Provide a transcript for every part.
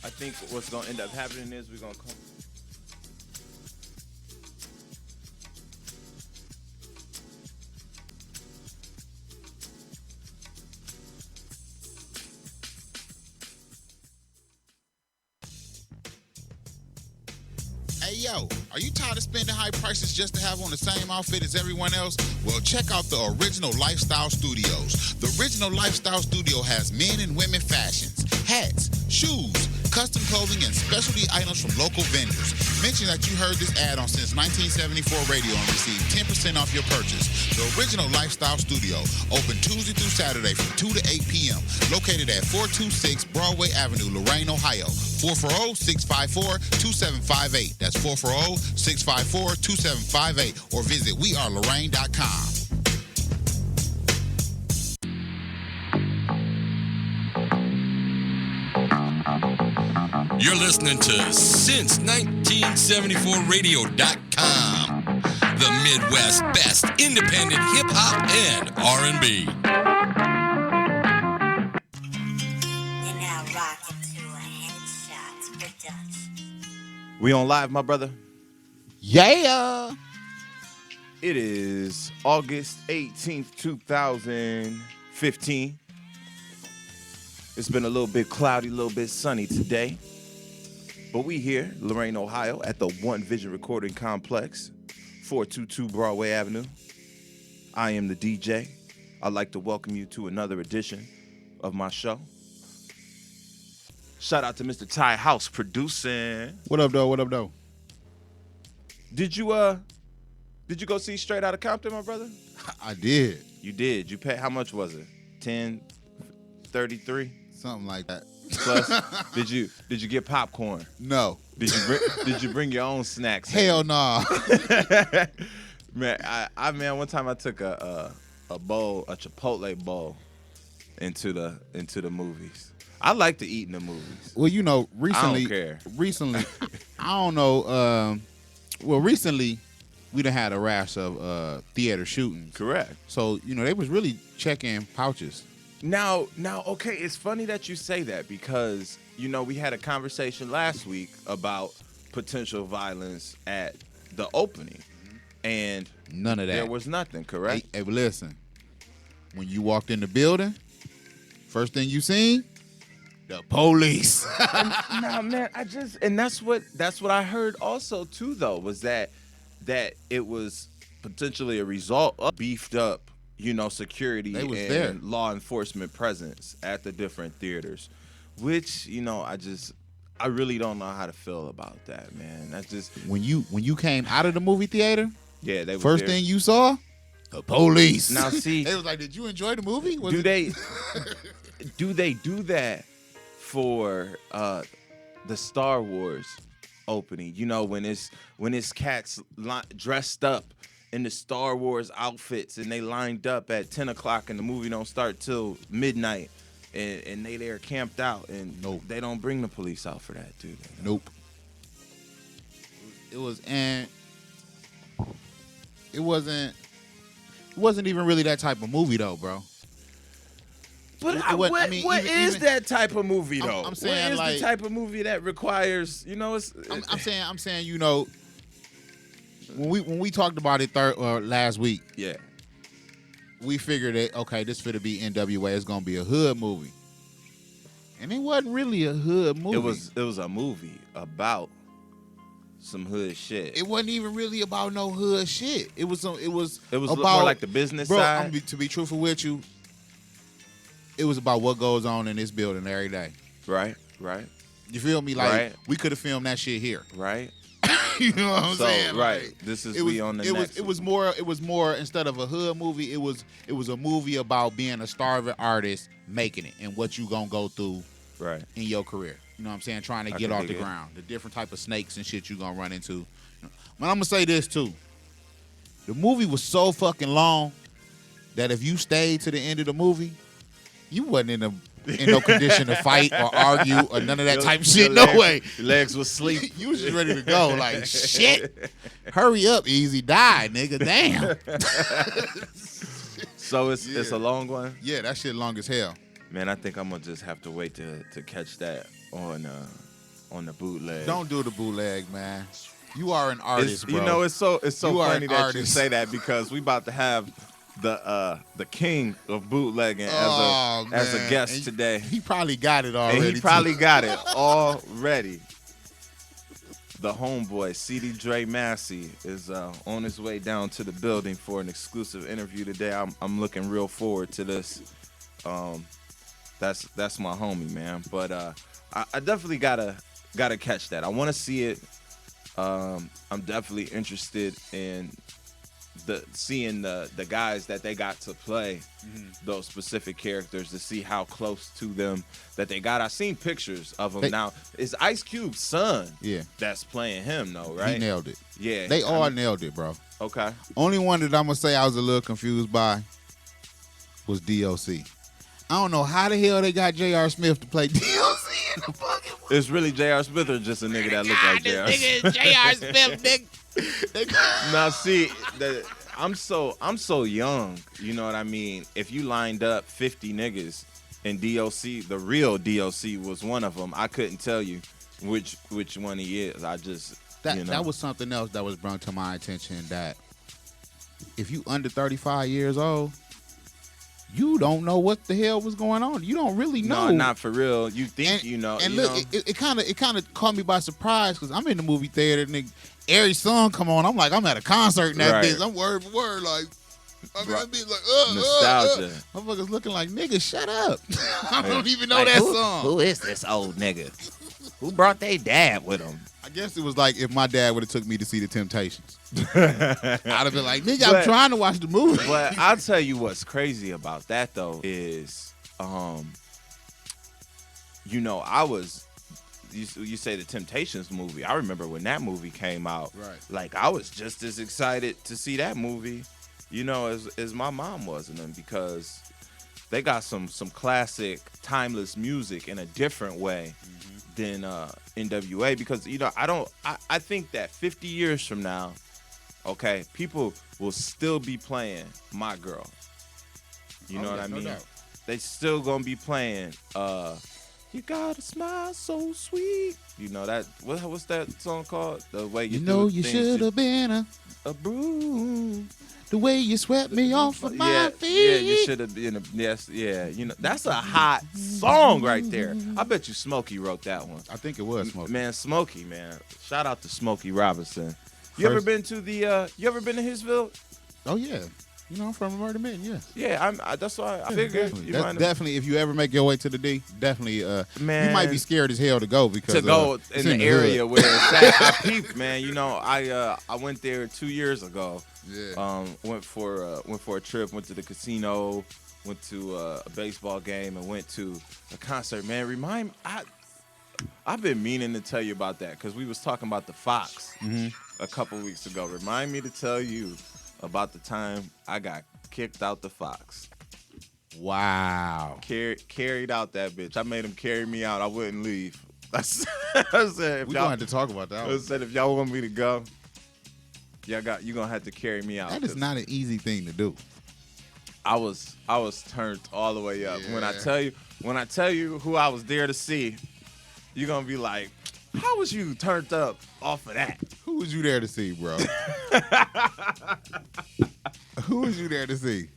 I think what's gonna end up happening is we're gonna come. Hey, yo, are you tired of spending high prices just to have on the same outfit as everyone else? Well, check out the Original Lifestyle Studios. The Original Lifestyle Studio has men and women fashions, hats, shoes, custom clothing, and specialty items from local vendors. Mention that you heard this ad on Since 1974 Radio and receive 10% off your purchase. The Original Lifestyle Studio, open Tuesday through Saturday from 2 to 8 p.m. Located at 426 Broadway Avenue, Lorain, Ohio. 440-654-2758. That's 440-654-2758. Or visit wearelorain.com. You're listening to Since1974Radio.com, the Midwest best independent hip-hop and R&B. You're now rocking to a Headshots production. We on live, my brother. Yeah. It is August 18th, 2015. It's been a little bit cloudy, a little bit sunny today. But we here, Lorain, Ohio, at the One Vision Recording Complex, 422 Broadway Avenue. I am the DJ. I'd like to welcome you to another edition of my show. Shout out to Mr. Ty House producing. What up, though? What up, though? Did you go see Straight Outta Compton, my brother? I did. You did. You paid, how much was it? 10.33? Something like that. Plus, did you get popcorn? No. Did you bring your own snacks? Hell no. Man, man, one time I took a Chipotle bowl into the movies. I like to eat in the movies. Well, you know, recently, I don't care. Recently, I don't know. Recently, we done had a rash of theater shootings. Correct. So, you know, they was really checking pouches. Now, okay, it's funny that you say that because, you know, we had a conversation last week about potential violence at the opening, and none of that. There was nothing, correct? Hey, listen. When you walked in the building, first thing you seen, the police. Nah, man, and that's what I heard also too, though, was that it was potentially a result of beefed up, you know, security and law enforcement presence at the different theaters, which, you know, I really don't know how to feel about that, man. That's just when you came out of the movie theater, yeah, they first thing you saw, the police. Now see, they was like, "Did you enjoy the movie?" Do they do that for the Star Wars opening? You know, when it's cats dressed up in the Star Wars outfits and they lined up at 10 o'clock and the movie don't start till midnight and they there camped out and nope. They don't bring the police out for that, do they? Nope. It wasn't even really that type of movie though, bro. But what is that type of movie though? I'm saying, what is like, the type of movie that requires, you know, I'm saying, you know, when we talked about it last week, yeah, we figured that okay, this finna be NWA. It's gonna be a hood movie, and it wasn't really a hood movie. It was a movie about some hood shit. It wasn't even really about no hood shit. It was about, more like the business side. To be truthful with you, it was about what goes on in this building every day. Right. You feel me? Like we could have filmed that shit here. Right. You know what I'm saying? Right. Like, this is it was more instead of a hood movie, it was a movie about being a starving artist making it and what you gonna go through in your career. You know what I'm saying? Trying to get off the ground. The different type of snakes and shit you gonna run into. But I'm gonna say this too. The movie was so fucking long that if you stayed to the end of the movie, you wasn't in no condition to fight or argue or none of that type of shit. No way. Your legs was asleep. You was just ready to go. Like, shit. Hurry up, easy. Die, nigga. Damn. So it's a long one? Yeah, that shit long as hell. Man, I think I'm going to just have to wait to catch that on on the bootleg. Don't do the bootleg, man. You are an artist, bro. You know, it's so You are funny an that you artist. say that because we about to have the king of bootlegging as a guest And today. He probably got it already. And he probably got it already. The homeboy, CD Dre Massey, is on his way down to the building for an exclusive interview today. I'm looking real forward to this. That's my homie, man. But I definitely gotta catch that. I want to see it. I'm definitely interested in seeing the guys that they got to play those specific characters, to see how close to them that they got. I seen pictures of them. Now it's Ice Cube's son that's playing him though, right? He nailed it. Yeah, They all nailed it, bro. Okay. Only one that I'm gonna say I was a little confused by was DOC. I don't know how the hell they got J.R. Smith to play DOC in the fucking movie. It's really J.R. Smith or just a nigga that look like J.R. This nigga is J.R. Smith, nigga. Now see, I'm so young, you know what I mean? If you lined up 50 niggas and DOC, the real DOC was one of them, I couldn't tell you which one he is. I just that was something else that was brought to my attention, that if you under 35 years old, you don't know what the hell was going on. You don't really know. No, not for real. You think you know. And you look, know. it kind of caught me by surprise because I'm in the movie theater and Aries' song come on. I'm like, I'm at a concert in that Right. bitch. I'm word for word, like. I mean, I'd be like, nostalgia. Motherfuckers looking like, nigga, shut up. I Yeah. don't even know Like, that song. Who is this old nigga? Who brought their dad with him? I guess it was like if my dad would have took me to see the Temptations. I'd have been like, nigga, I'm But- trying to watch the movie. But I'll tell you what's crazy about that though is, you know, you say the Temptations movie. I remember when that movie came out. Right. Like I was just as excited to see that movie, you know, as my mom was in them, because they got some classic, timeless music in a different way than NWA. Because you know, I think that 50 years from now, okay, people will still be playing My Girl. You know what I mean? doubt. They still gonna be playing You Got a Smile So Sweet. You know that what's that song called? The way you know do you things should have been a broom. the way you swept me off of my Yeah, feet. you should have been yes, yeah. You know, that's a hot song right there. I bet you Smokey wrote that one. I think it was Smokey. Man, Smokey, man. Shout out to Smokey Robinson. You ever been to Hillsville? Oh yeah. You know, I'm from Murder Men, yeah. Yeah, that's why I figured. Definitely. You That's might definitely, if you ever make your way to the D, definitely, Man. you might be scared as hell to go because to go it's in the hood. area where it's at. I peeped, man. You know, I went there 2 years ago. Yeah. Went for a trip. Went to the casino. Went to a baseball game and went to a concert. Man, I've been meaning to tell you about that because we was talking about the Fox a couple weeks ago. Remind me to tell you about the time I got kicked out the Fox. Wow. Carried out that bitch. I made him carry me out. I wouldn't leave. I said, if We're y'all- going to have to talk about that I one. said, if y'all want me to go, you gonna have to carry me out. That is 'cause not an easy thing to do. I was turned all the way up. When I Yeah. tell you who I was there to see, you're gonna be like, how was you turned up off of that? Who was you there to see, bro? Who was you there to see?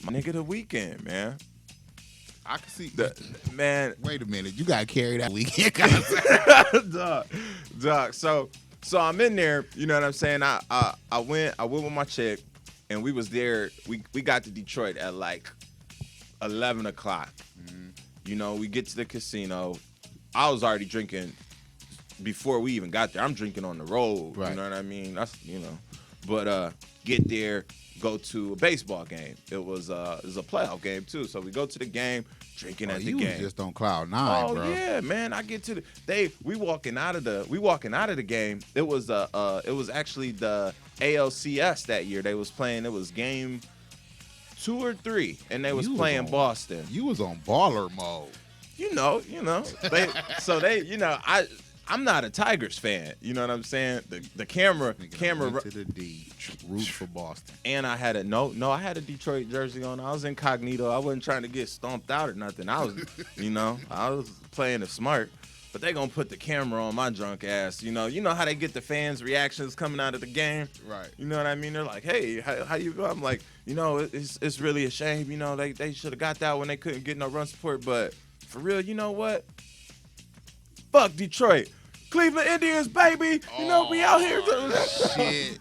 My nigga, The Weeknd, man. I can see. Man, Wait a minute. You got carried out weekend concert. dog. So I'm in there. You know what I'm saying? I went with my chick, and we was there. We got to Detroit at like 11 o'clock. You know, we get to the casino. I was already drinking before we even got there. I'm drinking on the road. Right. You know what I mean? That's But get there, go to a baseball game. It was a playoff game too. So we go to the game, drinking at the You was game. just on cloud nine, Oh bro. yeah, man! I get to we walking out of the game. It was actually the ALCS that year. They was playing. It was game 2 or 3, and they was You was playing on- Boston. You was on baller mode. You know. I'm not a Tigers fan. You know what I'm saying? The camera, Went to the D. Root for Boston. and I had I had a Detroit jersey on. I was incognito. I wasn't trying to get stomped out or nothing. I was, I was playing it smart. but they gonna put the camera on my drunk ass. You know how they get the fans' reactions coming out of the game. Right. You know what I mean? They're like, hey, how you go? I'm like, it's really a shame. They should have got that when they couldn't get no run support. But for real, you know what? Fuck Detroit. Cleveland Indians, baby. We out here. Shit.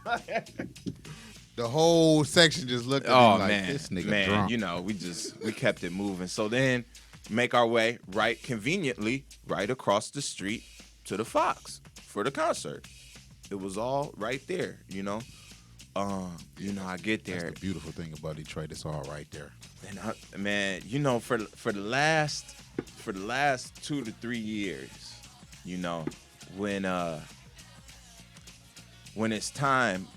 The whole section just looked at me like, this nigga drunk. We kept it moving. So then make our way conveniently right across the street to the Fox for the concert. It was all right there, I get there. That's the beautiful thing about Detroit. It's all right there. And for the last 2 to 3 years, when it's time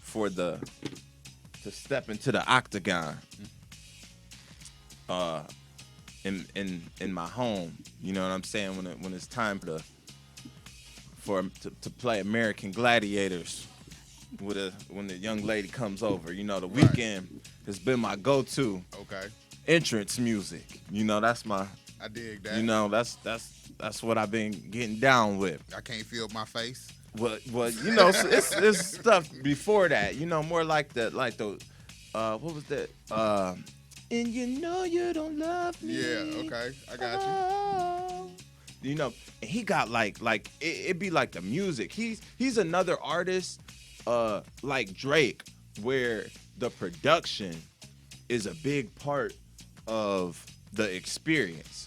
to step into the octagon, in my home, you know what I'm saying? When it's time to play American Gladiators when the young lady comes over, the weekend has been my go-to. Okay. Entrance music. That's my. I dig that. That's what I've been getting down with. I can't feel my face. Well, it's stuff before that. More like the what was that? And you don't love me. Yeah, okay. I got you. And he got it'd be like the music. He's another artist like Drake, where the production is a big part of the experience.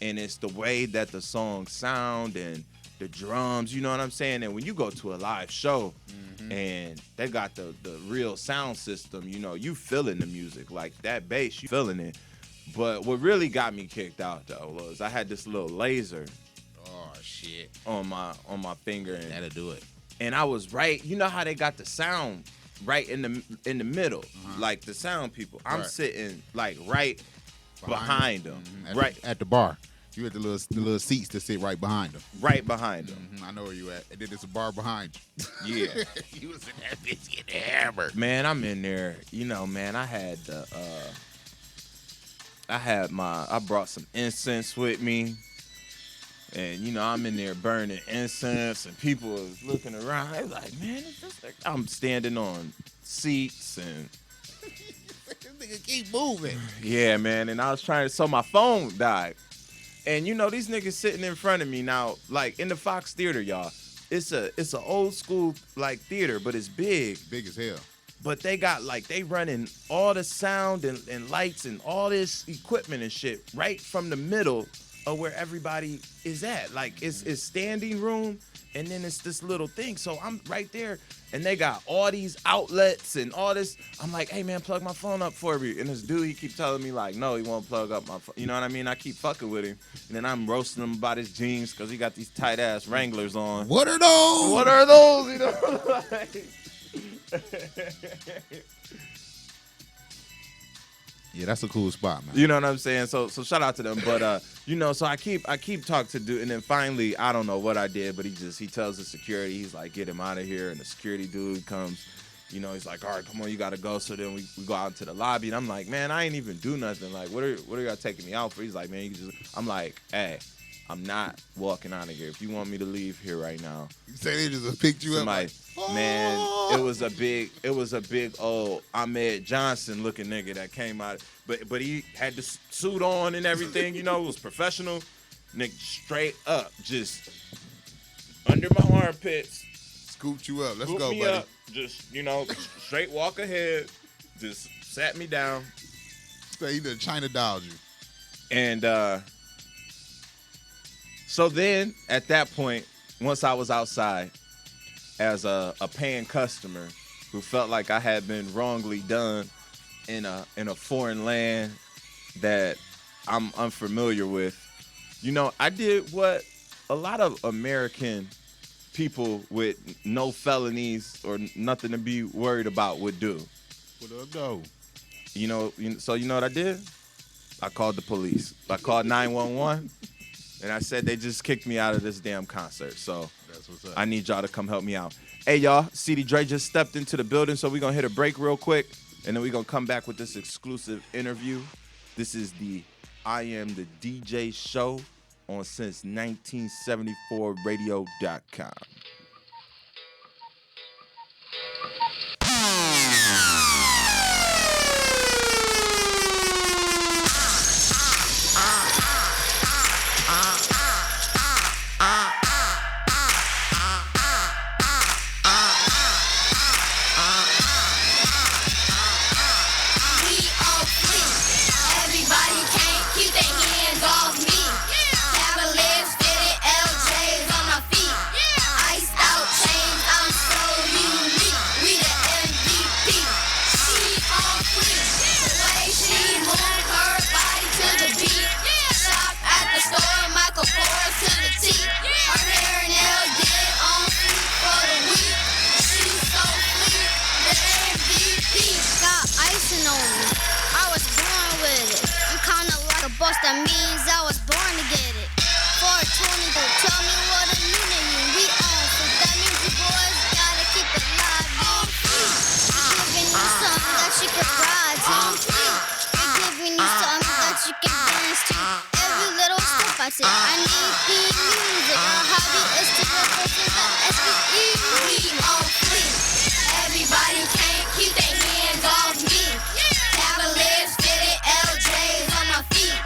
And it's the way that the songs sound and the drums, you know what I'm saying? And when you go to a live show and they got the real sound system, you feeling the music. Like that bass, you feeling it. But what really got me kicked out, though, was I had this little laser on my finger. And that'll do it. And I was right. You know how they got the sound right in the middle, like the sound people. I'm sitting like right behind them, right at the bar. You at the little seats that sit right behind them. Right behind them. I know where you at. And then there's a bar behind you. Yeah. You was in that bitch getting hammered. Man, I'm in there. Man, I had I brought some incense with me. And, I'm in there burning incense, and people was looking around. They was like, man, is this thing? I'm standing on seats, and this nigga keep moving. Yeah, man. And I was so my phone died. And, these niggas sitting in front of me now, like in the Fox Theater, y'all. It's a old school, like, theater, but it's big. Big as hell. But they got, they running all the sound and lights and all this equipment and shit right from the middle of where everybody is at. Like, it's standing room, and then it's this little thing. So I'm right there, and they got all these outlets and all this. I'm like, hey, man, plug my phone up for me. And this dude, he keep telling me, like, no, he won't plug up my phone. You know what I mean? I keep fucking with him. And then I'm roasting him about his jeans because he got these tight-ass Wranglers on. What are those? What are those? You know? Yeah, that's a cool spot, man. You know what I'm saying? So shout out to them. But so I keep talking to dude, and then finally, I don't know what I did, but he tells the security, he's like, get him out of here. And the security dude comes, he's like, all right, come on, you gotta go. So then we go out into the lobby, and I'm like, man, I ain't even do nothing. Like, what are y'all taking me out for? He's like, man, I'm like, hey, I'm not walking out of here. If you want me to leave here right now. You say they just picked you up? Like, man, it was a big old Ahmed Johnson looking nigga that came out. But he had the suit on and everything, it was professional. Nigga straight up, just under my armpits. Scooped you up. Let's go, buddy. Up, just, straight walk ahead. Just sat me down. Say he done China dolled you. And so then, at that point, once I was outside as a paying customer who felt like I had been wrongly done in a foreign land that I'm unfamiliar with, I did what a lot of American people with no felonies or nothing to be worried about would do. What up, though? So you know what I did? I called the police. I called 911. And I said they just kicked me out of this damn concert. So that's what's up. I need y'all to come help me out. Hey, y'all, CD Dre just stepped into the building, so we're going to hit a break real quick, and then we're going to come back with this exclusive interview. This is the I Am the DJ show on since1974radio.com. That means I was born to get it. 420, tell me what a unit mean. We on, so that means you boys gotta keep it live. We're giving you something that you can ride to. We're giving you something that you can dance to. Every little step I say, I need the music. Our hobby is to represent the SBE. We on fleek. Everybody can't keep their hands off me. Cavaliers fitted LJs on my feet.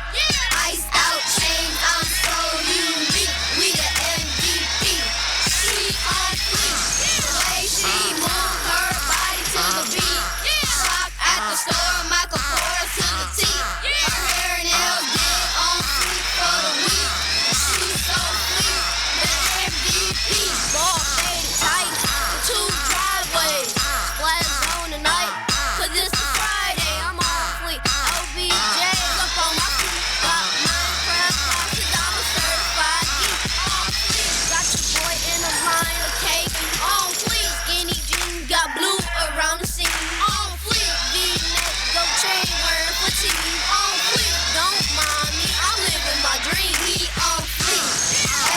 Iced out chains, I'm so unique. We the MVP. She on fleek. The way she move her body to the beat. Shop at the store, Michael Kors to the T. Her hair and nails did on fleek for the week. She's so fleek. The MVP. Ball faded tight. The two driveways. Splash zone tonight. 'Cause it's a Friday, I'm on fleek. OBJ's up on my feet. Got Minecraft classes, I'm a certified geek. On fleek. Got your boy in a line of cake. On fleek. Skinny jeans got blue around the seam. On fleek. V-neck, go chain wearing fatigue. On fleek. Don't mind me, I'm living my dream. We on fleek.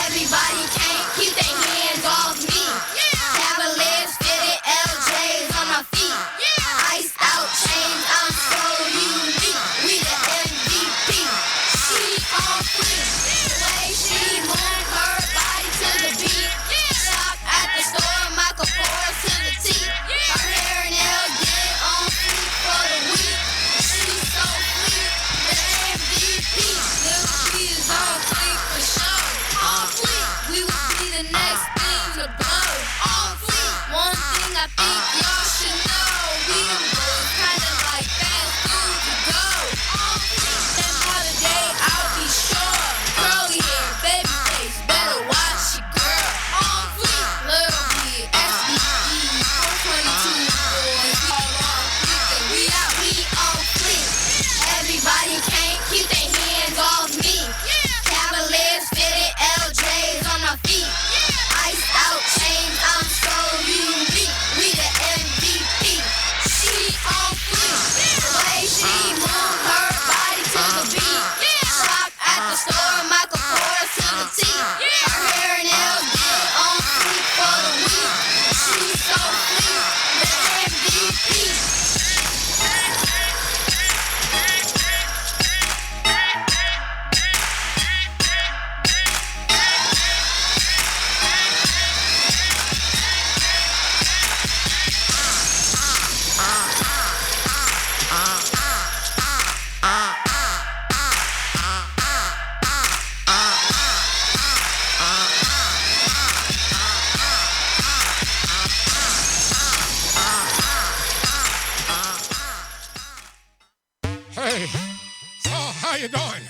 Everybody can't keep their hands off me. Cavaliers fitted LJs on my feet. Iced out chains, I'm so unique. We the MVP. She on fleek. The way she move her body to the beat. Shop at the store, Michael Kors to the T. Her hair and nails did on fleek for the week. She's so fleek. The MVP. Little P is on fleek for sure. On fleek. We will be the next thing to blow. On fleek. One thing I think y'all should know. We them boys kinda like fast food to go. On fleek. Then holiday, I'll be sure. Curly hair, baby face, better watch your girl. On fleek. Little B, SBE, 422 boys. All on fleek and we out, we on fleek. Everybody can't keep their hands off me. Cavaliers fitted LJs on my feet. Iced out chains, I'm so unique. We the MVP. She on fleek. The way she move her body to the beat. Shop at the store, Michael Kors to the T. Her hair and nails did on fleek for the week. She's so fleek. The MVP. Hey, so how you doing?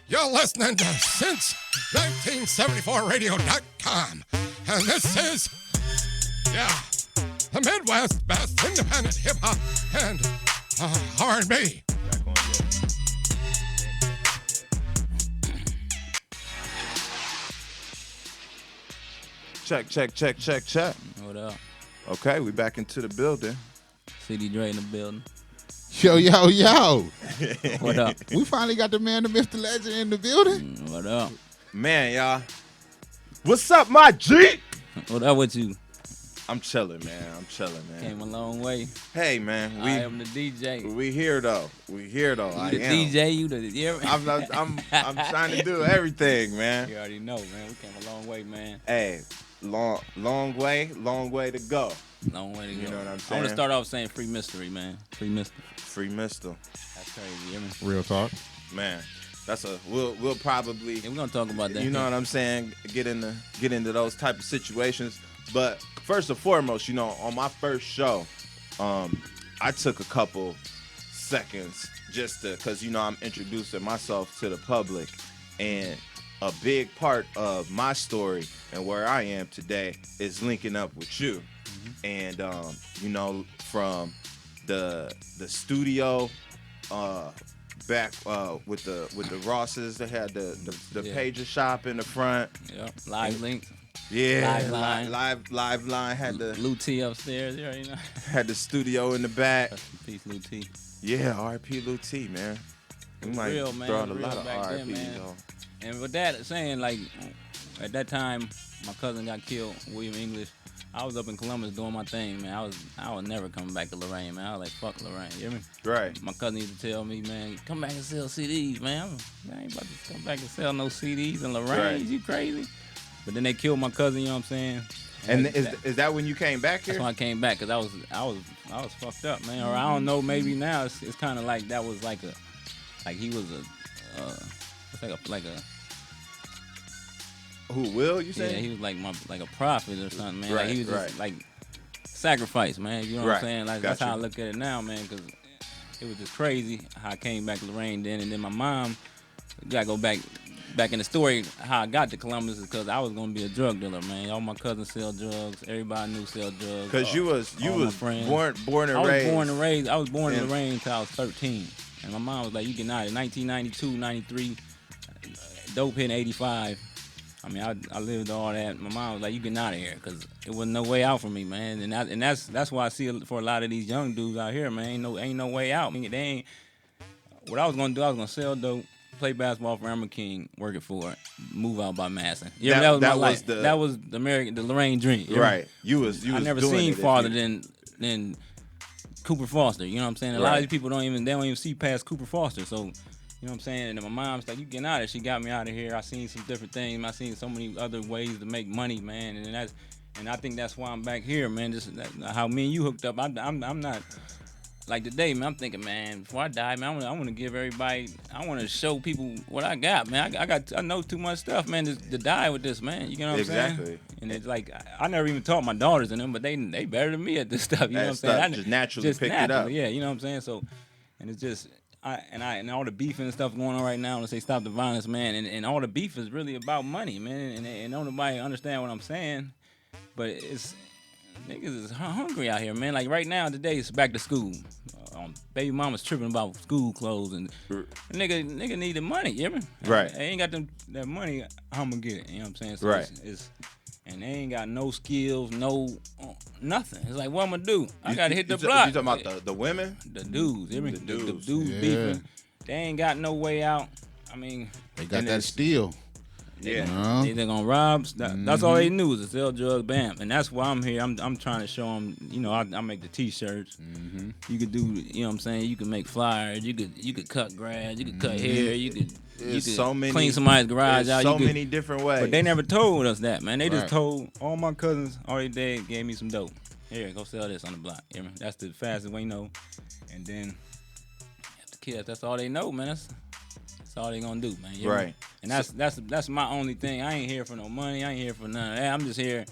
You're listening to Since1974radio.com. And this is, the Midwest best independent hip-hop and R&B. Check. What up? Okay, we back into the building. CD Dre in the building. Yo. What up? We finally got the man, the myth, the legend in the building. What up? Man, y'all. What's up, my G? What up with you? I'm chilling, man. I'm chilling, man. Came a long way. Hey, man. I am the DJ. We here though. You I the am. DJ. You the I'm trying to do everything, man. You already know, man. We came a long way, man. Hey, long way to go. Long way to go. You know what I'm saying? I want to start off saying free mystery, man. Free mystery. Free mystery. That's crazy. You hear me? Real talk. Man. We'll probably we're gonna talk about that. You know what I'm saying? Get into those type of situations. But first and foremost, on my first show, I took a couple seconds just because I'm introducing myself to the public, and a big part of my story and where I am today is linking up with you, and from the studio. Back with the Rosses, they had the pager shop in the front. Yeah, live link. Yeah, live line had the Lou T upstairs. You already know. Had the studio in the back. Rest in peace, Lou T. Yeah, R.P. Lou T, man. We might throw out a lot of R.P. though. And with that saying, like at that time, my cousin got killed, William English. I was up in Columbus doing my thing, man. I was never coming back to Lorraine, man. I was like, fuck Lorraine, you hear me? Right. My cousin used to tell me, man, come back and sell CDs, man. I ain't about to come back and sell no CDs in Lorraine. Right. You crazy? But then they killed my cousin, you know what I'm saying? And is that when you came back here? That's when I came back, cause I was fucked up, man. Or I don't know, maybe now it's kind of like that was like he was like a. Who, Will, you say? Yeah, he was like a prophet or something, man. Right, like he was just like sacrifice, man. You know what I'm saying? Like Got that's how I look at it now, man, because it was just crazy how I came back to Lorraine then, and then my mom, gotta go back in the story how I got to Columbus is because I was gonna be a drug dealer, man. All my cousins sell drugs, everybody I knew sell drugs. Because you was born and raised. I was born in Lorraine until I was 13, and my mom was like, "You get out of 1992, 93, dope hit in 85." I mean, I lived all that. My mom was like, "You getting out of here," because it wasn't no way out for me, man. And that's why I see it for a lot of these young dudes out here, man. Ain't no way out. I mean, they ain't. What I was gonna do, I was gonna sell dope, play basketball for Amber King, work it for it, move out by Masson. Yeah, that was my life. That was the Lorraine dream. Right. You was I never doing seen it farther than Cooper Foster. You know what I'm saying? A lot of these people don't even see past Cooper Foster. So. You know what I'm saying? And then my mom's like, "You getting out of it." She got me out of here. I seen some different things. I seen so many other ways to make money, man. And I think that's why I'm back here, man. Just how me and you hooked up. I'm not like today, man. I'm thinking, man, before I die, man, I want to give everybody. I want to show people what I got, man. I know too much stuff, man, to die with this, man. You know what I'm saying? Exactly. And it's like I never even taught my daughters and them, but they better than me at this stuff. You know what I'm saying? I just naturally picked it up. Yeah, you know what I'm saying? So, and it's just. And all the beef and stuff going on right now, and say stop the violence, man. And all the beef is really about money, man. And don't nobody understand what I'm saying. But it's niggas is hungry out here, man. Like right now, today it's back to school. Baby mama's tripping about school clothes, and nigga need the money, you hear me? Right. They ain't got that money. I'm gonna get it. You know what I'm saying? So right. And they ain't got no skills, nothing. It's like, what I'm gonna do? I gotta hit the block. You talking about the women? The dudes. The dudes yeah. beefing. They ain't got no way out. I mean, they got that steel. Yeah. They're gonna rob. That's all they knew is to sell drugs, bam. And that's why I'm here. I'm trying to show them. You know, I make the T-shirts. Mm-hmm. You could do. You know what I'm saying? You can make flyers. You could cut grass. You could cut hair. You could clean somebody's garage out. So many different ways. But they never told us that, man. They just told all my cousins. All they did gave me some dope. Here, go sell this on the block. You know? That's the fastest way, And then the kids. That's all they know, man. That's all they gonna do, man. You know? Right. And that's my only thing. I ain't here for no money. I ain't here for none of that. I'm just here.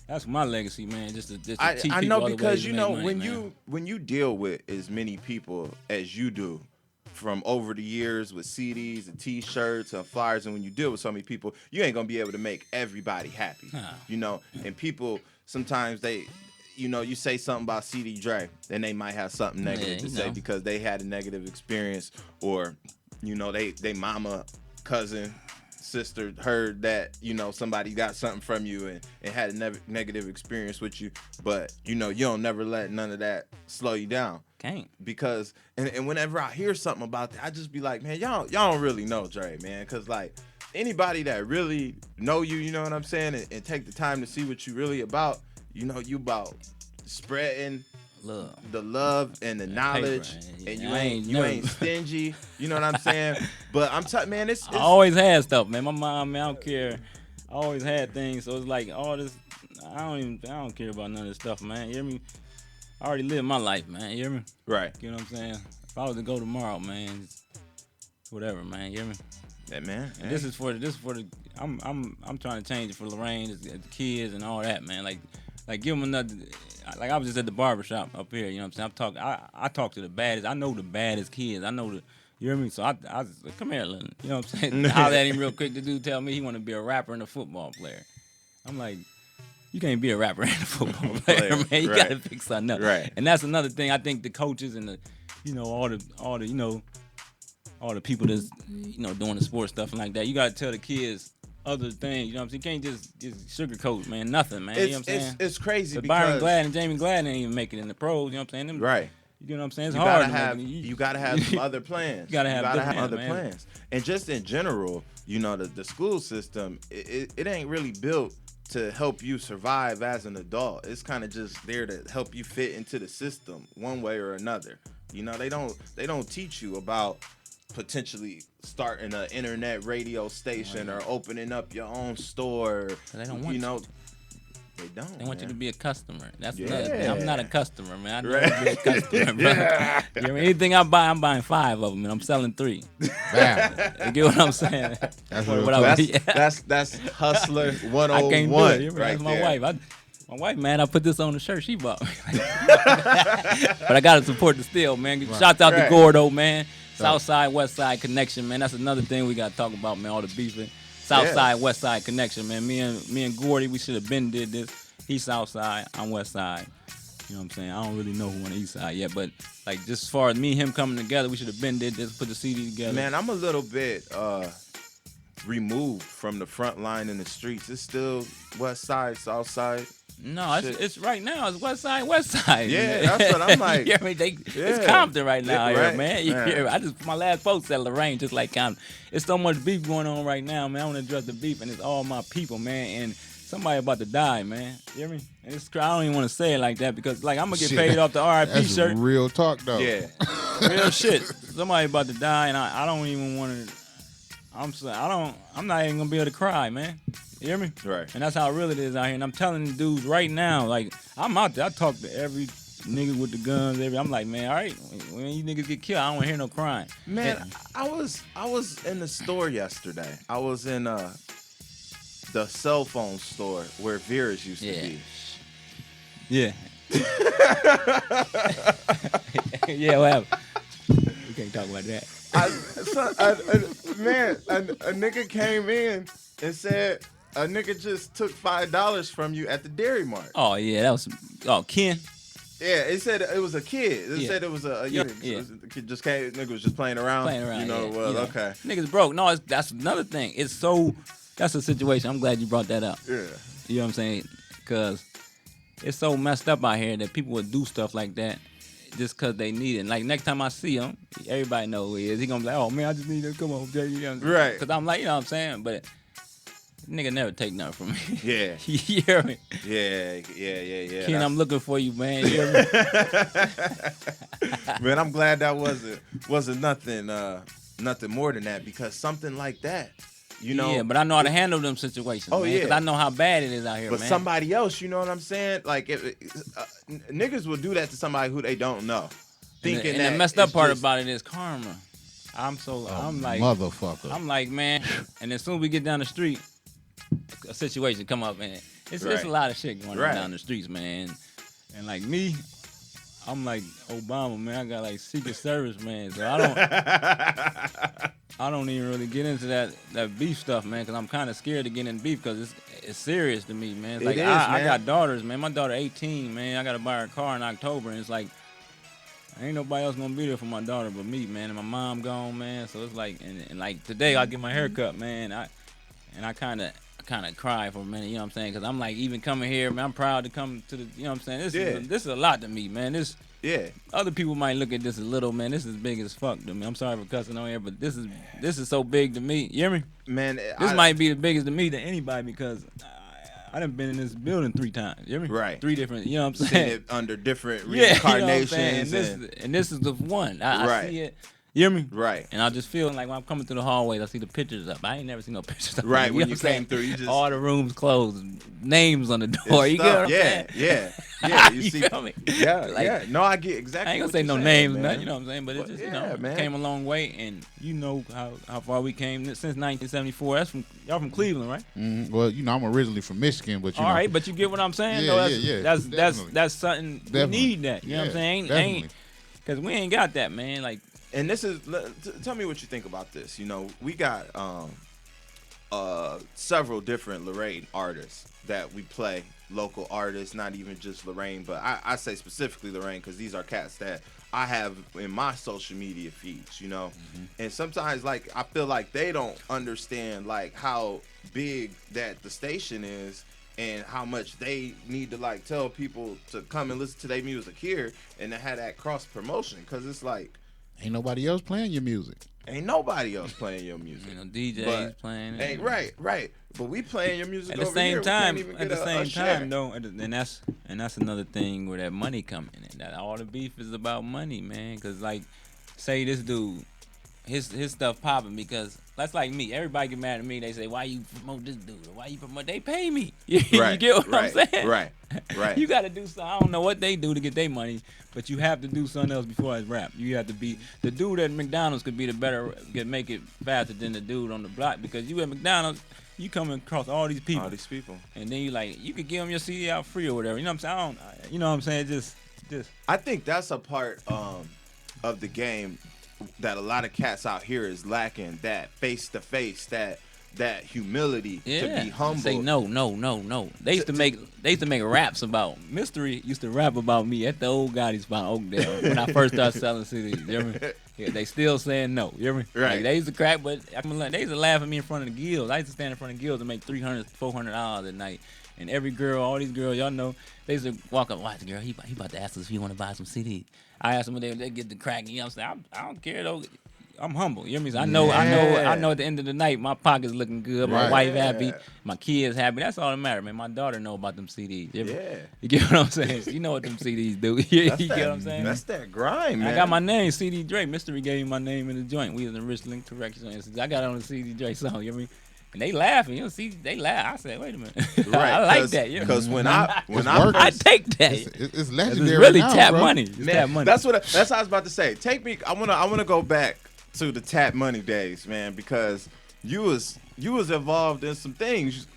That's my legacy, man. Just to teach people I know other because ways you to know make money, when you deal with as many people as you do from over the years with CDs and T-shirts and flyers, and when you deal with so many people, you ain't gonna be able to make everybody happy. You know, and people sometimes they. You know, you say something about CD Dre, then they might have something negative to say because they had a negative experience, or you know, they mama, cousin, sister heard that, you know, somebody got something from you and had a negative experience with you. But, you know, you don't never let none of that slow you down. Can't. Because, and whenever I hear something about that, I just be like, man, y'all don't really know Dre, man. Because, like, anybody that really know you, you know what I'm saying, and take the time to see what you really about, You know, you about spreading Love. the love and the knowledge, paper, and I you ain't stingy. You know what I'm saying? But I'm telling, man, it's I always had stuff, man. My mom, man, I don't care. I always had things, so it's like all this. I don't care about none of this stuff, man. You hear me? I already lived my life, man. You hear me? right. You know what I'm saying? If I was to go tomorrow, man, whatever, man. You hear me? Yeah, man. And this is for the. I'm trying to change it for Lorraine, the kids, and all that, man. Like give them another. Like I was just at the barbershop up here. You know what I'm saying? I talk to the baddest. I know the baddest kids. I know the. You hear me? So I was like, come here, Lynn. You know what I'm saying? Hollered at him real quick. The dude tell me he want to be a rapper and a football player. I'm like, you can't be a rapper and a football player, man. You gotta pick something up. Right. And that's another thing. I think the coaches and the, all the people that's, doing the sports stuff and like that. You gotta tell the kids other things. You know what I'm saying? You can't just sugarcoat, man. Nothing, man. You know what I'm saying? It's crazy But because Byron Glad and Jamie Glad didn't even make it in the pros. You know what I'm saying? Them, right. You know what I'm saying? It's You hard gotta to have make it. you gotta have some other plans. You gotta have other man. plans. And just in general, the school system, it ain't really built to help you survive as an adult. It's kind of just there to help you fit into the system one way or another. They don't teach you about potentially starting an internet radio station or opening up your own store. They don't want you. They don't. They want you to be a customer. That's Yeah. another thing. I'm not a customer, man. I Right. never be a customer, bro. You know, anything I buy, I'm buying 5 of them, and I'm selling 3. Bam. You get what I'm saying? That's That's hustler 101. I can't do it. You right That's my there. wife. My wife, man, I put this on the shirt she bought me. But I gotta support the still, man. Shouts out to Gordo, man. South Side, West Side connection, man. That's another thing we gotta talk about, man. All the beefing. South Side, West Side connection, man. Me and Gordy, we should have been did this. He's South Side, I'm West Side. You know what I'm saying? I don't really know who on the East Side yet, but like just as far as me and him coming together, we should have been did this, put the CD together. Man, I'm a little bit removed from the front line in the streets. It's still West Side, South Side. No, it's right now. It's West Side, West Side. Yeah, that's what I'm like. You hear me? It's Compton right now, right, here, man. You hear me? My last post said Lorraine, just like Compton. It's so much beef going on right now, man. I want to address the beef, and it's all my people, man. And somebody about to die, man. You hear me? And it's I don't even want to say it like that because, like, I'm gonna get paid off the RIP That's shirt. real talk, though. Yeah. Real shit. Somebody about to die, and I don't even want to. I'm not even gonna be able to cry, man. You hear me? Right. And that's how real it is out here. And I'm telling the dudes right now, like, I'm out there. I talk to every nigga with the guns. I'm like, man, all right, when you niggas get killed, I don't want to hear no crying. Man, I was in the store yesterday. I was in the cell phone store where Vera's used to be. Yeah. Yeah, what happened? We can't talk about that. A nigga came in and said a nigga just took $5 from you at the Dairy Mart. Oh yeah, that was Ken. Yeah, it said it was a kid. It Yeah. said it was a Yeah. the kid just came. Nigga was just playing around. Okay. Niggas broke. No, that's another thing. That's a situation. I'm glad you brought that up. Yeah. You know what I'm saying? Because it's so messed up out here that people would do stuff like that just because they need it. Like, next time I see him, everybody know who he is. He going to be like, oh, man, I just need to come on, Jay. You know what I'm saying? Right. Because I'm like, you know what I'm saying? But nigga never take nothing from me. Yeah. You hear me? Yeah. Ken, I'm looking for you, man. You hear me? Man, I'm glad that wasn't nothing more than that, because something like that, Yeah, but I know how to handle them situations, man. Because I know how bad it is out here, but man. somebody else, you know what I'm saying? Like, niggas will do that to somebody who they don't know. Thinking and that the messed up part just, about it is karma. I'm like, motherfucker. I'm like, man, and as soon as we get down the street, a situation come up, man. It's a lot of shit going on down the streets, man. And like me, I'm like Obama, man. I got like Secret Service, man. So I don't even really get into that beef stuff, man, because I'm kind of scared to get in beef because it's serious to me, man. It's like, I got daughters, man. My daughter 18, man. I got to buy her a car in October, and it's like, ain't nobody else gonna be there for my daughter but me, man. And my mom gone, man. So it's like, and like today I get my hair cut, man. I kind of cry for a minute, you know what I'm saying? Because I'm like, even coming here, man, I'm proud to come to the, you know what I'm saying? This is a lot to me, man. Other people might look at this as little, man. This is big as fuck to me. I'm sorry for cussing on here, but this is so big to me. You hear me? Man, This might be the biggest to me than anybody because I done been in this building 3 times. You hear me? Right. 3 different. You know what I'm Seen saying? it under different Yeah, you know what I'm reincarnations. saying? And this is the one. I Right. see it. You hear me? Right. And I just feel like when I'm coming through the hallways, I see the pictures up. I ain't never seen no pictures up. Right, You when know you what I'm came through, you just- all the rooms closed, names on the door. It's You get stuff. what I'm saying? Yeah. You You see, feel me? yeah, Like, yeah. No, I get exactly. I ain't gonna what say you're no saying, names, man. nothing, you know what I'm saying? But it But just, yeah, man. came a long way, and you know how far we came since 1974. That's from y'all from Cleveland, right? Well, I'm originally from Michigan, but All right, but you get what I'm saying? Yeah, though? yeah. That's Definitely. that's something Definitely. we need that. You know what I'm saying? Definitely. Because we ain't got that, man. Like, And this is, tell me what you think about this. We got several different Lorraine artists that we play, local artists, not even just Lorraine, but I say specifically Lorraine because these are cats that I have in my social media feeds, And sometimes, like, I feel like they don't understand, like, how big that the station is and how much they need to, like, tell people to come and listen to their music here and to have that cross promotion because it's like, ain't nobody else playing your music. ain't nobody else playing your music. DJs But playing it. Ain't right. But we playing your music At the over same here. time, we can't even at get the a same share. time, though, and that's another thing where that money coming in. That all the beef is about money, man. Because, like, say this dude, his stuff popping because that's like me. Everybody get mad at me. They say, "Why you promote this dude? Or why you promote?" They pay me. You get what I'm saying? Right. You got to do something. I don't know what they do to get their money, but you have to do something else before it's rap. You have to be the dude at McDonald's could be the better, make it faster than the dude on the block because you at McDonald's. You coming across all these people. And then you could give them your CD out free or whatever. You know what I'm saying? You know what I'm saying? Just. I think that's a part of the game that a lot of cats out here is lacking. That face to face, that humility to be humble. Say no. They used to make raps about Mystery. Used to rap about me at the old Gotti spot Oakdale when I first started selling CDs. You hear me? Yeah, they still saying no. You hear me? Right. Like, they used to crack, but they used to laugh at me in front of the guilds. I used to stand in front of guilds and make $300, $400 a night. And every girl, all these girls, y'all know, they used to walk up, watch the girl. He about to ask us if he want to buy some CDs. I asked them when they get the cracking. You know what I'm saying? I don't care though. I'm humble. You know what I mean? So I know. At the end of the night, my pocket's looking good. My wife happy. My kids happy. That's all that matters, man. My daughter know about them CDs. You get what I'm saying? You know what them CDs do. You get what I'm saying? That's that grind, man. I got my name, CD Dre. Mystery gave me my name in the joint. We was in Richland Correctional Institute. I got it on the CD Dre song. You know what I mean? And they laughing, they laugh. I said, wait a minute, Right? I like that. Because when I take that. It's legendary. It's really now, tap bro. money. It's tap money. That's what I was about to say. Take me. I wanna go back to the Tap Money days, man, because you was involved in some things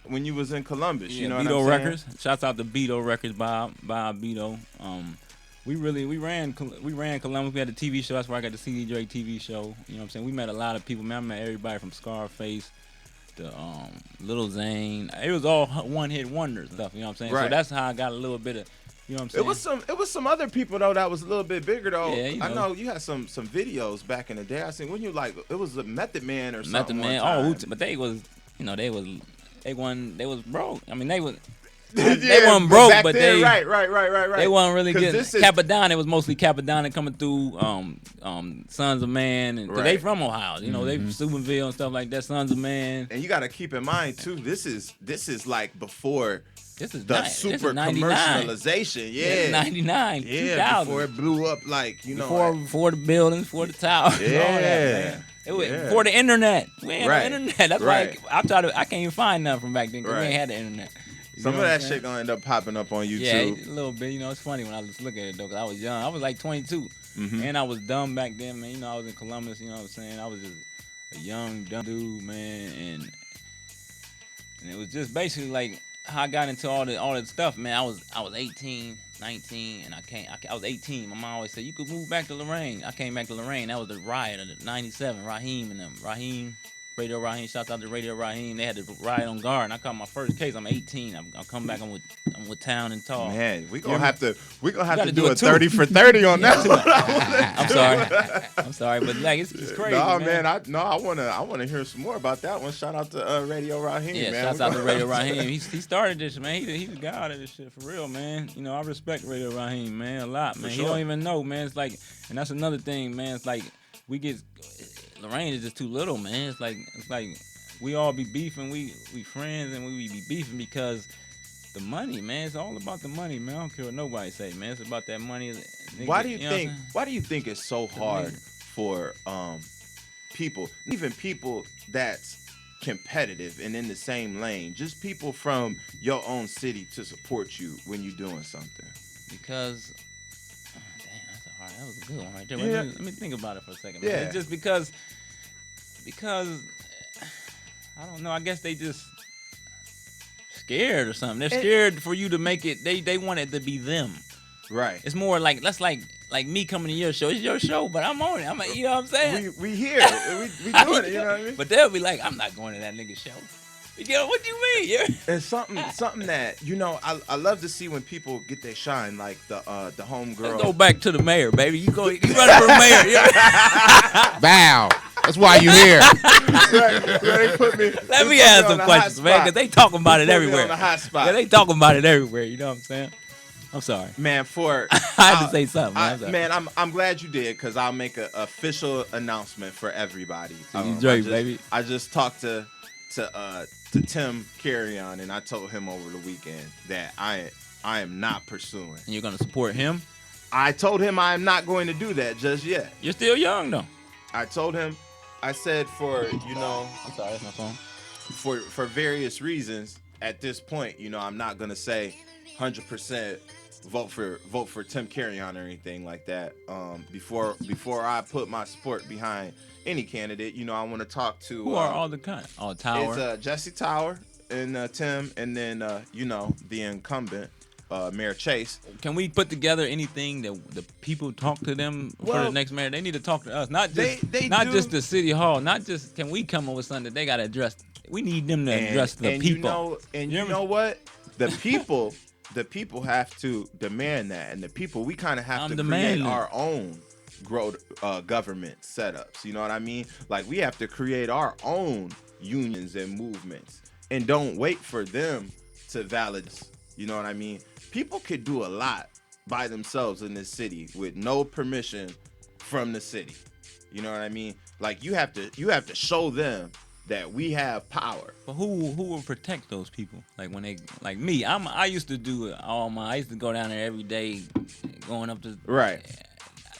when you was in Columbus. Yeah, you know what Beto I'm saying? Records. Shouts out to Beto Records by Beto. We ran Columbus. We had a TV show. That's where I got the CD Dre TV show. You know what I'm saying? We met a lot of people. Man, I met everybody from Scarface to Lil Zane. It was all one-hit wonders stuff. You know what I'm saying? Right. So that's how I got a little bit of. You know what I'm saying? It was some other people though that was a little bit bigger though. Yeah, I know you had some videos back in the day. I seen when you like it was a Method Man or something. Method Man. one time. But they was broke. I mean they was. Yeah, they weren't broke, back but then, they right. They weren't really getting this is- Capadonna. It was mostly Capadonna coming through Sons of Man, and 'cause they Right. from Ohio. You know, they from Steubenville and stuff like that. Sons of Man. And you got to keep in mind too. This is like before This is the this super is 99. commercialization. This is Yeah, 99, yeah. 2000. Before it blew up, like you know. Before the buildings, before the towers, all that, man. It was before the internet. We ain't Right. no internet. That's Right. why I can't even find nothing from back then because we Right. ain't had the internet. You Some know of what that I'm saying? shit gonna end up popping up on YouTube. Yeah, a little bit. You know, it's funny when I just look at it though, 'cause I was young. I was like 22, and I was dumb back then, man. You know, I was in Columbus. You know what I'm saying? I was just a young dumb dude, man, and it was just basically like how I got into all that stuff, man. I was 18, 19, and I was 18. My mom always said you could move back to Lorraine. I came back to Lorraine. That was the riot of the '97. Raheem and them. Radio Raheem, shout out to Radio Raheem. They had the riot on guard, and I caught my first case. I'm 18. I'm coming back. I'm with Town and Tall. Man, we gonna have to gotta do do a it too. 30 for 30 on that too. one. I'm sorry, but like it's crazy. No, man. I wanna hear some more about that one. Shout out to Radio Raheem, Yeah, man. shouts out to Radio Raheem. He started this, man. He's the guy of this shit for real, man. You know, I respect Radio Raheem, man, a lot, man. For He sure. don't even know, man. It's like, and that's another thing, man. It's like we get Lorraine is just too little, man. It's like we all be beefing. We friends and we be beefing because the money, man. It's all about the money, man. I don't care what nobody say, man. It's about that money. Nigga, Why do you know think? what I'm saying? Why do you think it's so hard for people, even people that's competitive and in the same lane, just people from your own city to support you when you're doing something? Because damn, that's a hard. That was a good one right there. Yeah. Let me think about it for a second. Man. Yeah. It's just because I don't know. I guess they just scared or something. They're scared for you to make it. They want it to be them. Right. It's more like like me coming to your show. It's your show, but I'm on it. I'm like, you know what I'm saying? We here. we doing it. You know what I mean? But they'll be like, I'm not going to that nigga show. You know what do you mean? And something that I love to see when people get their shine, like the homegirl. Let's go back to the mayor, baby. You running for the mayor? Yeah. Bow. That's why you here. Let me ask some questions, man, because they talking about it everywhere. On the hot spot. Yeah, they talking about it everywhere. You know what I'm saying? I'm sorry. Man, I had to say something. Man, I'm glad you did, because I'll make an official announcement for everybody. CD Dre, baby. I just talked to Tim Carrion, and I told him over the weekend that I am not pursuing. And you're gonna support him? I told him I am not going to do that just yet. You're still young though. I told him, I said for I'm sorry, that's my phone. For various reasons at this point, I'm not gonna say 100% vote for Tim Carrion or anything like that. Before I put my support behind any candidate, I want to talk to Who are all the kind? Oh, Tower. It's Jesse Tower and Tim, and then the incumbent Mayor Chase. Can we put together anything that the people talk to them for the next mayor? They need to talk to us, not just just the city hall. Not just can we come up with something that they got to address. We need them to address the people. You know what? The people have to demand that, and the people, we kind of have to create our own government setups. You know what I mean? Like, we have to create our own unions and movements, and don't wait for them to validate. You know what I mean? People could do a lot by themselves in this city with no permission from the city. You know what I mean? Like, you have to show them that we have power. But who will protect those people? Like when they like me, I used to do it I used to go down there every day, going up to right.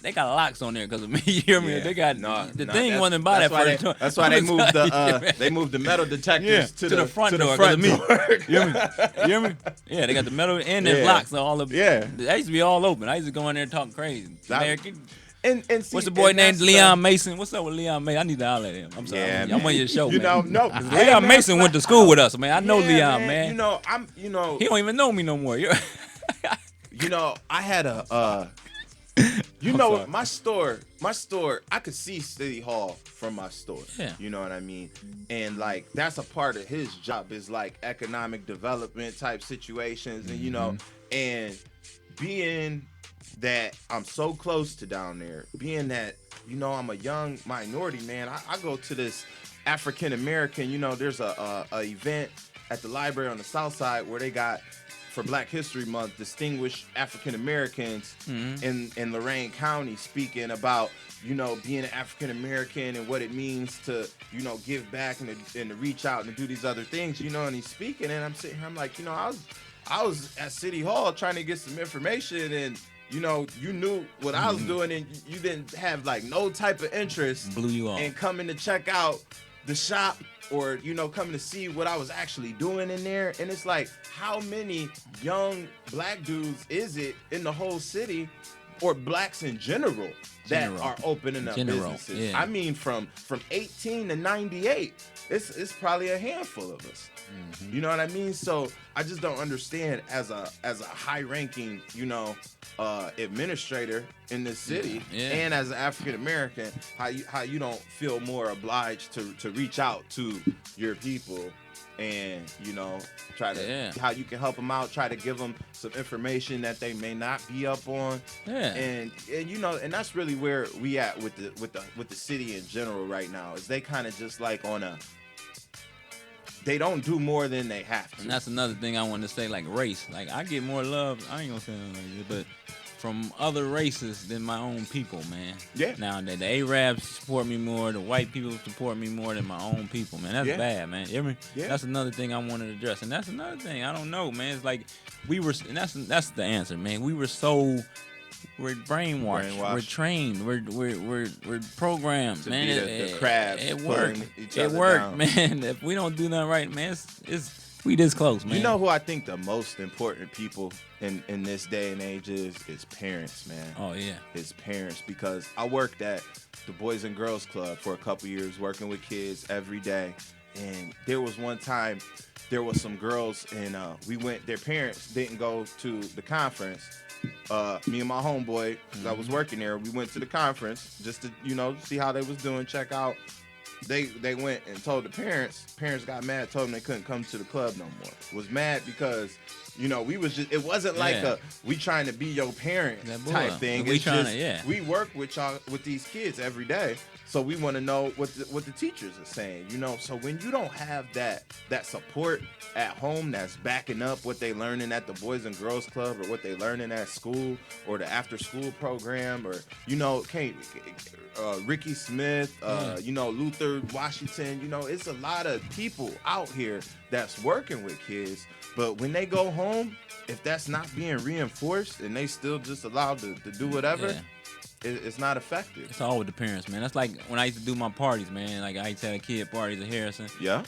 They got locks on there because of me. You hear me? Yeah. They got the thing wasn't by that first door. That's why they moved the metal detectors to the front door. Me. You hear me? Yeah, they got the metal and the locks on all of. Yeah, they used to be all open. I used to go in there and talk crazy. And see, what's the boy named Leon Mason? What's up with Leon Mason? I need to holler at him. I'm sorry. Yeah, I'm on your show, man. No. Leon Mason went to school with us, man. I know Leon, man. He don't even know me no more. I had my store, I could see City Hall from my store. Yeah. You know what I mean? And like, that's a part of his job, is like economic development type situations. And, and being that I'm so close to down there, being that, I'm a young minority, man, I go to this African American, there's a event at the library on the South Side where they got, for Black History Month, distinguished African Americans in Lorain County speaking about, being an African American and what it means to, give back and to reach out and to do these other things, and he's speaking, and I'm sitting here, I'm like, I was at City Hall trying to get some information, and you knew what I was doing, and you didn't have like no type of interest. Blew you off. And coming to check out the shop, or coming to see what I was actually doing in there. And it's like, how many young Black dudes is it in the whole city, or blacks in general, that are opening up businesses? Yeah. I mean, from 18 to 98, it's probably a handful of us. You know what I mean? So I just don't understand, as a high-ranking, administrator in this city, and as an African American, how you don't feel more obliged to reach out to your people, and try to how you can help them out, try to give them some information that they may not be up on, and and that's really where we at with the city in general right now, is they kind of just like they don't do more than they have to. And that's another thing I want to say, like race. Like, I get more love. I ain't gonna say nothing like this, but from other races than my own people, man. Yeah. Now the Arabs support me more, the white people support me more than my own people, man. That's bad, man. You hear me? Yeah. That's another thing I wanted to address, and that's another thing I don't know, man. It's like we were, and that's the answer, man. We're brainwashed. We're trained. We're programmed, To man. be the crabs it pulling worked. each It other worked, down. man. If we don't do nothing right, man, it's we this close, man. You know who I think the most important people in this day and age is parents, man. Oh yeah. It's parents, because I worked at the Boys and Girls Club for a couple years, working with kids every day. And there was one time there was some girls, and their parents didn't go to the conference. Me and my homeboy, 'cause I was working there, we went to the conference just to, see how they was doing, check out. They went and told the parents. Parents got mad, told them they couldn't come to the club no more. Was mad because, we was just, it wasn't like we trying to be your parent type thing. We It's trying just, to, we work with y'all, with these kids every day. So we want to know what the teachers are saying, So when you don't have that support at home that's backing up what they learning at the Boys and Girls Club, or what they learning at school, or the after school program, or Ricky Smith, Luther Washington, it's a lot of people out here that's working with kids, but when they go home, if that's not being reinforced and they still just allowed to do whatever, it's not effective. It's all with the parents, man. That's like when I used to do my parties, man. Like I used to have kid parties at Harrison. Yeah.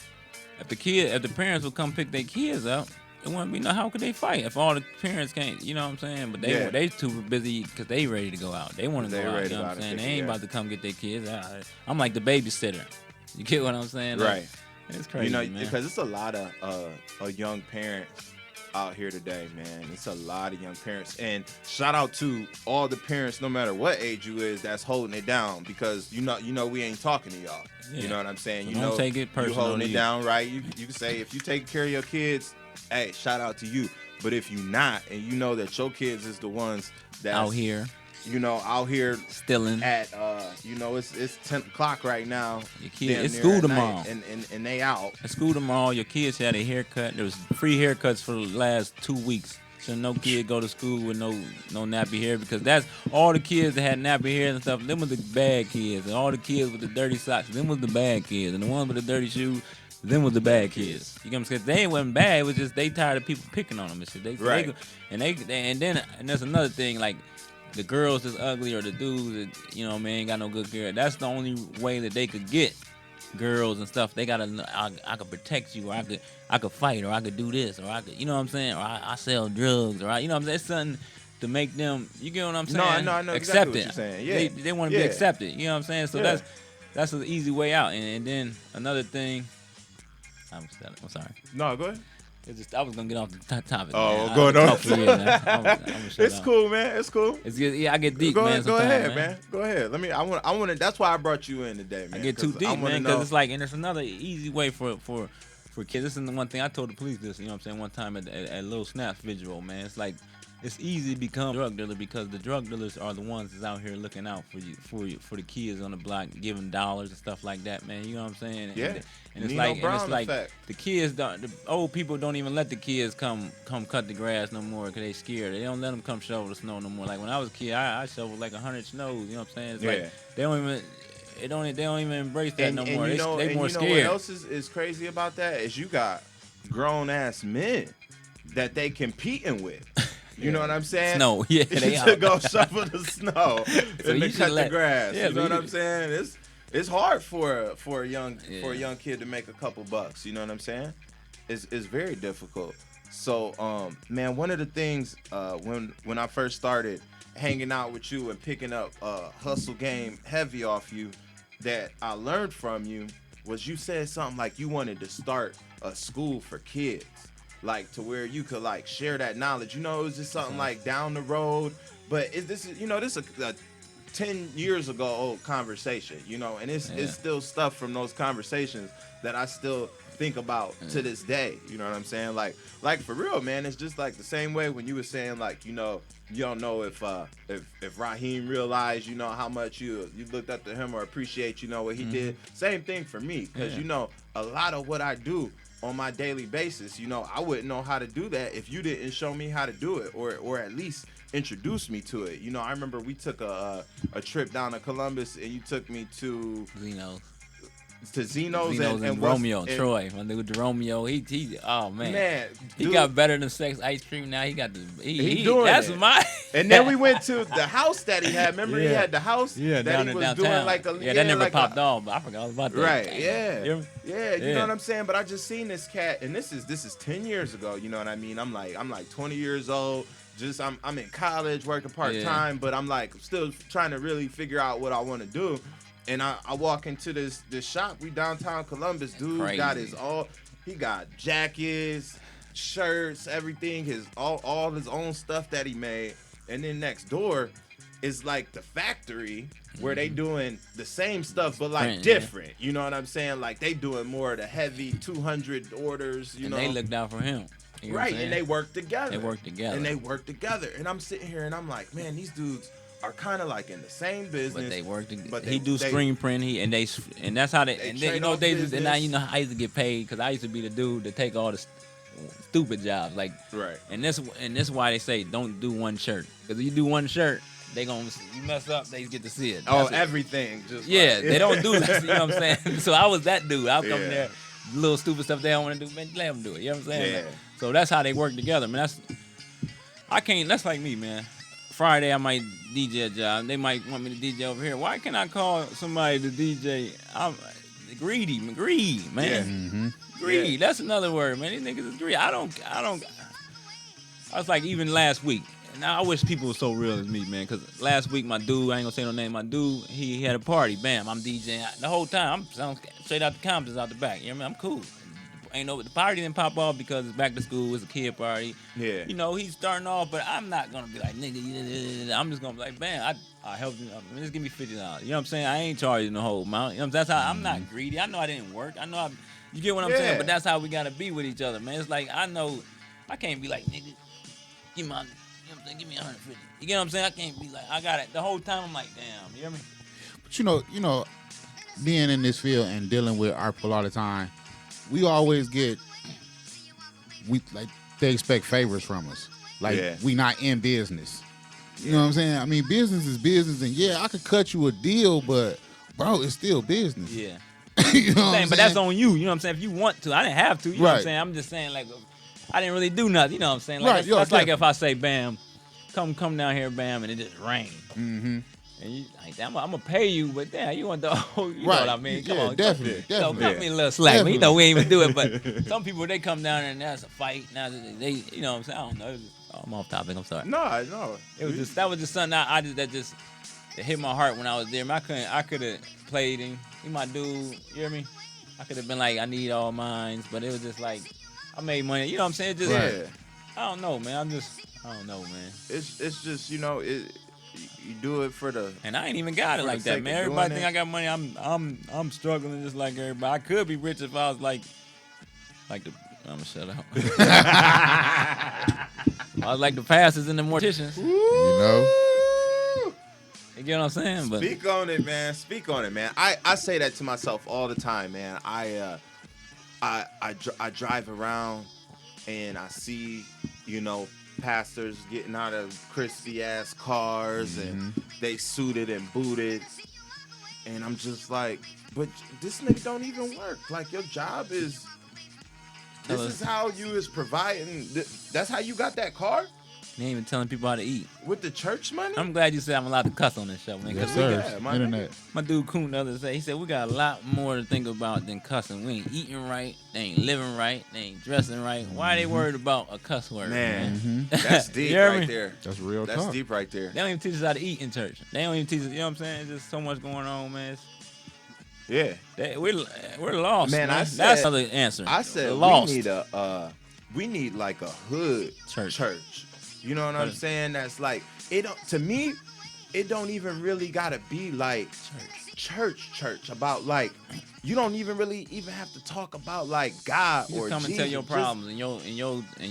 If the parents would come pick their kids up, it wouldn't be how could they fight if all the parents can't, you know what I'm saying? But they too busy because they ready to go out. They want to go out, you know what I'm saying? They ain't about to come get their kids. I'm like the babysitter. You get what I'm saying? Like, Right. It's crazy, man. Because it's a lot of young parents out here today, man. It's a lot of young parents, and shout out to all the parents, no matter what age you is, that's holding it down, because we ain't talking to y'all. Yeah. You know what I'm saying? So don't take it personal. You holding it down, right? You can say, if you take care of your kids, hey, shout out to you. But if you not, and you know that your kids is the ones that's out here stealing at it's 10 o'clock right now. Your kids, it's school tomorrow, and they out. It's school tomorrow. Your kids had a haircut. There was free haircuts for the last 2 weeks. So no kid go to school with no nappy hair, because that's all the kids that had nappy hair and stuff. Them was the bad kids, and all the kids with the dirty socks. Them was the bad kids, and the ones with the dirty shoes. Them was the bad kids. You get what I'm saying? They wasn't bad. It was just they tired of people picking on them and shit. Right. And there's another thing, like the girls that's ugly or the dudes that ain't got no good hair. That's the only way that they could get girls and stuff. They gotta, I could protect you, or I could fight, or I could do this, or I could, you know what I'm saying, or I sell drugs, or you know what I'm saying. It's something to make them. You get what I'm saying? No, I know accept exactly what it. you're saying. Yeah. They want to be accepted. You know what I'm saying? So Yeah. that's an easy way out. And then another thing. I'm sorry. No, go ahead. It's just I was gonna get off the topic. Oh, man. going on. It's cool, man. It's cool. It's good. Yeah, I get deep, go man. Go ahead, man. Go ahead. I want to. That's why I brought you in today, man. I get too deep, man, because it's like, and there's another easy way for kids. This is the one thing I told the police this. You know what I'm saying? One time at Lil Snap's vigil, man. It's like, it's easy to become a drug dealer, because the drug dealers are the ones that's out here looking out for the kids on the block, giving dollars and stuff like that, man. You know what I'm saying? Yeah. And it's like the kids the old people don't even let the kids come cut the grass no more, because they scared. They don't let them come shovel the snow no more. Like when I was a kid, I shoveled like 100 snows. You know what I'm saying? It's like they don't even embrace that no more. They more scared. What else is crazy about that is you got grown ass men that they competing with. You know what I'm saying? Snow, yeah, they to out. Go shovel the snow and to cut the grass. Yeah, you know what I'm saying? It's hard for a young kid to make a couple bucks. You know what I'm saying? It's very difficult. So man, one of the things when I first started hanging out with you and picking up hustle game heavy off you, that I learned from you was, you said something like you wanted to start a school for kids. Like, to where you could like share that knowledge. It was just something like down the road, but this is a 10 years ago old conversation, and it's still stuff from those conversations that I still think about to this day. You know what I'm saying? Like for real, man. It's just like the same way when you were saying, like, you don't know if Raheem realized, how much you looked up to him or appreciate, what he did. Same thing for me, because a lot of what I do on my daily basis. You know, I wouldn't know how to do that if you didn't show me how to do it, or at least introduce me to it. You know, I remember we took a trip down to Columbus, and you took me to Zeno's and Romeo, Troy. My dude Romeo, he oh man, he dude, got better than sex ice cream now. He got the he doing that's it. my. And then we went to the house that he had. Remember, he had the house that down he was downtown. doing like a that never like popped off. But I forgot all about that. Right? Damn. Yeah. You know what I'm saying? But I just seen this cat, and this is 10 years ago. You know what I mean? I'm like 20 years old. Just I'm in college working part time, but I'm like still trying to really figure out what I want to do. And I walk into this shop. We downtown Columbus. Dude got he got jackets, shirts, everything, all his own stuff that he made. And then next door is like the factory where they doing the same stuff but like different. You know what I'm saying? Like they doing more of the heavy 200 orders. You know, they looked out for him. You know right, and they work together. And I'm sitting here and I'm like, man, these dudes are kind of like in the same business, but they work together. But he do screen print. And that's how they. And then, you know they just, and now you know how I used to get paid because I used to be the dude to take all the stupid jobs like right. And this is why they say don't do one shirt, because if you do one shirt, they gonna you mess up, they get to see it. That's everything. Just they don't do that. You know what I'm saying? So I was that dude. I'll come there, little stupid stuff they don't want to do, man. Let them do it. You know what I'm saying? Yeah. So that's how they work together, man. That's like me, man. Friday I might DJ a job. They might want me to DJ over here. Why can't I call somebody to DJ? I'm greedy, man. Greed, man. Yeah. Mm-hmm. Greed. Yeah. That's another word, man. These niggas is greedy. I was like, even last week. Now I wish people were so real as me, man. Cause last week my dude, I ain't gonna say no name. My dude, he had a party. Bam, I'm DJing the whole time. I'm sound straight out the Comptons out the back. You know what I mean? I'm cool. The party didn't pop off because it's back to school. It's a kid party. Yeah. You know, he's starting off, but I'm not gonna be like, nigga. I'm just gonna be like, man, I helped you. Just give me $50. You know what I'm saying? I ain't charging the whole amount. You know, that's how I'm not greedy. I know I didn't work. I know you get what I'm saying. But that's how we gotta be with each other, man. It's like I know I can't be like, nigga, give me, you know what I'm saying? Give me 150. You get what I'm saying? I can't be like, I got it the whole time. I'm like, damn. You hear me? But you know, being in this field and dealing with our people all the time, we always get they expect favors from us. Like we not in business. You know what I'm saying? I mean, business is business, and yeah, I could cut you a deal, but bro, it's still business. Yeah. You know what I'm saying? But that's on you. You know what I'm saying? If you want to, I didn't have to. You know what I'm saying? I'm just saying, like, I didn't really do nothing. You know what I'm saying? Like, that's like if I say, bam, come down here, bam, and it just rain. Mm-hmm. And you like, I'm gonna pay you, but damn, you want the whole, you know what I mean? Come on, definitely. Cut me a little slack. Man, you know we ain't even do it, but some people they come down there and that's a fight. Now they, you know what I'm saying? I don't know. I'm off topic. I'm sorry. No. It was that was just something that hit my heart when I was there. Man, I could have played him. He my dude. You hear me? I could have been like, I need all mines, but it was just like, I made money. You know what I'm saying? Just I don't know, man. I don't know, man. It's just, you know, you do it for the. And I ain't even got it like that, man. Everybody think I got money. I'm struggling just like everybody. I could be rich if I was like the. I'm gonna shut up. I was like the pastors and the morticians. You know. You get what I'm saying? But Speak on it, man. Speak on it, man. I say that to myself all the time, man. I drive around and I see, you know, pastors getting out of crispy ass cars and they suited and booted, and I'm just like, but this nigga don't even work. Like, your job is this is how you is providing. That's how you got that car. they ain't even telling people how to eat. With the church money? I'm glad you said I'm allowed to cuss on this show, man. Yes, sir. Internet. My dude Coon the other day, he said we got a lot more to think about than cussing. We ain't eating right, they ain't living right, they ain't dressing right. Why are they worried about a cuss word? Man, that's deep You hear right me? there. That's real That's talk. deep right there. They don't even teach us how to eat in church. They don't even teach us, you know what I'm saying? There's just so much going on, man. Yeah. We're lost, Man, man. I said- That's the answer. I said We're lost. we need like a hood church. You know what I'm saying? That's like, it don't, to me, it don't even really gotta be like church about like, you don't even really even have to talk about like God You or just come and Jesus. tell your problems and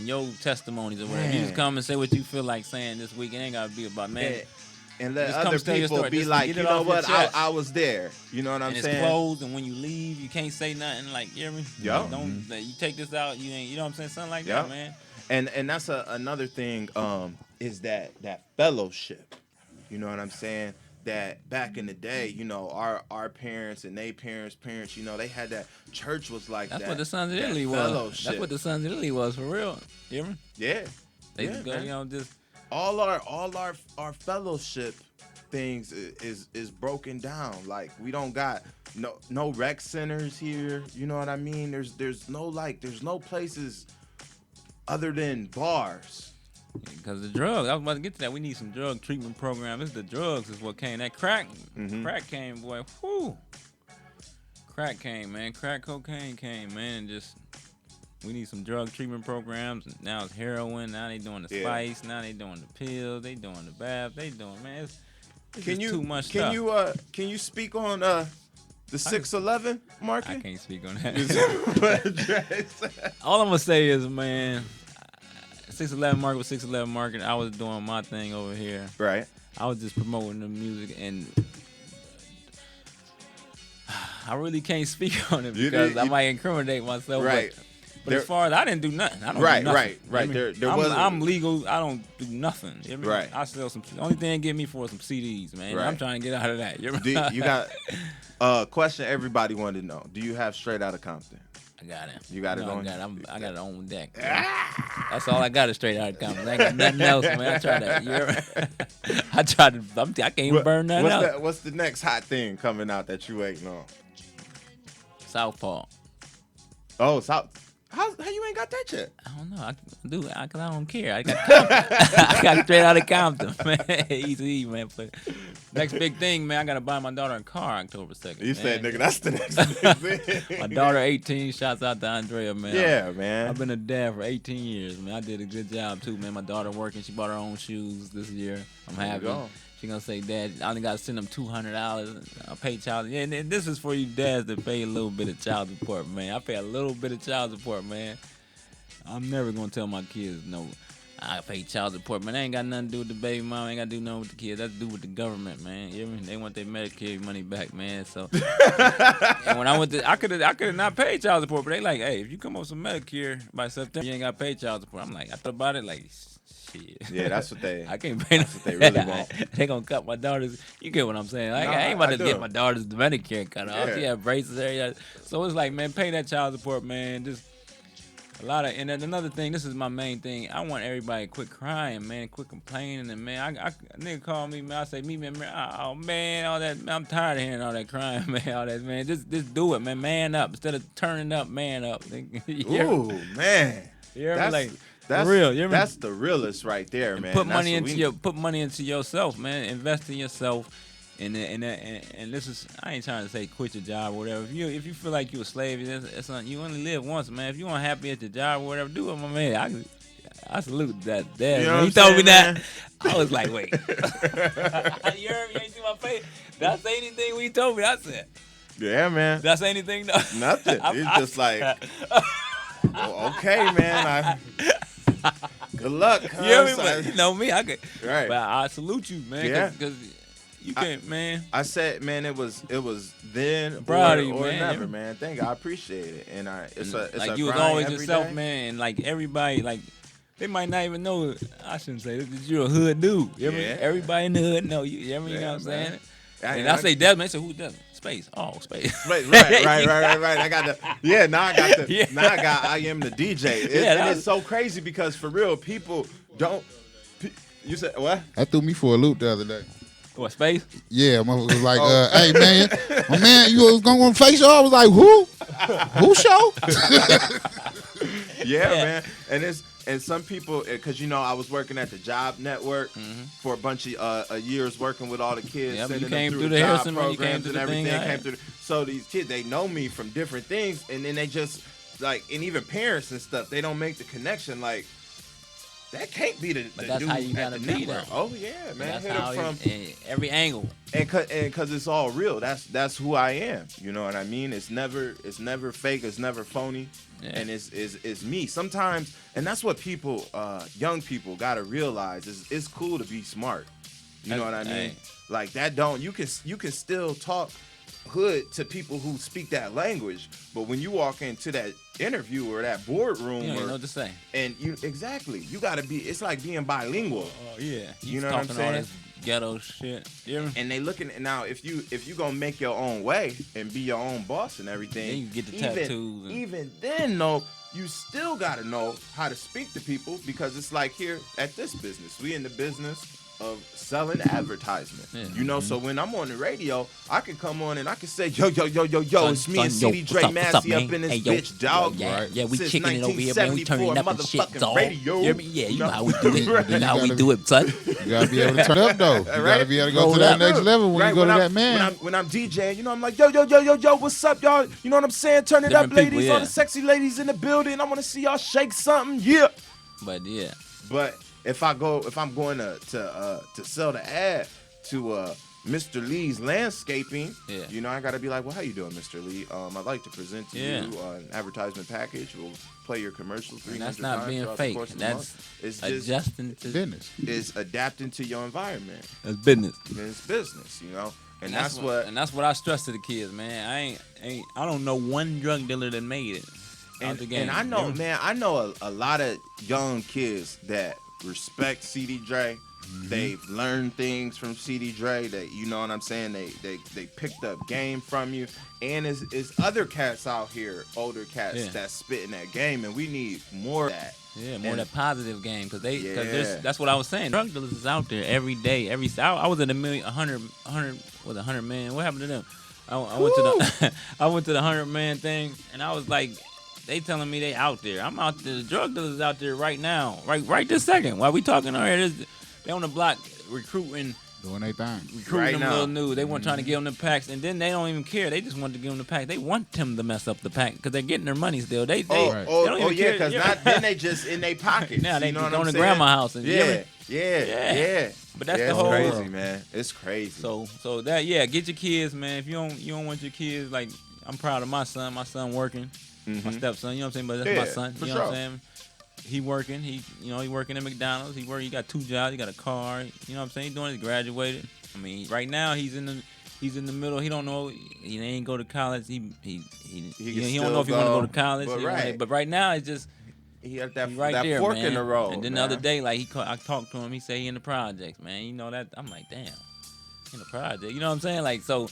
your testimonies or whatever. You just come and say what you feel like saying this week. It ain't gotta be about man. and let Just come other tell your people story. be Just like, get you it know off your what, chest. I was there. You know what I'm and saying? it's closed, and when you leave, you can't say nothing. Like, you hear me? Yup. Don't you take this out? You ain't. You know what I'm saying? Something like Yup. that, man. And that's another thing is that fellowship. You know what I'm saying? That back in the day, you know, our parents and they parents, you know, they had that. Church was like That's that. what the Sons of that Italy was. fellowship. That's what the Sons of Italy was for real. You hear me? Yeah. They Yeah, just go, man. you know, just all our fellowship things is broken down. Like, we don't got no rec centers here. You know what I mean? There's no places other than bars. because the drugs. I was about to get to that. We need some drug treatment program. It's the drugs is what came. That crack, crack came, boy. Whoo. Crack came, man. Crack cocaine came, man. And just we need some drug treatment programs. Now it's heroin. Now they doing the spice. Now they doing the pills. They doing the bath. They doing, man. It's just too much stuff. Can you speak on the 611 market? I can't speak on that. All I'm gonna say is, man, 611 market was 611 market. I was doing my thing over here. Right. I was just promoting the music, and I really can't speak on it because I might incriminate myself. Right. But as far as I didn't do nothing. I don't Right, do nothing. right. I'm legal. I don't do nothing. You hear me? Right. I sell some. The only thing they give me for is some CDs, man. Right. I'm trying to get out of that. You hear me? You got question everybody wanted to know. Do you have Straight Outta Compton? I got it. You got it No, on? I got it on deck. That's all I got is Straight Outta Compton. I ain't got nothing else, man. I tried that. You hear me? I tried to. I can't even burn nothing out. What's the next hot thing coming out that you waiting on? Southpaw. Oh, South. How you ain't got that yet? I don't know. I do because I don't care. I got Compton. I got Straight Outta Compton, man. Easy, man. But next big thing, man. I gotta buy my daughter a car October 2nd. You man. said, nigga, that's the next big thing. My daughter 18. Shouts out to Andrea, man. Yeah, man. I've been a dad for 18 years, man. I did a good job too, man. My daughter working. She bought her own shoes this year. I'm happy. She gonna say, Dad, I only gotta send them $200. I pay child. Yeah, and this is for you dads that pay a little bit of child support, man. I pay a little bit of child support, man. I'm never gonna tell my kids no. I pay child support, man. That ain't got nothing to do with the baby mom. Ain't got to do nothing with the kids. That's to do with the government, man. You hear me? They want their Medicare money back, man. So, and when I went to, I could have not paid child support, but they like, hey, if you come up with some Medicare by September, you ain't got to pay child support. I'm like, I thought about it, like, shit. Yeah, that's what they. I can't pay. That's what they really want. They gonna cut my daughter's. You get what I'm saying? Like, Nah, I ain't about I to do. get my daughter's Medicare cut off. Yeah. She had braces there. So it's like, man, pay that child support, man. Just a lot of, and then another thing, this is my main thing. I want everybody to quit crying, man, quit complaining, and man, I nigga call me, man. I say, me, man, oh man, all that, man, I'm tired of hearing all that crying, man, all that, man. Just do it, man up instead of turning up, man up. Ooh, man, that's real. You hear me? That's the realest right there, man. Put money into yourself, man. Invest in yourself. And this is, I ain't trying to say quit your job or whatever. If you feel like you a slave, that's not, you only live once, man. If you aren't happy at your job or whatever, do it, my man. I salute that. Dad. You know When he what I'm told me saying, that, I was like, wait. You heard me? You ain't see my face? Did I say anything when he told me? I said. Yeah, man. Did I say anything? No. Nothing. It's just like, well, okay, man. Good luck. You hear me? But you know me. I could. Right. But I salute you, man. Yeah. Because you can't, man. I said, man, it was then Proud or, of you, or man. never, man. Thank you. I appreciate it. And it's like a you was grind always every yourself, day. man. And like everybody, like they might not even know. I shouldn't say this. You're a hood dude. You hear me? Yeah. Everybody in the hood know you. You hear me? You know what I'm man. saying? And I say Desmond. They say who Desmond? Space. Oh, Space. Right. I got the Now I got the. Yeah. Now I got I am the DJ. And it's so crazy because for real, people don't. You said what? That threw me for a loop the other day. What, Space? Yeah, motherfucker was like, hey man, my man, you was going on face show? I was like, who? Who show? Yeah, man. And some people, because I was working at the Job Network for a bunch of years, working with all the kids, Yeah, but you sending them came through through the the job Harrison, man. You came programs through and the everything. thing, Came right. through. So these kids, they know me from different things, and then they just and even parents and stuff, they don't make the connection. Like that can't be the That's dude how you at gotta the be, network. though. Oh yeah, man. That's Hit how them from every angle. and because it's all real. That's who I am. You know what I mean? It's never fake. It's never phony. Yeah. And it's me. Sometimes, and that's what people, young people, gotta realize is it's cool to be smart. You know what I mean? Hey. Like that don't you can still talk hood to people who speak that language, but when you walk into that interview or that boardroom, You don't even know what to say. and you gotta be. It's like being bilingual. Oh yeah, You know what I'm talking all saying? this ghetto shit. You hear me? And they looking now if you gonna make your own way and be your own boss and everything. Then you get the even, tattoos and- Even then, no, you still gotta know how to speak to people because it's like here at this business, we in the business of selling advertisement. Yeah. You know, so when I'm on the radio, I can come on and I can say, yo, Son, it's me and son, CD yo, Dre what's up, Massey man? up in this Hey, yo. bitch, dog. Yeah, Right? yeah, we Since kicking it over here, man. We turning up and shit, 1974 dog. radio. You hear me? Yeah, you know how we do it. Right. You know how we do it, son. You gotta be able to turn up though. You gotta Right? be able to go Roll to that up. next level when Right, you go to I'm- that man. When I'm DJing, you know, I'm like, yo, what's up, y'all? You know what I'm saying? Turn it Different up, ladies, people, all yeah. the sexy ladies in the building. I want to see y'all shake something, yeah. But yeah, But if I'm going to sell the ad to Mr. Lee's Landscaping, Yeah. you know, I gotta be like, well, how you doing, Mr. Lee? I'd like to present to Yeah. you an advertisement package. We'll play your commercial 300 and that's not times being throughout the fake. course of the That's month. It's just adjusting to Business. it's adapting to your environment. that's business. And it's business, you know, and that's what. and that's what I stress to the kids, man. I don't know one drug dealer that made it. out the game. And I know, man, I know a lot of young kids that respect CD Dre. They've learned things from CD Dre. That, you know what I'm saying? They picked up game from you. And is other cats out here, older cats, Yeah. that's spitting that game, and we need more of that. Yeah, more And- that positive game, because Yeah. that's what I was saying. Drug dealers is out there every day, I was at 100 man. What happened to them? I went to the I went to the 100 man thing, and I was like, they telling me they out there. I'm out there. The drug dealers out there right now, right this second. While we talking on here, they on the block recruiting Doing their thing. Right them now. little news. They weren't trying to give them the packs, and then they don't even care. They just want to give them the pack. They want them to mess up the pack because they're getting their money still. They don't even Yeah, care. because not then they just in their pockets. Now they you know go what I'm to saying? grandma's house and yeah. Yeah. But that's yeah, the it's whole crazy, world. man. It's crazy. So that get your kids, man. If you don't want your kids, like, I'm proud of my son. My son working, my stepson. You know what I'm saying? But that's Yeah, my son. for You know what I'm sure. saying? He working. He working at McDonald's. He got 2 jobs. He got a car. You know what I'm saying? He doing. He graduated. I mean, right now he's in the middle. He don't know. He ain't go to college. He don't know if he want to go to college. But right now it's just. he had that, He right that there, fork man. in the road. And then the other day, like I talked to him. He said he in the projects, man. You know that? I'm like, damn, in the project. You know what I'm saying? Like, so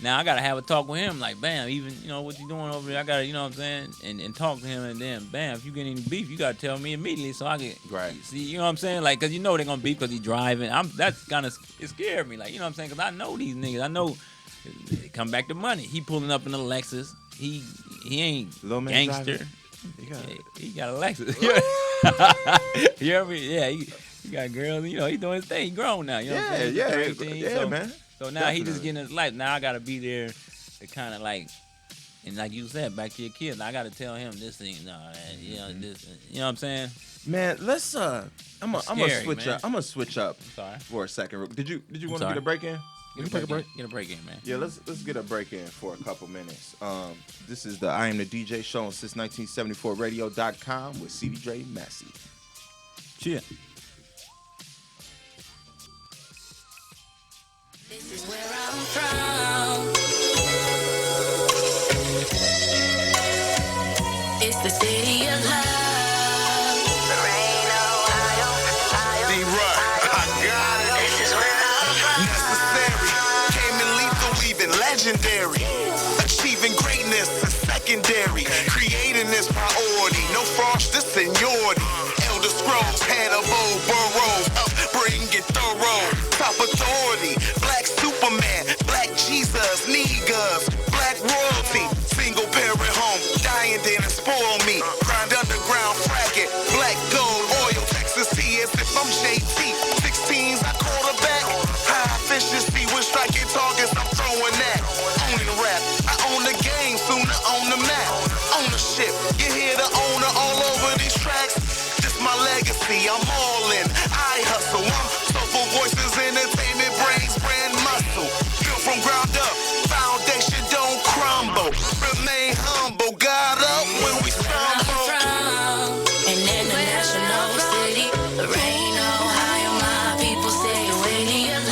now I gotta have a talk with him. Like, bam, even what you doing over there? I gotta, you know what I'm saying, and talk to him. And then, bam, if you get any beef, you gotta tell me immediately so I can see. You know what I'm saying? Like, cause they're gonna beef because he driving. That's kind of it scared me. Like, you know what I'm saying? Cause I know these niggas. I know they come back to money. He pulling up in a Lexus. He ain't Lil man gangster. driving. He got a Lexus. You hear me? Yeah, he got girls. He doing his thing. He grown now. You know what I'm saying? Yeah, 13, so, man. So now he just Definitely. getting his life. Now I gotta be there to kind of like, and like you said, back to your kids. I gotta tell him this thing. No, this. You know what I'm saying? Man, let's I'm gonna Scary, switch man. up. I'm gonna switch up Sorry. for a second. Did you want to sorry. get a break in? Get a break in, man. Yeah, let's get a break in for a couple minutes. This is the I Am the DJ show on since 1974 radio.com with CD Dre Massey. Cheer. This is where I'm from. It's the city of love. Rain, Ohio. D-Rut, I got it. This is where I'm from. Necessary. Came in lethal, we've legendary. Achieving greatness is secondary. Creating this priority. No frost, this seniority. Elder Scrolls, head of old burrows. Upbringing thorough. Top authority. Black Superman. Black Jesus. Niggas. Black royalty. Single parent home. Dying didn't spoil me. Grind underground, frack it. Black gold, oil, Texas T as if I'm JT. 16s, I quarterback. High efficiency with striking targets, I'm throwing that. Owning rap, I own the game, sooner on the map. Ownership, you hear the owner all over these tracks. This my legacy, I'm all in. I hustle, I'm soulful voices, entertainment, brains, brand muscle. Built from ground up, foundation don't crumble. Remain humble, God up when we stumble. From an international city. Rain, Ohio. My people say, waiting of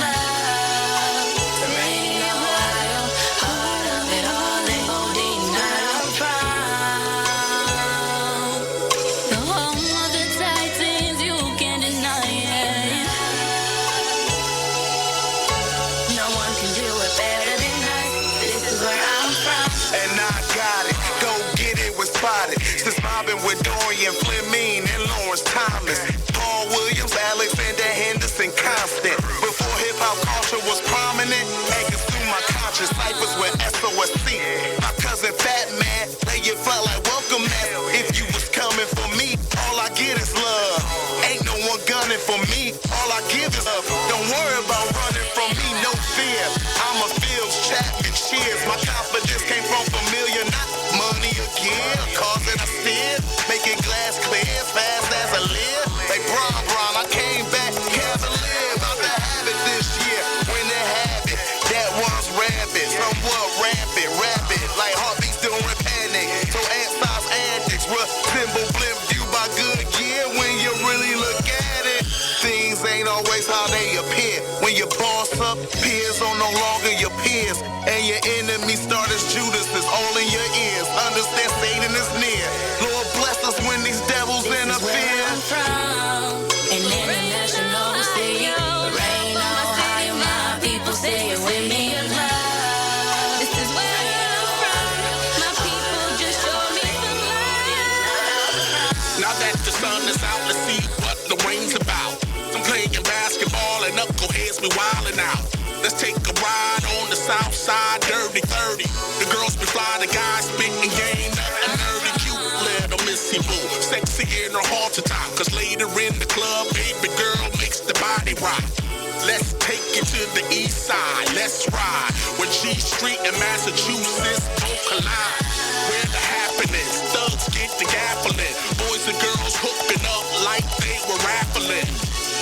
and I got it. Go get it with Spotted. Since mobbing with Dorian Fleming and Lawrence Thomas, Paul Williams, Alexander Henderson, Constant. Before hip hop culture was prominent, and consume my conscious ciphers with SOSC. My cousin Fat Man, lay it flat like welcome mat. If you was coming for me, all I get is love. Ain't no one gunning for me, all I give is love. Don't worry about running from me, no fear. I'm a Fields Chapman, cheers. My confidence came from familiar, not money or gear. Cars that I steer, making glass clear, fast as I live. Like Bron, I came back cavalier. About to have it this year, when they have it. That one's rampant, somewhat rampant, rapid. Like heartbeats during panic. So anti-size antics, resemble blimp you by good gear. When you really look at it, things ain't always how they appear. When your boss up, peers are no longer your peers. And your enemy start as Judas is all in your ears. Understand Satan is near. Lord bless us when these devils interfere. An international city, rain on Ohio, my people say it with me in love. This is where I'm from. My people just show me some love. Now that the sun is out, let's see what the rain's about. I'm playing basketball and knuckleheads be wildin' out. Let's take a ride on the south side, dirty 30. The girls be fly, the guys spitting game, nothing nerdy, cute little Missy Boo. Sexy in her heart to top, cause later in the club, baby girl makes the body rock. Let's take it to the east side, let's ride. When G Street and Massachusetts don't collide. Where the happiness, thugs get the gaffling. Boys and girls hooking up like they were raffling.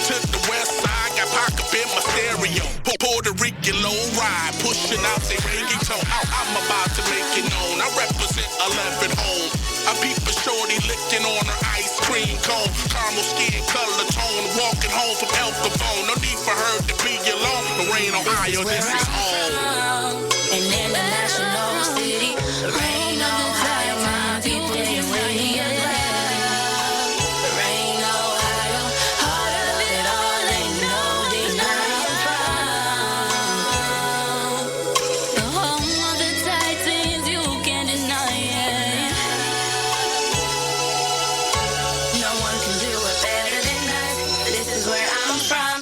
To the west side, got pocket in my stereo. Puerto Rican low ride, pushing out they reggaeton. I'm about to make it known. I represent 11 home. I peep a shorty licking on her ice cream cone. Caramel skin, color tone. Walking home from El Capone. No need for her to be alone. The rain, Ohio, this is home. An international city, rain on Ohio, my people say it with me in love. Rain on Ohio, heart of it all, ain't no denying from. The home of the Titans, you can't deny it. No one can do it better than us. This is where I'm from.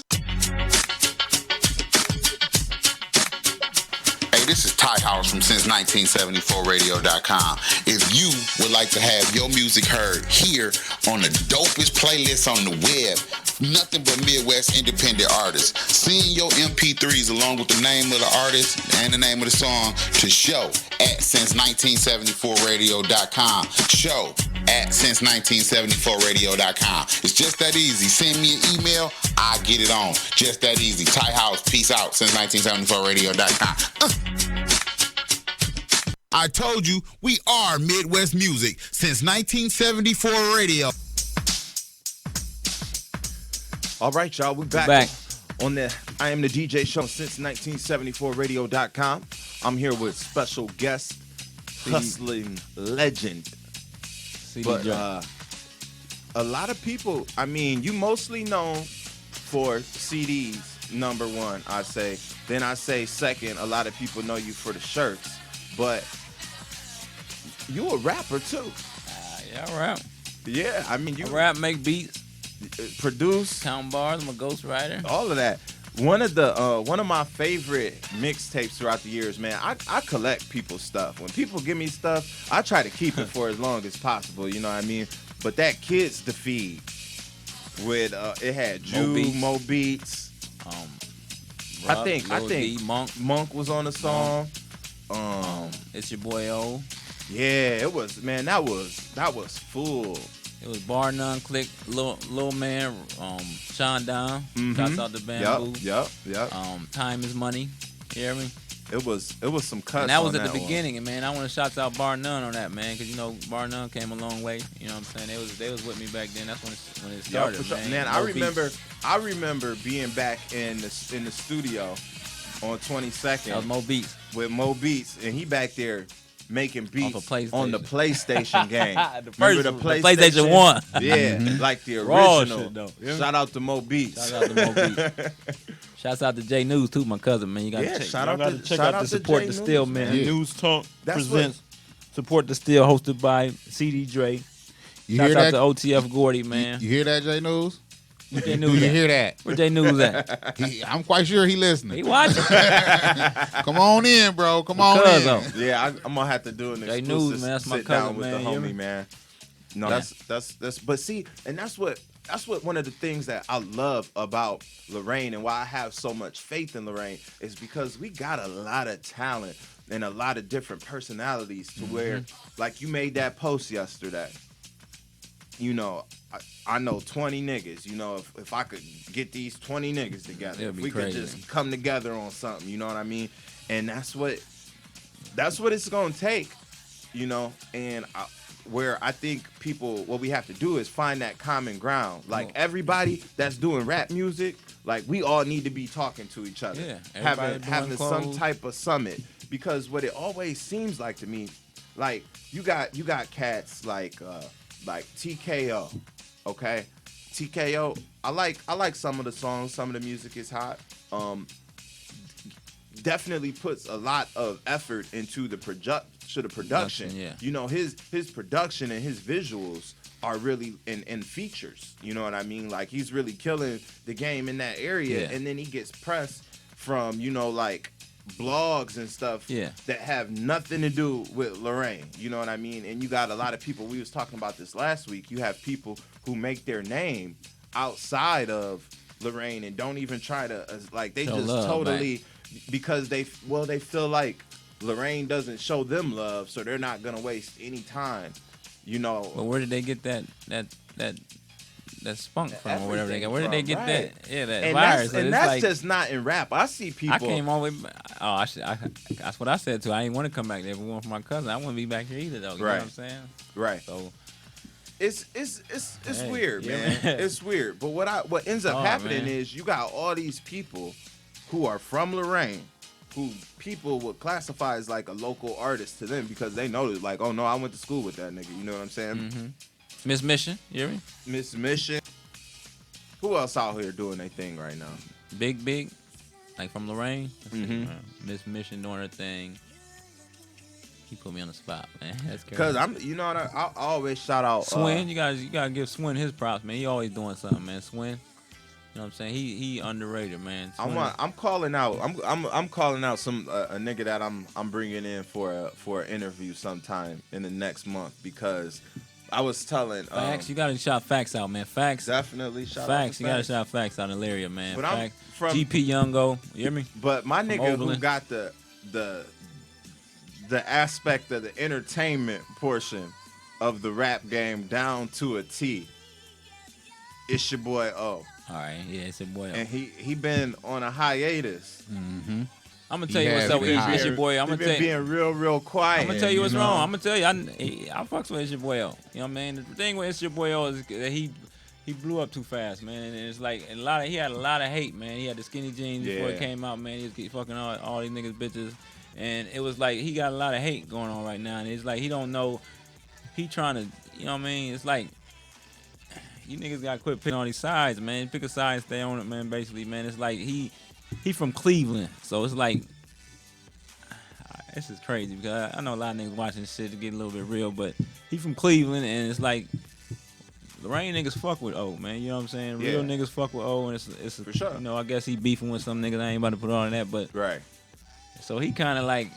Hey, this is Ty House from Since1974Radio.com. If you would like to have your music heard here on the dopest playlist on the web, nothing but Midwest independent artists, send your MP3s along with the name of the artist and the name of the song to show at Since1974Radio.com. Show at Since1974Radio.com. It's just that easy. Send me an email, I get it on. Just that easy. Ty House, peace out. Since1974Radio.com. I told you we are Midwest music since 1974 radio. All right, y'all, we're back. On the I Am the DJ show since 1974radio.com. I'm here with special guest, hustling legend. CD But Dre. a lot of people, I mean, you mostly known for CDs, number one, I say. Then I say second, a lot of people know you for the shirts. But you a rapper too. Yeah, I rap. Yeah, I mean, you I rap, make beats, produce, count bars. I'm a ghostwriter. all of that. One of my favorite mixtapes throughout the years, man. I collect people's stuff. When people give me stuff, I try to keep it for as long as possible. You know what I mean? But that Kids to Feed with it had Jew, Mo Beats. I think D, Monk was on the song. It's your boy O. Yeah, it was, man. That was full. It was Bar None, Click, Lil Man, Sean Don. Shouts out to Bamboo. Yep. Time is Money. You hear me? It was some cuts. And that was on at the one. beginning, and man, I want to shout out Bar None on that, man, because you know Bar None came a long way. You know what I'm saying? They was with me back then. That's when it started, for sure. man. I remember being back in the studio on 22nd. That was Mo Beats. With Mo Beats, and he back there making beats on the PlayStation game. Remember the PlayStation 1? Yeah, like the Raw original. shit, though. Yeah. Shout out to Mo Beats. Shout out to Mo Beats. Shouts out to J News too, my cousin, man. You gotta check. Shout y'all out gotta to check shout out out the to Support J the News, Still, man. Yeah. News Talk That's presents Support the Still, hosted by CD Dre. You Shouts hear out that? to OTF Gordy, man. You hear that, J News? Where J Do News you at? hear that? Where J News at? I'm quite sure he He listening. watching. Come on in, bro. Come on Cuz, in. though. Yeah, I'm gonna have to do an J exclusive News, man, that's my sit cousin, down with man, the you hear me? homie, man. No, Yeah. that's. But see, and that's what one of the things that I love about Lorraine and why I have so much faith in Lorraine is because we got a lot of talent and a lot of different personalities to where, like you made that post yesterday. You know, I know 20 niggas. You know, if I could get these 20 niggas together, It'd if be we crazy. could just come together on something, you know what I mean? And that's what it's gonna take, you know. And where I think people, what we have to do is find that common ground. Like everybody that's doing rap music, like we all need to be talking to each other, Yeah, everybody having doing some clothes. type of summit. Because what it always seems like to me, like you got cats like TKO, okay? TKO, I like some of the songs, some of the music is hot. Definitely puts a lot of effort into the production. Yeah. You know, his production and his visuals are really in features. You know what I mean? Like he's really killing the game in that area, Yeah. and then he gets pressed from, you know, like blogs and stuff that have nothing to do with Lorraine. You know what I mean? And you got a lot of people, we was talking about this last week, you have people who make their name outside of Lorraine and don't even try to like they Show just love, totally because they feel like Lorraine doesn't show them love, so they're not gonna waste any time, you know. But where did they get that spunk from or whatever they got? Where did they get that? Yeah, that and virus. That's like, just not in rap. I see people. I came all the way. That's what I said too. I didn't want to come back there. If it weren't for my cousin, I wouldn't be back here either, though. You know what I'm saying? Right. So it's Hey, weird, yeah, man. man. It's weird. But what ends up happening is you got all these people who are from Lorraine, who people would classify as like a local artist to them because they know that, like, oh no, I went to school with that nigga. You know what I'm saying? Miss Mission, you hear me? Miss Mission. Who else out here doing their thing right now? Big, like from Lorraine. Mhm. Miss Mission doing her thing. He put me on the spot, man. That's crazy. Because you know what, I always shout out Swin, you gotta give Swin his props, man. He always doing something, man. Swin, you know what I'm saying? He underrated, man. Swin I'm calling out. I'm calling out some a nigga that I'm bringing in for an interview sometime in the next month because I was telling Facts, you gotta shout Facts out, man. Facts, definitely shout Facts. out You gotta shout Facts out in the area, man. But I'm Facts. from- GP Youngo, you hear me? But my nigga who Oberlin. got the aspect of the entertainment portion of the rap game down to a T, it's your boy O. All right, yeah, it's your boy. And he been on a hiatus. I'm gonna tell you what's up with it's your boy. I'm He gonna tell been you. being real quiet. I'm gonna tell you what's know. wrong. I'm gonna tell you, I fucks with It's Your Boy O. You know what I mean? The thing with It's Your Boy O is that he blew up too fast, man. And it's like he had a lot of hate, man. He had the skinny jeans before it Yeah. came out, man. He was fucking all these niggas bitches, and it was like he got a lot of hate going on right now. And it's like he don't know. He trying to, you know what I mean? It's like you niggas gotta quit picking on these sides, man. Pick a side and stay on it, man. Basically, man. It's like he from Cleveland, so it's like. This is crazy because I know a lot of niggas watching this shit to get a little bit real, but he from Cleveland and it's like Lorraine niggas fuck with O, man. You know what I'm saying? Real Yeah. niggas fuck with O, and it's For sure. You know, I guess he beefing with some niggas. I ain't about to put on that, but Right. so he kind of like,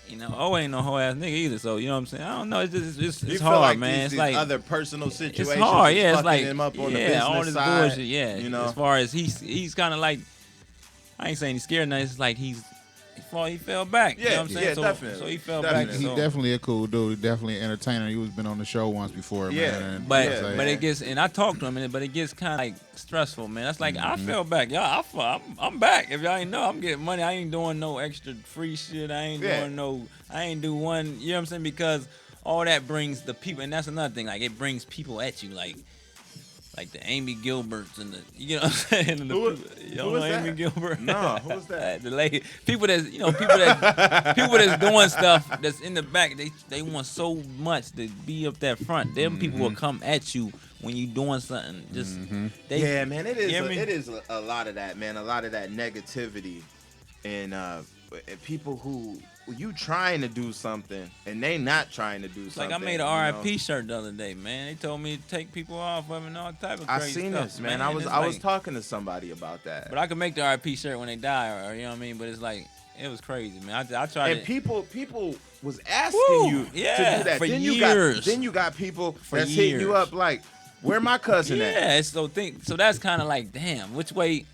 you know, O ain't no whole ass nigga either. So you know what I'm saying? I don't know. It's just it's You feel hard, like man. These, It's these like other personal situations. it's hard. is Yeah, it's fucking like him up on the business all this side, bullshit. Yeah, you know. as far as he's kind of like, I ain't saying he's scared. Nothing. It's like he fell back. You know what I'm saying? Yeah, so, definitely. So he fell Definitely. back. He so. definitely a cool dude. He definitely an entertainer. He was been on the show once before, Yeah, man. And But it's like- but it gets, and I talked to him, but it gets kind of like stressful, man. That's like I fell back, y'all. I'm back. If y'all ain't know, I'm getting money. I ain't doing no extra free shit. I ain't doing no. I ain't do one. You know what I'm saying? Because all that brings the people, and that's another thing. Like it brings people at you, like the Amy Gilberts and the, you know what I'm saying? And the, you know Amy that? Gilbert? No, who was that? The lady, people that's doing stuff that's in the back. They want so much to be up that front. Them people will come at you when you doing something. Just yeah, man, it is. You know what I mean? It is a lot of that, man. A lot of that negativity, and people who you trying to do something and they not trying to do something. Like I made a RIP shirt the other day, man. They told me to take people off of and all type of I crazy seen stuff, this, man. I was talking to somebody about that. But I could make the RIP shirt when they die, or you know what I mean. But it's like it was crazy, man. I tried. And people was asking you to do that. For then years. you got people For that's hitting you years. up like, where my cousin at? Yeah, so that's kind of like, damn, which way?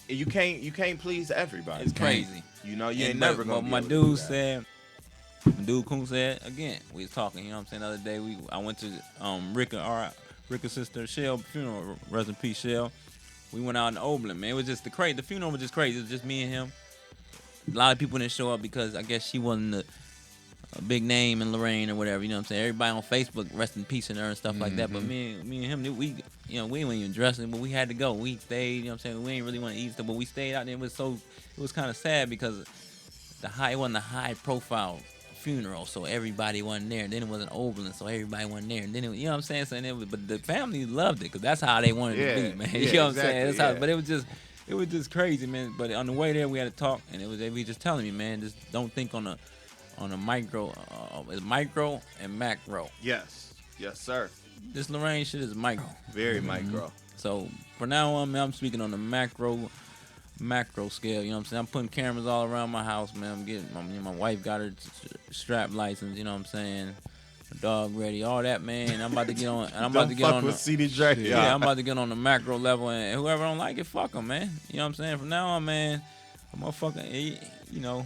You can't please everybody. It's crazy. You know, you ain't And never gonna. But be my able to do dude that. said, dude Coon said again. We was talking. You know what I'm saying? The other day I went to Ricka's sister Shell funeral. Rest in peace, Shell. We went out in Oberlin, man. It was just the funeral was just crazy. It was just me and him. A lot of people didn't show up because I guess she wasn't a big name in Lorraine or whatever. You know what I'm saying? Everybody on Facebook rest in peace in her and stuff like that. But me and him, we weren't even dressing, but we had to go. We stayed. You know what I'm saying? We ain't really want to eat stuff, but we stayed out there. It was kind of sad because it wasn't a high profile funeral, so everybody wasn't there. Then it wasn't Oberlin, so everybody wasn't there. And then you know what I'm saying? But the family loved it because that's how they wanted it to be, man. You know what I'm saying? That's but it was just crazy, man. But on the way there, we had to talk, and they was just telling me, man, just don't think on a micro and macro. Yes, sir. This Lorraine shit is micro, very micro. So for now on, man, I'm speaking on the macro scale. You know what I'm saying? I'm putting cameras all around my house, man. I'm getting my wife got her strap license. You know what I'm saying? The dog ready, all that, man. I'm about to get on. And I'm about to get on with CD Dre. Yeah, I'm about to get on the macro level, and whoever don't like it, fuck them, man. You know what I'm saying? From now on, man, I'm gonna fucking, you know.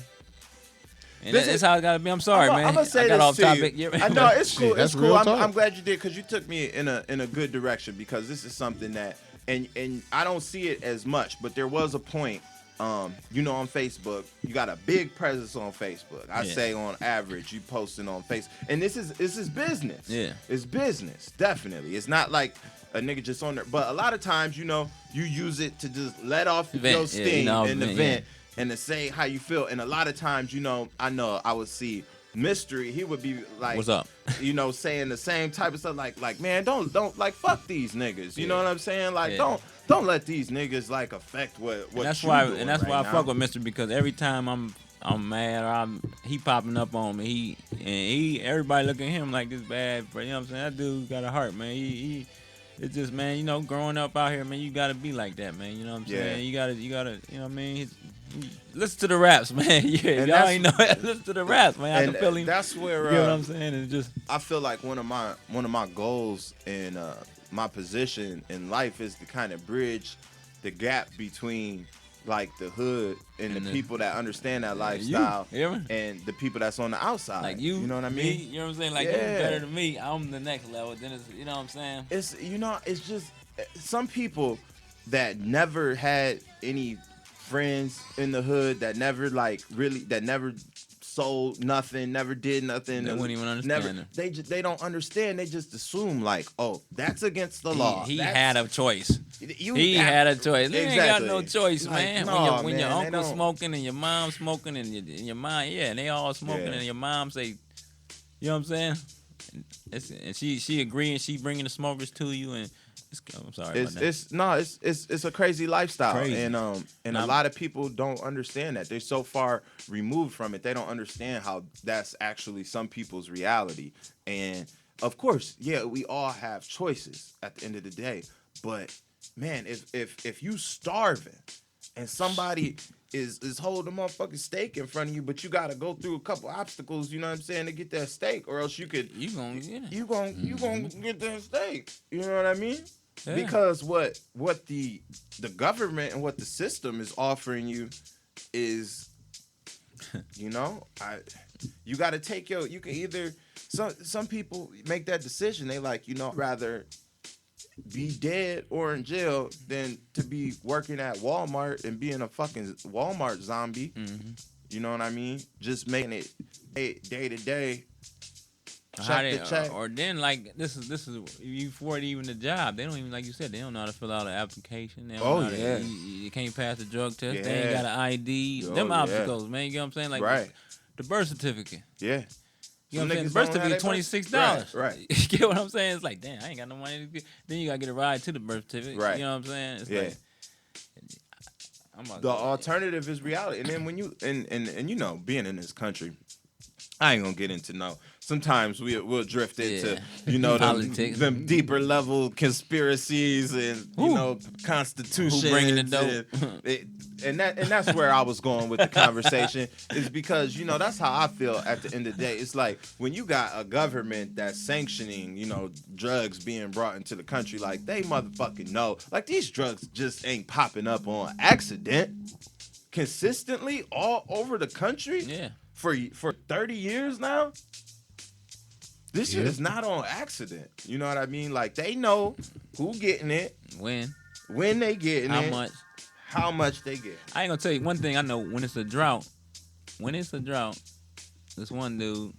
And that's how it gotta be. I'm sorry, man. I'm gonna say I got this off to topic. you. I know it's cool. That's It's cool. real talk. I'm glad you did because you took me in a good direction because this is something that and I don't see it as much, but there was a point. On Facebook, you got a big presence on Facebook. I say on average, you posting on Facebook, and this is business. Yeah, it's business, definitely. It's not like a nigga just on there, but a lot of times, you use it to just let off your steam in the vent and to say how you feel. And a lot of times, I know I would see Mystery. He would be like, "What's up?" Saying the same type of stuff, like, man, don't like fuck these niggas. You know what I'm saying? Like, don't let these niggas like affect what and that's you why doing and that's right why I now. fuck with Mystery, because every time I'm mad or he popping up on me, everybody look at him like this bad, but you know what I'm saying? That dude got a heart, man. It's just, man, growing up out here, man, you gotta be like that, man. You know what I'm saying? You gotta, you know what I mean? Listen to the raps, man. Yeah, y'all ain't know it. Listen to the raps, man. I can feel him. That's where you know what I'm saying? It's just, I feel like one of my goals and my position in life is to kind of bridge the gap between like the hood and the people that understand that lifestyle and the people that's on the outside. Like you know what I mean? Me, you know what I'm saying? Like you better than me. I'm the next level. Then it's, you know what I'm saying? It's it's just some people that never had any friends in the hood, that never never sold nothing, never did nothing. They wouldn't even understand it. They don't understand. They just assume like, oh, that's against the law. He had a choice. He had a choice. He ain't got Exactly. no choice, Like, man. no, when your man, uncle smoking and your mom smoking and your mom, and they all smoking and your mom say, you know what I'm saying? And she agree and she bringing the smokers to you and. I'm sorry. It's a crazy lifestyle, Crazy. and a lot of people don't understand that. They're so far removed from it, they don't understand how that's actually some people's reality. And of course, we all have choices at the end of the day. But man, if you starving and somebody is holding a motherfucking steak in front of you, but you gotta go through a couple obstacles, you know what I'm saying, to get that steak, or else you gonna get that steak. You know what I mean? Yeah. Because what the government and what the system is offering you is, you got to take you can either, some people make that decision. They like, rather be dead or in jail than to be working at Walmart and being a fucking Walmart zombie. Mm-hmm. You know what I mean? Just making it day to day. Or then like this is you for it even the job. They don't even, like you said, they don't know how to fill out an application. They don't know you can't pass the drug test. They ain't got an ID. Them obstacles, man. You know what I'm saying? Like the birth certificate. Yeah. You know what I'm saying? The Niggas birth don't have certificate their $26. Right. You get what I'm saying? It's like, damn, I ain't got no money. Then you gotta get a ride to the birth certificate. Right. You know what I'm saying? It's Yeah. like, I'm about The alternative is reality. And then when you and you know, being in this country, I ain't gonna get into no. Sometimes we'll drift into you know Politics. them deeper level conspiracies and you know constitutions. Who bringing the dope? And that's where I was going with the conversation is because you know that's how I feel at the end of the day. It's like when you got a government that's sanctioning you know drugs being brought into the country, like they motherfucking know, like these drugs just ain't popping up on accident consistently all over the country. Yeah. For 30 years now, this shit is not on accident. You know what I mean? Like they know who getting it, when they getting it, how much they get. I ain't gonna tell you one thing I know. When it's a drought, this one dude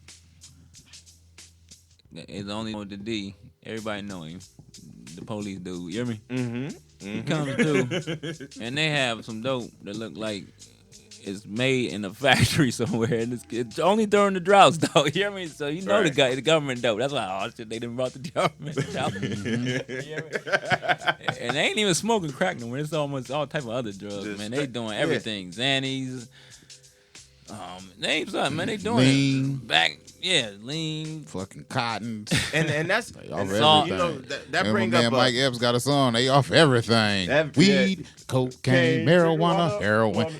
is the only one with the D. Everybody know him. The police dude. You hear me? Mm-hmm. He comes through, and they have some dope that look like it's made in a factory somewhere, and it's only during the droughts, though. You hear me? So you know the government dope. That's why, oh shit, they done brought the government out. You hear me? And they ain't even smoking crack no more. It's almost all type of other drugs, man. They doing everything. Xannies, name something, man. They doing lean. Lean. Fucking cotton. And that's They off salt. You everything. know that bring man up Mike Epps got a song. They off everything. Weed, cocaine, marijuana, heroin.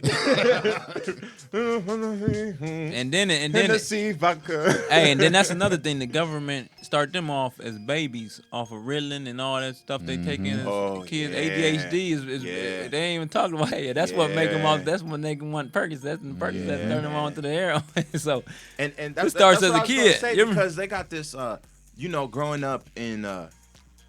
and then Hennessy vodka. Hey, and then that's another thing. The government start them off as babies off of Ritalin and all that stuff they take in as kids. ADHD is they ain't even talking about it. That's what make them off. That's what make them want Percocets. That's the Percocets that turn them on to the heroin. So and it starts as a kid. Because they got this you know, growing up in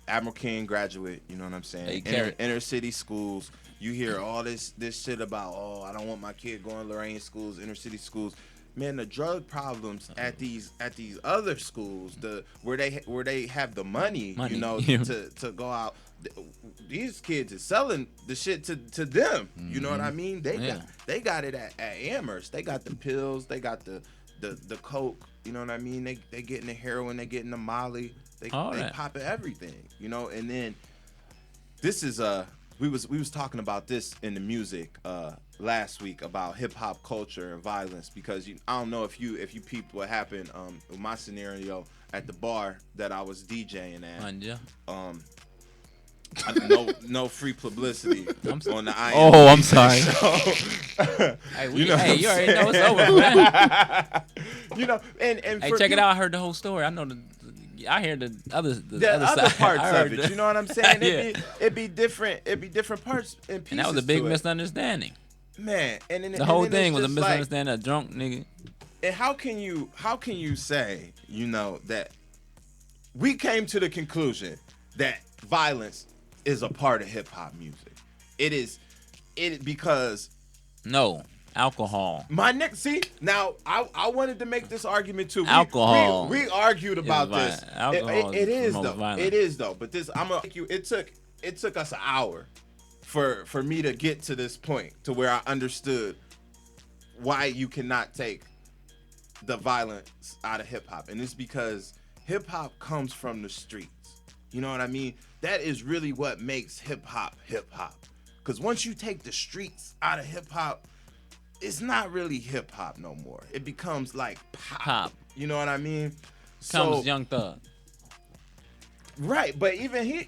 Admiral King graduate, you know what I'm saying? Inner city schools. You hear all this shit about, oh, I don't want my kid going to Lorraine schools, inner city schools. Man, the drug problems at these other schools, where they have the money. You know, to go out. These kids are selling the shit to them. You know what I mean? They got it at Amherst. They got the pills. They got the coke. You know what I mean? They getting the heroin. They getting the Molly. They popping everything. You know, and then this is we was talking about this in the music last week about hip hop culture and violence because I don't know if you peeped what happened with my scenario at the bar that I was DJing at. No free publicity on the IamThaDJ Oh, I'm sorry. show. You already know it's over, man. You know, and hey, check it out. I heard the whole story. I know I hear the other other side. parts of it. You know what I'm saying? It'd be different parts and pieces. And that was a big to misunderstanding. Man, the whole thing was a misunderstanding. A drunk nigga. And how can you say, you know, that we came to the conclusion that violence is a part of hip hop music? Because no. Alcohol. My neck. See, now I wanted to make this argument too. Alcohol. We argued about this. Alcohol it is though. violent. It is though. But this, I'm gonna make you. It took us an hour for me to get to this point to where I understood why you cannot take the violence out of hip hop, and it's because hip hop comes from the streets. You know what I mean? That is really what makes hip hop hip hop. Because once you take the streets out of hip hop, it's not really hip hop no more. It becomes like pop. You know what I mean? Comes Young Thug. Right, but even he's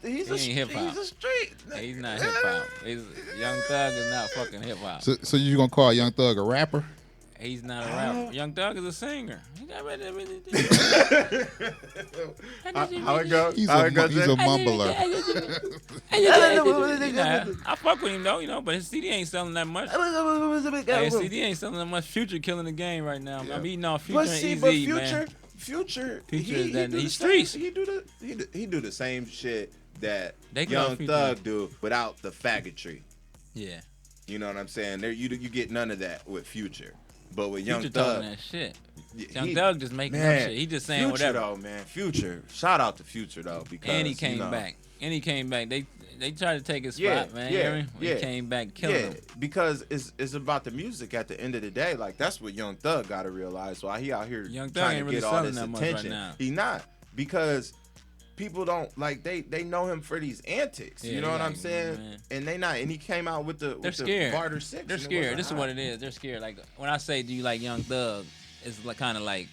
a street. He's not hip hop. Young Thug is not fucking hip hop. So you gonna call Young Thug a rapper? He's not a rapper. Young Thug is a singer. How it goes? He's a mumbler. I fuck with him though, you know, but his CD ain't selling that much. His CD ain't selling that much. Future killing the game right now. I'm eating off Future and Easy, man. Future he's streets. He do the same shit that they Young Thug do without the faggotry. Yeah. You know what I'm saying? You get none of that with Future. But with Young Future Thug, talking that shit. Young Thug just making up shit. He just saying Future whatever. Though, man. Future. Shout out to Future though, because and he came back. They they tried to take his Yeah, spot, man. yeah, You hear me? yeah. He came back killing him. Because it's about the music at the end of the day. Like that's what Young Thug got to realize. Why he out here Young Thug trying ain't to really get all selling this that much right attention. now. He not, because people don't like they know him for these antics. Yeah, you know what I'm like, saying? man. And they not. And he came out with the They're with scared. the Barter 6. They're and it scared. wasn't This is hot. what it is. They're scared. Like when I say, "Do you like Young Thug?" It's like kind of like,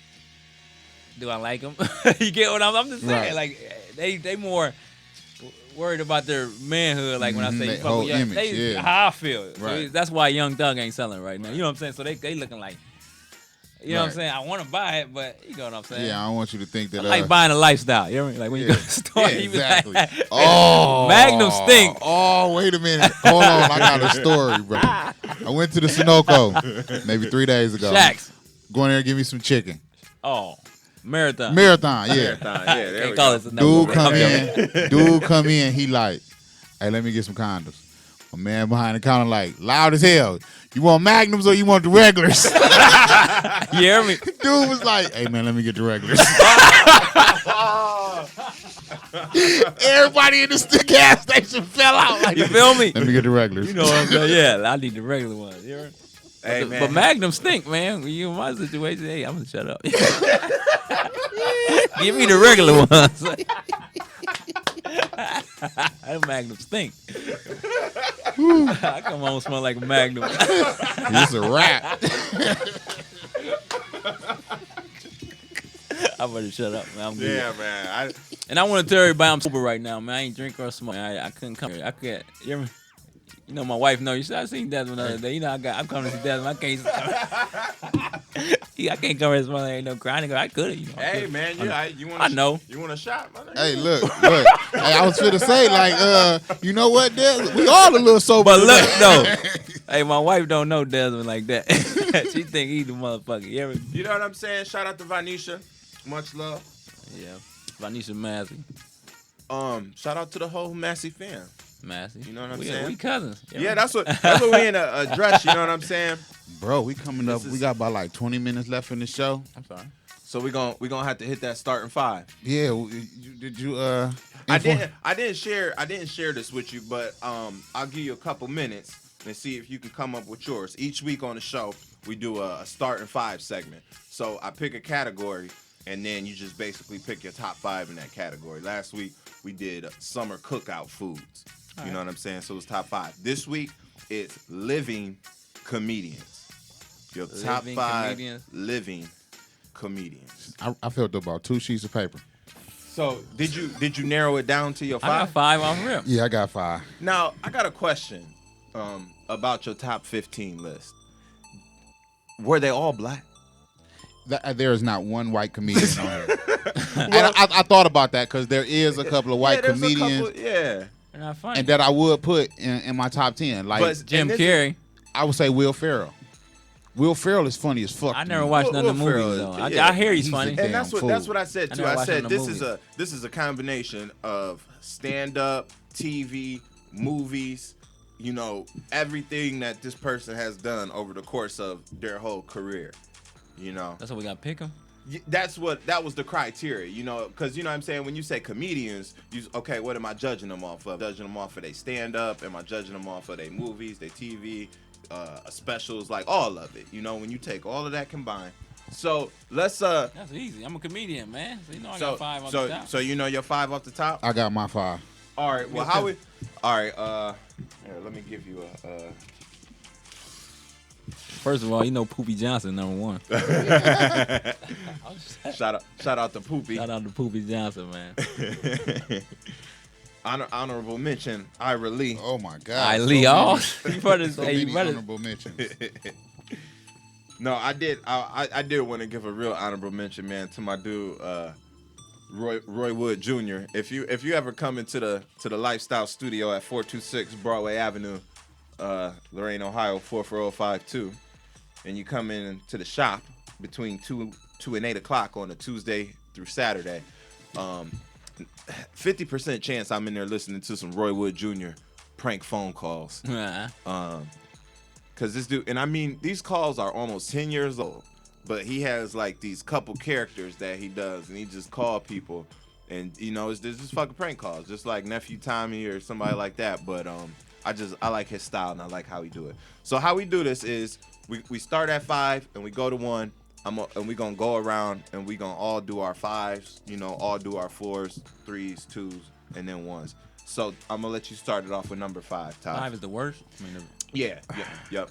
"Do I like him?" You get what I'm just saying? Right. Like they more worried about their manhood. Like when I say That you fuck whole with Young, image, they yeah. how I feel. So Right. that's why Young Thug ain't selling right now. You know what I'm saying? So they looking like, you know what I'm Right. saying? I want to buy it, but you know what I'm saying? Yeah, I don't want you to think that. I like buying a lifestyle. You know what I mean? Like when you go to the store, Yeah, you be exactly. like, Oh, Magnum stink. Oh, wait a minute. Hold on, I got a story, bro. I went to the Sunoco maybe 3 days ago. Shaq's. Go in there and give me some chicken. Oh, Marathon. Marathon, yeah. Marathon, yeah, there Can't we call go. this a Dude come in, he like, hey, let me get some condoms. A man behind the counter like, loud as hell. You want Magnums or you want the regulars? You hear me? Dude was like, hey man, let me get the regulars. Everybody in the gas station fell out. Like, You feel me? let me get the regulars. You know what I'm saying? Yeah, I need the regular ones. You heard? Hey, but, man. but Magnum stink, man. When you in my situation, hey, I'm gonna shut up. Give me the regular ones. That Magnum stink. I come home smell like a Magnum. It's a wrap. I better shut up, man. I'm good. Yeah, man. And I want to tell everybody I'm sober right now, man. I ain't drink or smoke. I couldn't come here. I can't. You hear me? You know my wife know. You said I seen Desmond the other day. You know I'm coming to see Desmond. I can't come here and smell. Ain't no crying. I could have. You know, Hey, man. You want? I know. You want a shot, man? Hey, look. Hey, I was finna say, like, you know what, Des? We all a little sober. But today. look, no. Hey, my wife don't know Desmond like that. She think he's the motherfucker. You hear me? You know what I'm saying? Shout out to Vanisha. Much love. Yeah. Vanisha Massey. Shout out to the whole Massey fam. Massey. You know what I'm we, saying? We cousins. You hear Yeah, me? that's what we in a dress. You know what I'm saying? Bro, we coming up. This is- We got about like 20 minutes left in the show. I'm sorry. So we gonna have to hit that starting 5. Yeah, did you? I didn't share this with you, but I'll give you a couple minutes and see if you can come up with yours. Each week on the show, we do a starting 5 segment. So I pick a category, and then you just basically pick your top 5 in that category. Last week we did summer cookout foods. You know what I'm saying? So it's top 5. This week it's living comedians. Your top Living 5 comedians? living comedians. I filled up about 2 sheets of paper. So did you narrow it down to your 5? I got 5 off rip. Yeah, I got 5. Now, I got a question about your top 15 list. Were they all black? There is not one white comedian on here. And I thought about that because there is a couple of white there's a comedians couple- yeah. They're not funny. and that I would put in my top 10. Like But- Jim and this Carrey. I would say Will Ferrell. Will Ferrell is funny as fuck. I to never me. watched none of the Will Ferrell movies is- though. yeah. I hear he's He's funny. a And that's Damn what fool. I said I too. never I watched said none of the this is a combination of stand up, TV, movies, you know, everything that this person has done over the course of their whole career. You know. That's what we got to pick him. That was the criteria, you know, because you know what I'm saying, when you say comedians, okay, what am I judging them off of? Judging them off of their stand up? Am I judging them off of their movies, their TV, specials, like all of it? You know, when you take all of that combined. So let's That's easy. I'm a comedian, man. So you know I got 5 on the top. So you know your 5 off the top? I got my 5. All right. Well, here, let me give you a First of all, you know Poopy Johnson, number 1. shout out to Poopy. Shout out to Poopy Johnson, man. Honorable mention, Ira Lee. Oh my God. I Lee, all you brothers, So hey, you many brothers. honorable mentions. No, I did want to give a real honorable mention, man, to my dude Roy Wood Jr. If you ever come into the Lifestyle Studio at 426 Broadway Avenue, Lorain, Ohio 44052, and you come in to the shop between 2 and 8 o'clock on a Tuesday through Saturday, 50% chance I'm in there listening to some Roy Wood Jr. prank phone calls. Cause this dude, and I mean, these calls are almost 10 years old, but he has like these couple characters that he does, and he just call people and it's just fucking prank calls, just like Nephew Tommy or somebody like that. But I like his style and I like how he do it. So how we do this is we start at 5 and we go to 1. And we gonna go around and we gonna all do our 5s, all do our 4s, 3s, 2s, and then 1s. So I'm gonna let you start it off with number 5, Todd. 5 is the worst? Yeah. Yep.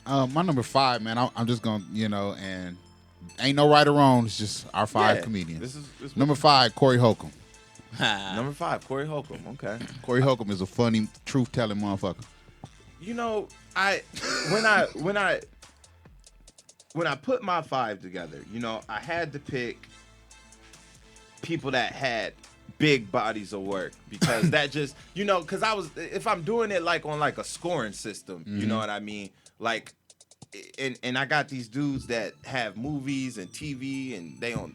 My number 5, man, I'm just gonna, and ain't no right or wrong. It's just our 5 comedians. This is number 5, Corey Holcomb. Number 5, Corey Holcomb. Okay. Corey Holcomb is a funny, truth-telling motherfucker. When I put my 5 together, I had to pick people that had big bodies of work because that just, because if I'm doing it like on like a scoring system, you know what I mean? Like, and I got these dudes that have movies and TV and they don't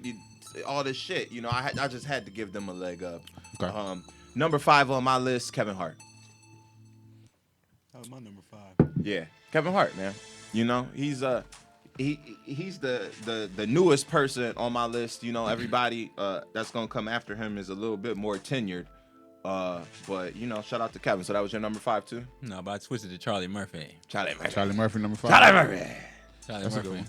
all this shit. I just had to give them a leg up. Okay. Number 5 on my list, Kevin Hart. That was my number 5. Yeah, Kevin Hart, man. He's he's the newest person on my list. Everybody that's gonna come after him is a little bit more tenured. But shout out to Kevin. So that was your number 5 too? No, but I switched it to Charlie Murphy. Charlie Murphy. Charlie Murphy, number 5. Charlie Murphy. Charlie That's a Murphy. good one.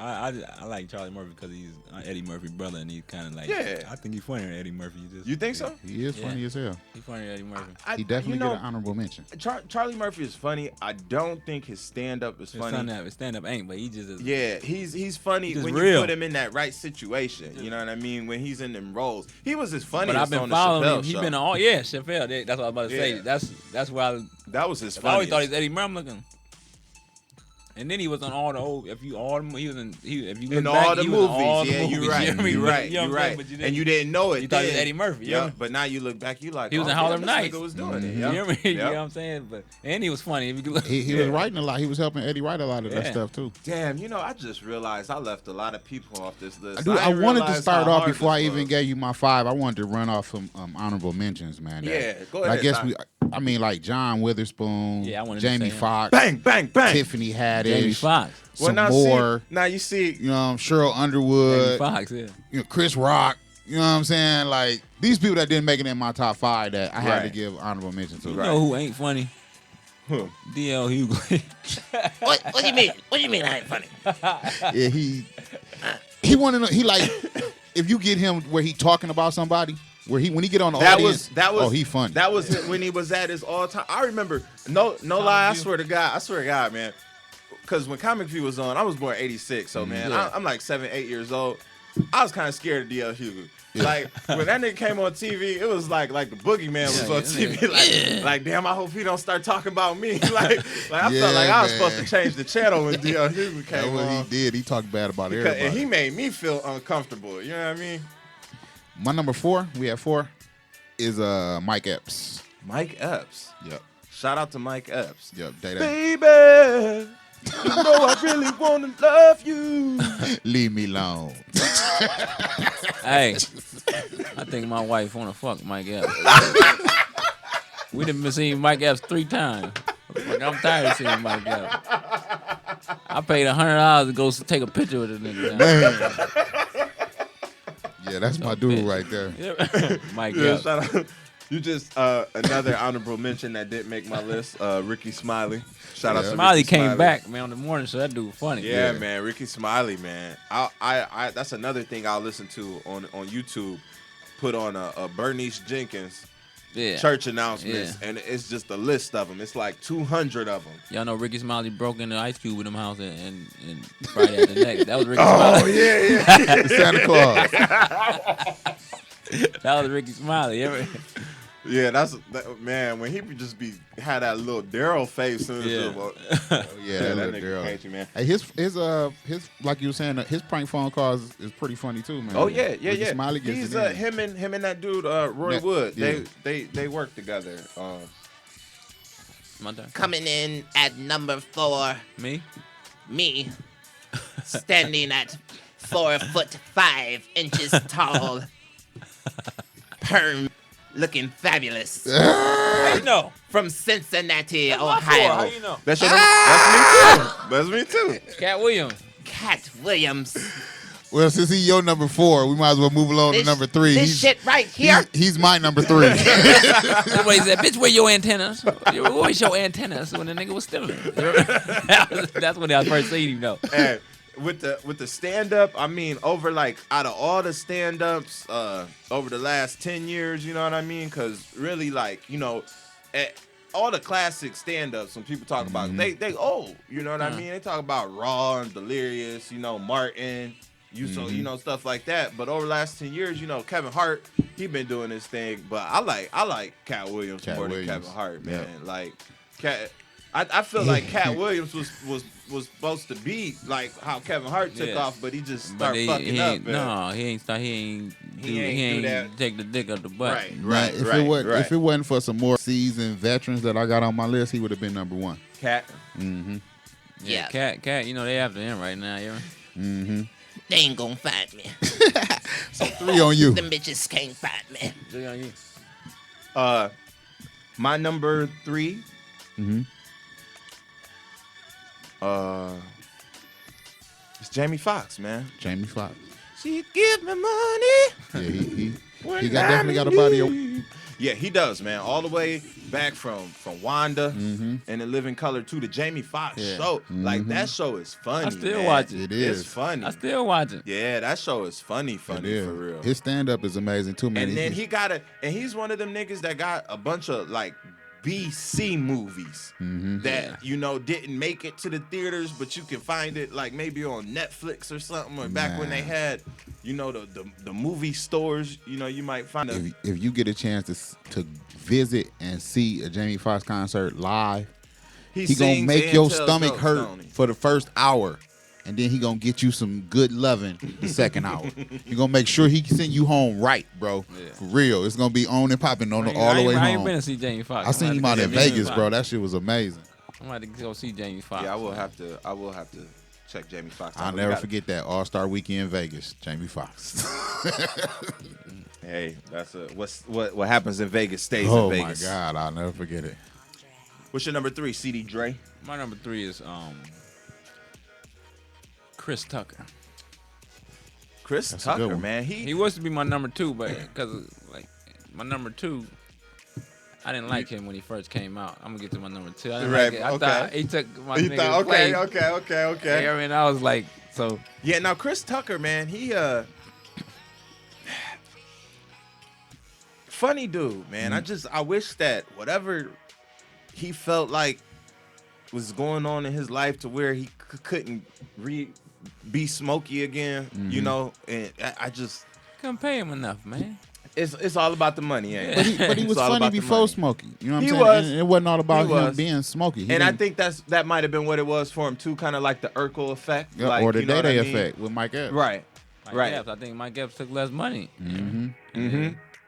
I like Charlie Murphy because he's Eddie Murphy's brother, and he's kind of like, Yeah. I think he's funnier than Eddie Murphy. You think so? He is funny as hell. He's funnier than Eddie Murphy. He definitely get an honorable mention. Charlie Murphy is funny. I don't think his stand-up is funny. His stand-up ain't, but he just is. Yeah, he's funny He's when real. you put him in that right situation. You know what I mean? When he's in them roles. He was his funniest But I've been on the following Chappelle him. He's show. been on. Chappelle. That's what I was about to say. Yeah. That's why That was his I always funniest. thought he's Eddie Murphy looking. And then he was on all the old. If you look In back, all the he was on all movies, the yeah, movies. you're right. You know what I mean? You're right. You know You're what I'm saying? right. But And you didn't know it. You thought it was then. Eddie Murphy. Yeah, Yeah. but now you look back, you like, He was in damn, Harlem this Nights. nigga was doing it. You Yeah. know what I mean? You know what I'm saying? And he was funny. If you could look, He was writing a lot. He was helping Eddie write a lot of that Yeah. stuff too. Damn, I just realized I left a lot of people off this list. I didn't wanted to realize start how off hard before I this even was. gave you my 5. I wanted to run off some honorable mentions, man. Yeah, go I ahead, guess Ty. like John Witherspoon, Yeah, I wanted to Jamie say him. Foxx, Bang, bang, bang. Tiffany Haddish, Jamie Foxx. some now more. now you see. Cheryl Jamie Underwood, Foxx, yeah. Chris Rock. You know what I'm saying? Like these people that didn't make it in my top 5 that I had to Right. give honorable mention to. You know who ain't funny? Who? D.L. Hughley. What do you mean? What do you mean I ain't funny? Yeah, he wanted he like if you get him where he talking about somebody, when he get on the audience, he funny. That was when he was at his all time. I remember, no lie, I swear to God, man. Because when Comic View was on, I was born '86, so man, Yeah. I'm like 7, 8 years old. I was kind of scared of D.L. Hughley. Like when that nigga came on TV, it was like the boogeyman was on TV. Like damn, I hope he don't start talking about me. like I felt like I was supposed to change the channel when D.L. Hughley That's came what on. he did. He talked bad about everybody. And he made me feel uncomfortable. You know what I mean? My number 4, we have 4, is Mike Epps. Mike Epps. Yep. Shout out to Mike Epps. Yep. Baby, you know I really want to love you. Leave me alone. Hey, I think my wife wanna fuck Mike Epps. We done been seeing Mike Epps 3 times. Like, I'm tired of seeing Mike Epps. I paid $100 to go take a picture with this nigga. Man. Yeah, that's my dude right there. Mike Yeah, Epps. shout out. You just another honorable mention that didn't make my list. Ricky Smiley. Shout out to Smiley Ricky came Smiley. back, man, on the morning show. That dude funny. Yeah, man, Ricky Smiley, man. I that's another thing I'll listen to on YouTube. Put on a Bernice Jenkins church announcements, and it's just a list of them. It's like 200 of them. Y'all know Ricky Smiley broke into Ice Cube with them house and Friday after next. That was Ricky Smiley. Oh yeah. Santa Claus. That was Ricky Smiley. Yeah, man. When he just had that little Daryl face, and Yeah, that that nigga girl. crazy, man. Hey, his like you were saying, his prank phone calls is pretty funny too, man. Oh yeah. Ricky Smiley gets He's it in. him and that dude Roy Yeah, Wood. yeah. They work together. My turn. Coming in at number 4. Me? Me. Standing at 4'5" tall. Perm. Looking fabulous. How you know? From Cincinnati, That's Ohio. How you know? That's me too. That's me too. Cat Williams. Cat Williams. Well, since he's your number 4, we might as well move along to number 3. This shit right here. He's my number 3. That's what he said. Bitch, where your antennas? Where's your antennas when the nigga was stealing? That's when I first seen him, though. Hey, with the stand up, I mean, over like out of all the stand ups over the last 10 years, you know what I mean? Because really, like, you know, all the classic stand ups when people talk about they old, you know what I mean? They talk about Raw and Delirious, you know, Martin. So you know, stuff like that. But over the last 10 years, you know, Kevin Hart, he been doing this thing. But I like Cat Williams more than Kevin Hart, man. Yep. Like I feel like Cat Williams was supposed to be like how Kevin Hart took off, but he just started fucking up. No, he ain't take the dick up the butt. Right. If it wasn't for some more seasoned veterans that I got on my list, he would have been number 1. Cat. Yeah, Cat. You know they after him right now. You They ain't gonna find me. So 3 on you. Them bitches can't find me. 3 on you. My number 3. It's Jamie Foxx, man. Jamie Foxx. She give me money. Yeah, he definitely got a body. Yeah, he does, man. All the way back from Wanda and The Living Color to the Jamie Foxx show. Like, that show is funny. I still watch it. It is. It's funny. I still watch it. Yeah, that show is funny for real. His stand-up is amazing, too, man. And then he's one of them niggas that got a bunch of, like, BC movies that, you know, didn't make it to the theaters, but you can find it, like, maybe on Netflix or something, or back when they had, you know, the movie stores, you know, you might find it. If you get a chance to visit and see a Jamie Foxx concert live, he gonna make your stomach hurt for the first hour. And then he gonna get you some good loving the second hour. He gonna make sure he send you home right, bro. Yeah. For real. It's gonna be on and popping all the way home. I ain't been to see Jamie Foxx. I seen him out in Vegas, bro. That shit was amazing. I'm about to go see Jamie Foxx. Yeah, I will have to check Jamie Foxx out. I'll never forget that All-Star Weekend in Vegas, Jamie Foxx. Hey, that's what happens in Vegas stays in Vegas. Oh my God, I'll never forget it. What's your number 3, CD Dre? My number 3 is Chris Tucker. Chris Tucker, man. He was to be my number 2, but because like my number 2, I didn't like him when he first came out. I'm gonna get to my number 2. I didn't like it. I thought he took my nigga's place. Okay. I mean, I was like, so. Yeah, now Chris Tucker, man, he funny dude, man. I wish that whatever he felt like was going on in his life to where he couldn't be Smokey again, you know, and I just couldn't pay him enough, man. It's all about the money, ain't it? But he was funny before Smokey. You know what I'm saying? Was. And it wasn't all about him being Smokey. And I think that might have been what it was for him too, kind of like the Urkel effect, like, or the Day-Day effect with Mike Epps. Right. Epps, I think Mike Epps took less money.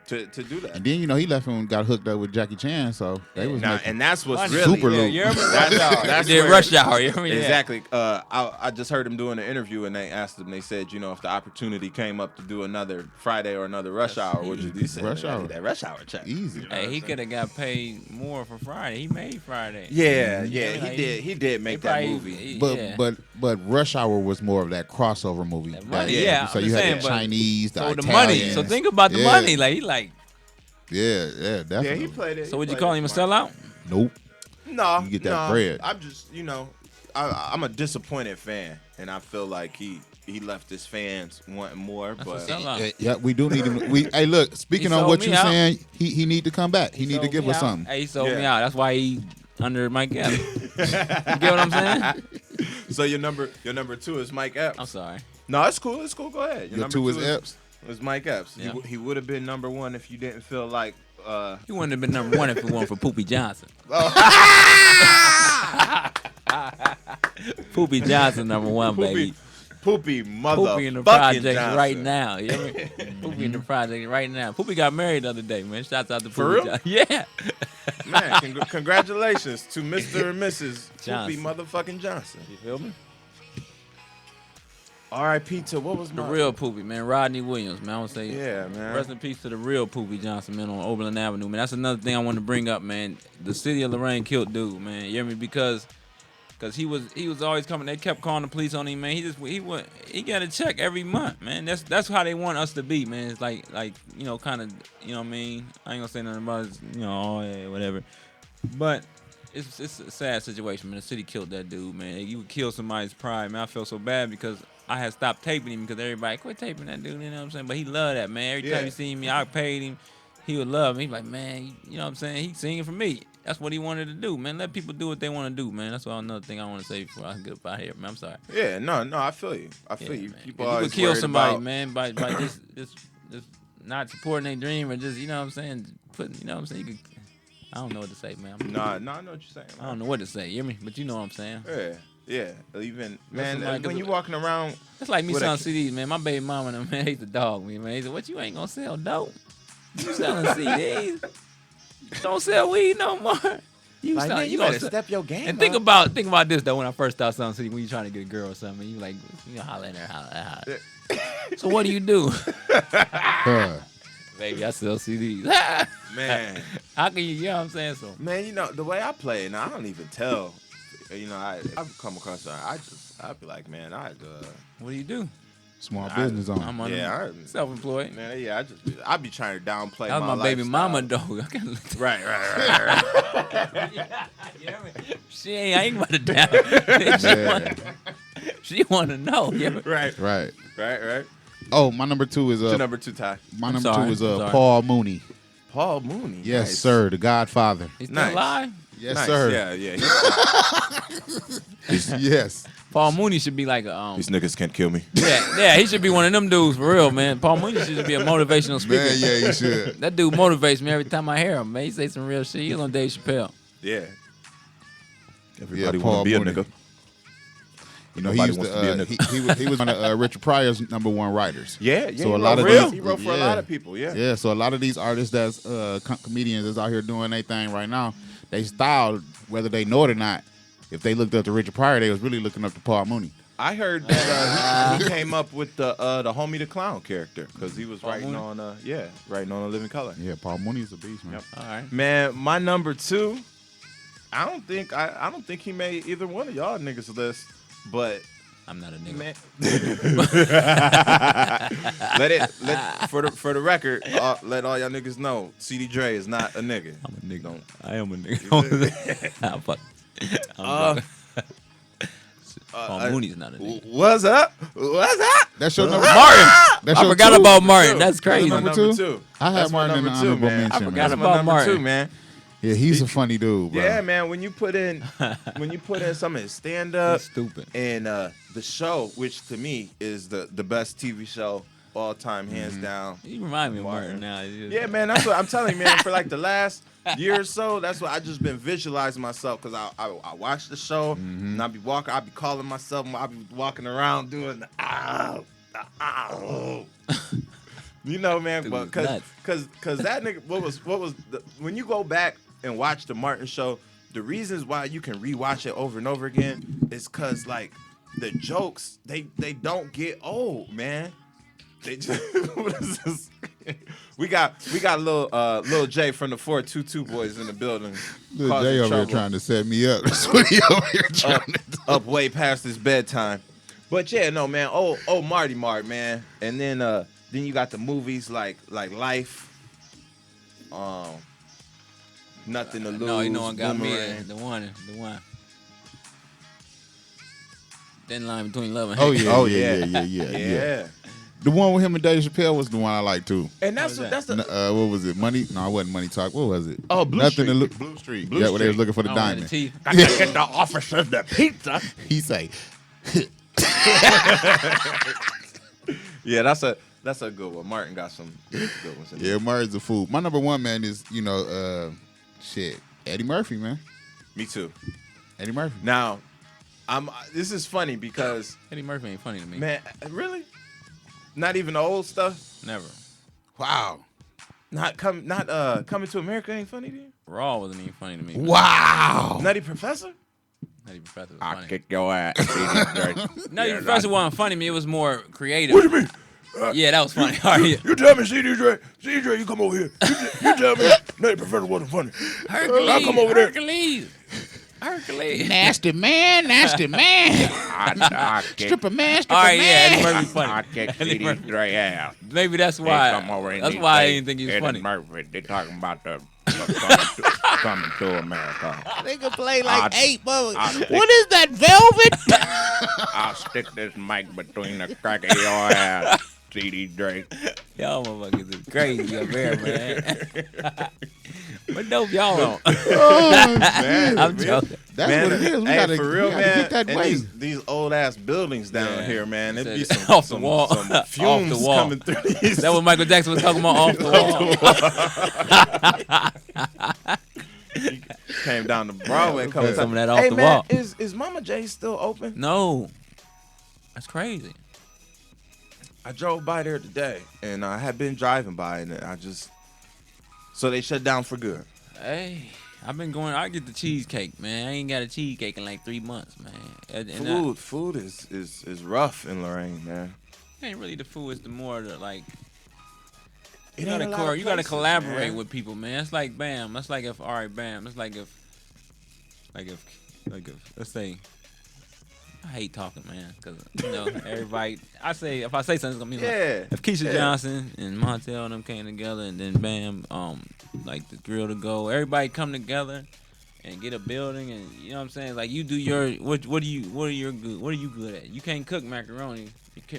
To do that. And then, you know, he left and got hooked up with Jackie Chan, so they was and that's what's really super loop. That's did Rush Hour. You know exactly. I just heard him doing an interview, and they asked him. They said, you know, if the opportunity came up to do another Friday or another Rush Hour, would you do? Rush Hour. That Rush Hour check. Easy. Hey, he could have got paid more for Friday. He made Friday. Yeah, he did make that movie. But Rush Hour was more of that crossover movie. So you had the Chinese, the Italians. Money. So think about the money. Like he like. Yeah, definitely. Yeah, he played it. So would you call him a sellout? Nope. No, you get that bread. I'm just, you know, I'm a disappointed fan, and I feel like he left his fans wanting more. But yeah, we do need him. Hey, look, speaking on what you're saying, he need to come back. He need to give us something. Hey, he sold me out. That's why he under Mike Epps. You get what I'm saying? So your number 2 is Mike Epps. I'm sorry. No, it's cool. It's cool. Go ahead. Your number 2 is Epps. It was Mike Epps. Yeah. He would have been number 1 if you didn't feel like. He wouldn't have been number 1 if it weren't for Poopy Johnson. Poopy Johnson number 1, baby. Poopy mother. Poopy in the project Johnson. right now. You know what I mean? Poopy in the project right now. Poopy got married the other day, man. Shouts out to Poopy. For real? Johnson. Yeah. Man, congratulations to Mr. and Mrs. Johnson. Poopy motherfucking Johnson. You feel me? R.I.P. to what was the real Poopy, man? Rodney Williams, man. I would say, yeah, man. Rest in peace to the real Poopy Johnson, man, on Oberlin Avenue, man. That's another thing I want to bring up, man. The city of Lorraine killed dude, man. You hear me? Because Cause he was always coming. They kept calling the police on him, man. He got a check every month, man. That's how they want us to be, man. It's like you know, kind of, you know what I mean. I ain't gonna say nothing about it, you know, oh yeah, whatever. But it's a sad situation, man. The city killed that dude, man. You would kill somebody's pride, man. I felt so bad because I had stopped taping him because everybody quit taping that dude. You know what I'm saying? But he loved that, man. Every time he seen me, I paid him. He would love me. He's like, man, you know what I'm saying? He's singing for me. That's what he wanted to do, man. Let people do what they want to do, man. That's another thing I want to say before I get up out here, man. I'm sorry. Yeah, no, I feel you. I feel you. Man. People you always could kill somebody, about... man, by just not supporting their dream or just, you know what I'm saying, you know what I'm saying? You could, I don't know what to say, man. No, I know what you're saying. Man. I don't know what to say, you hear me? But you know what I'm saying. Yeah. Even, man, like, when you walking around... It's like me selling CDs, man. My baby mama and them, man, hates to dog me, man. He said, what, you ain't gonna sell dope? You selling CDs? Don't sell weed no more. You better step your game and up. think about this though. When I first started selling CDs, when you trying to get a girl or something, you like, you know, holler at her, holler. So what do you do? Baby, I sell CDs. Man, how can you know what I'm saying? So man, you know the way I play, now I don't even tell. You know, I've come across her. I'd be like, man, what do you do? Small business owner. I'm self-employed. Man, yeah, I be trying to downplay that was my baby mama, though. Right. She ain't about to down. She want to know. Yeah. Right. Oh, my number 2 is What's your number 2, Ty? My number 2 is Paul Mooney. Paul Mooney. Yes, nice. sir. The Godfather. He's still alive? Yes, nice. sir. Yeah. Yes. Paul Mooney should be like a these niggas can't kill me. Yeah, he should be one of them dudes for real, man. Paul Mooney should be a motivational speaker. Man, yeah, he should. That dude motivates me every time I hear him, man. He say some real shit. He's on Dave Chappelle. Yeah. Everybody Paul want to be Mooney. a nigga. You know, he used to, he was one of Richard Pryor's #1 writers. Yeah. So a lot of these, he wrote for a lot of people. Yeah. So a lot of these artists that's comedians that's out here doing their thing right now, they style, whether they know it or not. If they looked up to Richard Pryor, they was really looking up to Paul Mooney. I heard that he came up with the Homie the Clown character because he was writing on A Living Color. Yeah, Paul Mooney is a beast, man. Yep. All right. Man, my number 2, I don't think he made either one of y'all niggas list, but I'm not a nigga. Man. For the record, let all y'all niggas know, CD Dre is not a nigga. I'm a nigga. Don't. I am a nigga. I'm fucking. Paul Mooney's not a nigga. What's up? That's your number. Martin. That's I your forgot 2? about Martin. That's crazy. Number 2? I had Martin in the honorable mention. I forgot That's my about number Martin. 2, man. Yeah, he's a funny dude, bro. Yeah, man. When you put in some of his stand up, stupid, and the show, which to me is the best TV show all time, hands down. You remind me of Martin now. Yeah, man. That's what I'm telling you, man. For like the last year or so, that's what I just been visualizing myself because I watch the show and I be calling myself, I be walking around doing the ow. You know, man, but because that nigga, what was when you go back and watch the Martin show, the reasons why you can rewatch it over and over again is because like the jokes they don't get old, man. They just, what is this? We got Lil J from the 422 boys in the building. Lil J over here trying to set me up. That's what he over here trying to do. Up way past his bedtime. But yeah, no, man. Oh, Marty Mart, man. And then you got the movies like Life. Nothing to Lose. No, you know what got Boomerang. me? The one. Thin line between love and Oh hate. yeah. The one with him and Dave Chappelle was the one I liked too. And that's the what was it? Money? No, it wasn't Money Talk. What was it? Oh, Blue Street. Blue Street. Where they was looking for the diamond. The I gotta get the officers the pizza. He say. Yeah, that's a good one. Martin got some good ones. Yeah, Martin's a fool. My number 1 man is Eddie Murphy, man. Me too. Eddie Murphy. Now, this is funny because Eddie Murphy ain't funny to me. Man, really? Not even the old stuff? Never. Wow. Coming to America ain't funny to you? Raw wasn't even funny to me. Wow. Nutty Professor? Nutty Professor was I'll funny. kick your ass. Nutty Professor wasn't funny to me. It was more creative. What do you mean? Yeah, that was funny. All right. You tell me, CD Dre, you come over here. You tell me Nutty Professor wasn't funny. Hercules. I'll come over there. Hercules. Hercules. Nasty man. Stripper man. All right, yeah, Eddie Murphy funny. I check CD Dre out. Maybe that's They why. come over and That's they why I say, didn't think he was Eddie funny. Murphy, they talking about the coming to America. They can play like 8 I'll bucks. stick- What is that, velvet? I'll stick this mic between the crack of your ass, CD Dre. Y'all motherfuckers is crazy up here, man. What dope y'all on? Man, I'm joking. That's Man, what it is. We hey, gotta, for real, we gotta man. get that and way. these old ass buildings down Yeah. here, man. It'd be Said some off the wall. some fumes Off the wall. coming through these. That what Michael Jackson was talking about off the wall. Came down to Broadway. Coming Some of that off hey, the man, wall. Is Mama J still open? No, that's crazy. I drove by there today, and I had been driving by, and so they shut down for good. Hey, I've been going. I get the cheesecake, man. I ain't got a cheesecake in like 3 months, man. Food is rough in Lorraine, man. It ain't really the food. It's the more the like. It You ain't a lot of gotta places, collaborate man. with people, man. It's like bam. That's like if bam. It's like if let's say. I hate talking, man, because everybody. If I say something, it's gonna be like if Keisha Johnson and Montel and them came together, and then bam, like the grill to go, everybody come together and get a building, and you know what I'm saying. Like you do your what are you good at? You can't cook macaroni.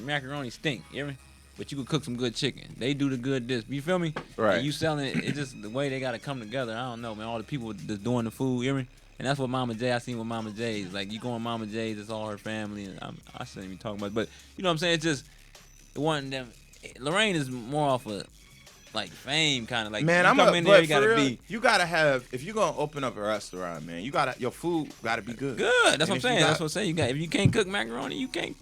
Macaroni stink. You hear me? But you can cook some good chicken. They do the good this. You feel me? Right. And you selling it. It's just the way they gotta come together. I don't know, man. All the people that's doing the food. You hear me? And that's what Mama J, I seen with Mama J's. Like, you go on Mama J's, it's all her family. And I shouldn't even talk about it. But, you know what I'm saying? It's just, it wasn't them. Lorraine is more off of, like, fame kind of. Like, Man, you come in there, you for got to real, be. You gotta have. If you're gonna open up a restaurant, man, your food gotta be good. Good. That's what I'm And saying. That's what I'm saying. If you can't cook macaroni, you can't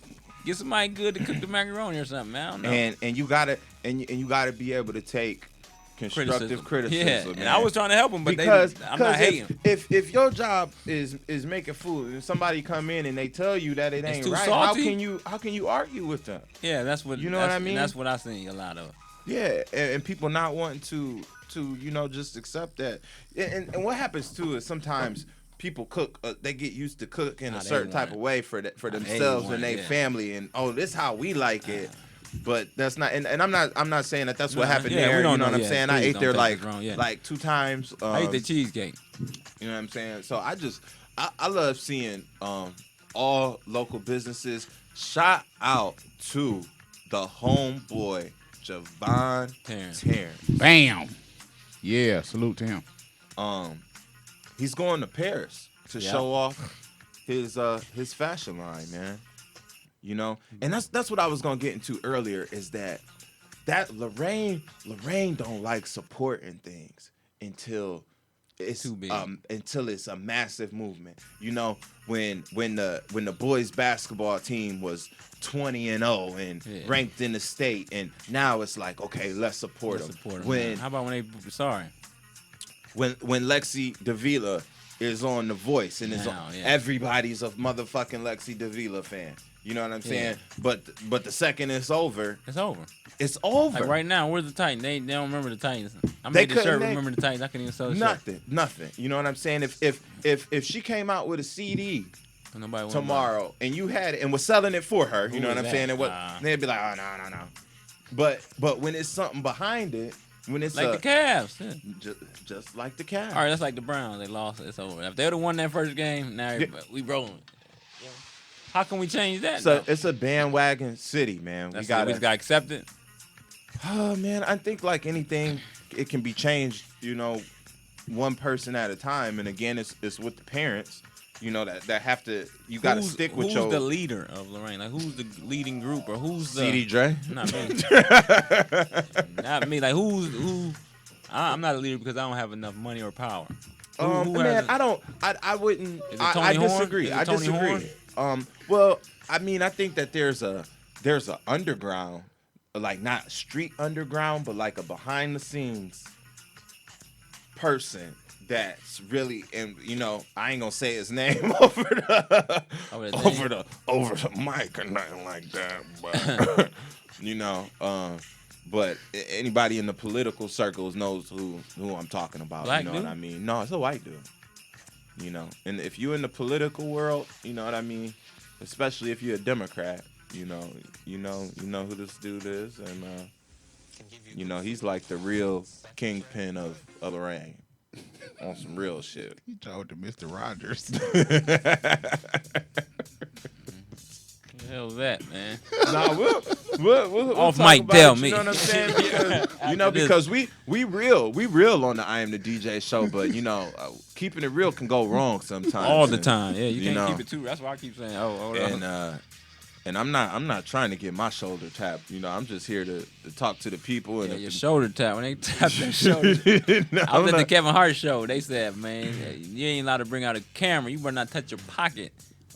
get somebody good to cook the macaroni or something, man. I don't know. And you gotta be able to take constructive criticism. Yeah, man. and I was trying to help them, but I'm not hating. If your job is making food, and somebody come in and they tell you that it ain't too right, salty. how can you argue with them? Yeah, that's what You know what I mean? That's what I seen a lot of. Yeah, and people not wanting to just accept that. And what happens too is sometimes people cook. They get used to cooking a certain type of way for themselves and their family, and this is how we like it. But that's not, and I'm not saying that's what happened there. You know what I'm saying? I ate there like 2 times. I ate the cheesecake. You know what I'm saying? So I love seeing all local businesses. Shout out to the homeboy Javon Terrence. Bam. Yeah, salute to him. He's going to Paris to show off his fashion line, man. You know, and that's what I was gonna get into earlier is that Lorraine don't like supporting things until it's too big. Until it's a massive movement. You know, when the boys basketball team was 20-0 and ranked in the state, and now it's like, okay, let's support them. How about when they when Lexi Davila is on The Voice and everybody's a motherfucking Lexi Davila fan. You know what I'm saying? Yeah. But the second it's over. It's over. It's over. Like right now, where's the Titans? They don't remember the Titans. I made the shirt. Remember the Titans? I couldn't even sell the shirt. Nothing. You know what I'm saying? If she came out with a CD tomorrow and you had it and was selling it for her, you know what I'm saying? And they'd be like, oh no. But when it's something behind it, when it's like the Cavs, just like the Cavs. All right, that's like the Browns. They lost. It's over. If they would have won that first game, now we rolling. How can we change that? So it's a bandwagon city, man. We just got to accept it. Oh man, I think like anything, it can be changed. You know, one person at a time. And again, it's with the parents. You know that have to. You got to stick with Who's the leader of Lorraine? Like who's the leading group or who's the CD Dre? Not me. Not me. Like who? I'm not a leader because I don't have enough money or power. Man, I wouldn't. Is it Tony I disagree. Horn? Is it Tony Horn? Well, I mean, I think that there's a underground, like not street underground, but like a behind the scenes person that's really, and you know, I ain't gonna say his name over the mic or nothing like that, but you know, but anybody in the political circles knows who I'm talking about. Black you know dude? what I mean? No, it's a white dude. you know. And if you're in the political world, you know what I mean. Especially if you're a Democrat, you know who this dude is, and you know he's like the real kingpin of Lorraine on some real shit. He told to Mr. Rogers. What the hell was that, man? Nah, we'll Off talk mic, about tell it, me. You know what I'm saying? Because we real on the I Am the DJ show, but you know, keeping it real can go wrong sometimes. All the time, yeah. You can't know, keep it too. That's why I keep saying, and I'm not trying to get my shoulder tapped. You know, I'm just here to talk to the people. And your shoulder tap. When they tap that shoulder, No, I was at the Kevin Hart show. They said, man, you ain't allowed to bring out a camera. You better not touch your pocket.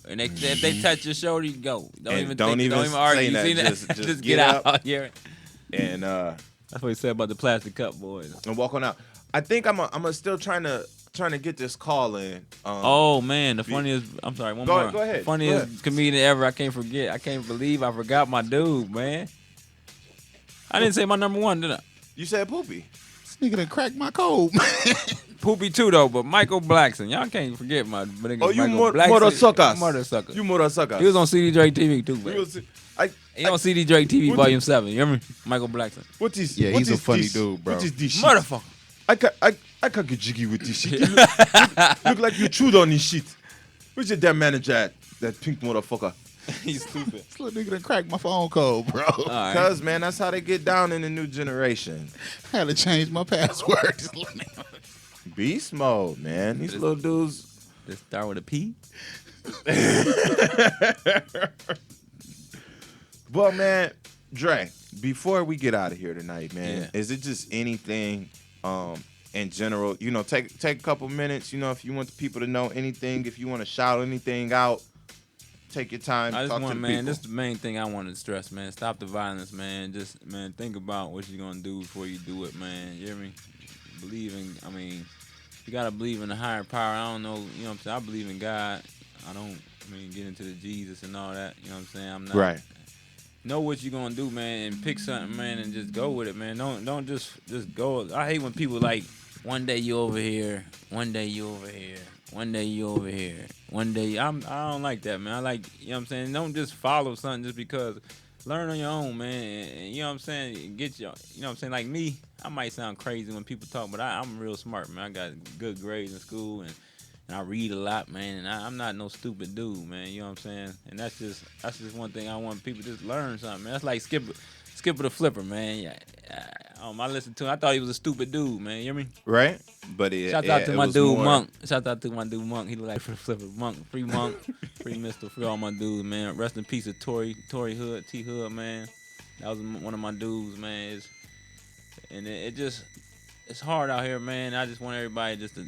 And they said if they touch your shoulder, you go. Don't even argue. say You that. see that? Just get out. Yeah. And that's what he said about the plastic cup boys. And walk on out. I think I'm still trying to get this call in. Oh man, the funniest. I'm sorry, one more. Go ahead. Funniest comedian ever. I can't forget. I can't believe I forgot my dude, man. I didn't say my number one, did I? You said Poopy. This nigga done cracked my code, man. Poopy too though, but Michael Blackson. Y'all can't forget my nigga. Oh, you Michael mother suckers. Mother sucker. You mother suckers. He was on CD Dre TV too, man. He on CD Dre TV Volume 7. You hear me? Michael Blackson. What is? Yeah, what he's is a funny this? dude, bro. What is this shit? Motherfucker. I can't get jiggy with this shit. Look like you chewed on this shit. Where's your damn manager at? That pink motherfucker. He's stupid. This little nigga done cracked my phone code, bro. Right. Cause man, that's how they get down in the new generation. I had to change my password. Beast mode, man. These little dudes. Just start with a P. Well, man, Dre, before we get out of here tonight, man, is it just anything in general? You know, take a couple minutes, you know, if you want the people to know anything, if you want to shout anything out, take your time. I just talk want, to the man, people. this is the main thing I want to stress, man. Stop the violence, man. Just, man, think about what you're going to do before you do it, man. You hear me? You got to believe in a higher power. I don't know, you know what I'm saying? I believe in God. Get into the Jesus and all that. You know what I'm saying? I'm not. Right. Know what you're gonna do, man, and pick something, man, and just go with it, man. Don't just go. I hate when people like, one day you over here, one day you over here, one day you over here, one day. I don't like that, man. I like, you know what I'm saying. Don't just follow something just because. Learn on your own, man. And you know what I'm saying. Get your, you know what I'm saying. Like me, I might sound crazy when people talk, but I'm real smart, man. I got good grades in school and I read a lot, man, and I'm not no stupid dude, man. You know what I'm saying? And that's just one thing I want people to just learn something, man. That's like Skipper the Flipper, man. Yeah, I listened to him. I thought he was a stupid dude, man. You hear me? Right? But Shout out to my dude Monk. Shout out to my dude Monk. He look like the Flipper. Monk, free Mister, free all my dudes, man. Rest in peace of Tory Hood, T Hood, man. That was one of my dudes, man. It's hard out here, man. I just want everybody just to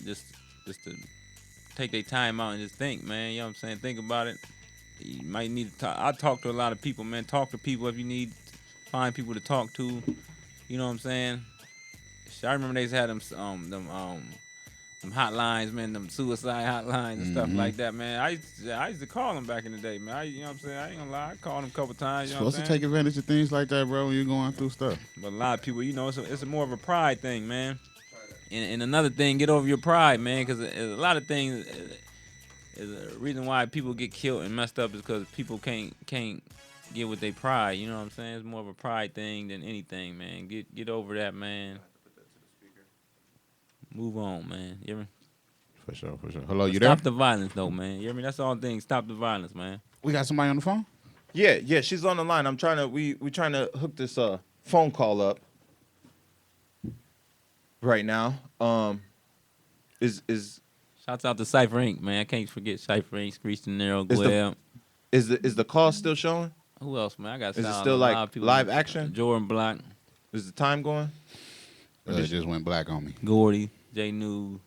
take their time out and just think, man. You know what I'm saying? Think about it. You might need to talk. I talk to a lot of people, man. Talk to people if you need. Find people to talk to. You know what I'm saying? I remember they had them hotlines, man. Them suicide hotlines and stuff like that, man. I used to call them back in the day, man. You know what I'm saying? I ain't gonna lie. I called them a couple times. You know Supposed to take advantage of things like that, bro, when you're going through stuff. But a lot of people, you know, it's more of a pride thing, man. And another thing, get over your pride, man, because a lot of things is a reason why people get killed and messed up is because people can't get with their pride. You know what I'm saying? It's more of a pride thing than anything, man. Get over that, man. Move on, man. You hear me? For sure. Hello, you there? Stop the violence, though, man. You hear me? That's all thing. Stop the violence, man. We got somebody on the phone? Yeah, she's on the line. We trying to hook this phone call up right now. Shouts out to Cypher Inc., man. I can't forget Cypher Inc., Screech De Niro, Gleb. Is the call still showing? Who else, man? I got. Is it still like live action? Jordan Block. Is the time going? It just went black on me. Gordy, J News.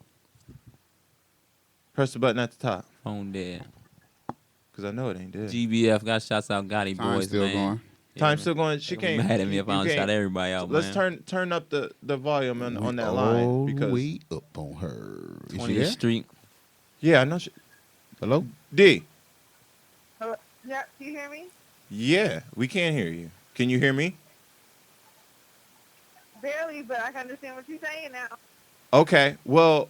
Press the button at the top. Phone dead. Cause I know it ain't dead. GBF got shots out. Gotti boys, still man. going. Time's still going. She can't. Mad at me if I don't shout everybody out, Let's man. turn up the volume on that line because we up on her. 20th Street. Yeah, I know. Hello, D. Hello? Yeah, can you hear me? Yeah, we can't hear you. Can you hear me? Barely, but I can understand what you're saying now. Okay. Well,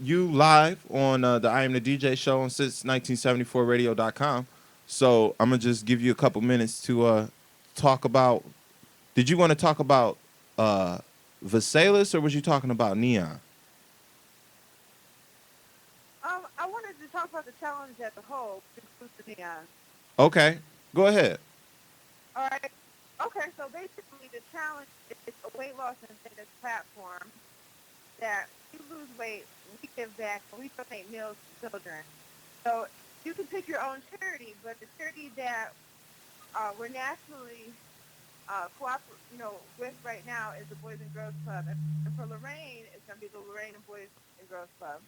you live on the I Am the DJ show on since 1974radio.com. So I'm gonna just give you a couple minutes to talk about. Did you want to talk about Vasalis, or was you talking about Neon? I wanted to talk about the challenge as a whole, which includes the Neon. Okay, go ahead. All right. Okay, so basically the challenge is a weight loss and fitness platform that you lose weight, we give back, and we donate meals to children. So you can pick your own charity, but the charity that we're nationally with right now is the Boys and Girls Club. And for Lorraine, it's going to be the Lorraine and Boys and Girls Club.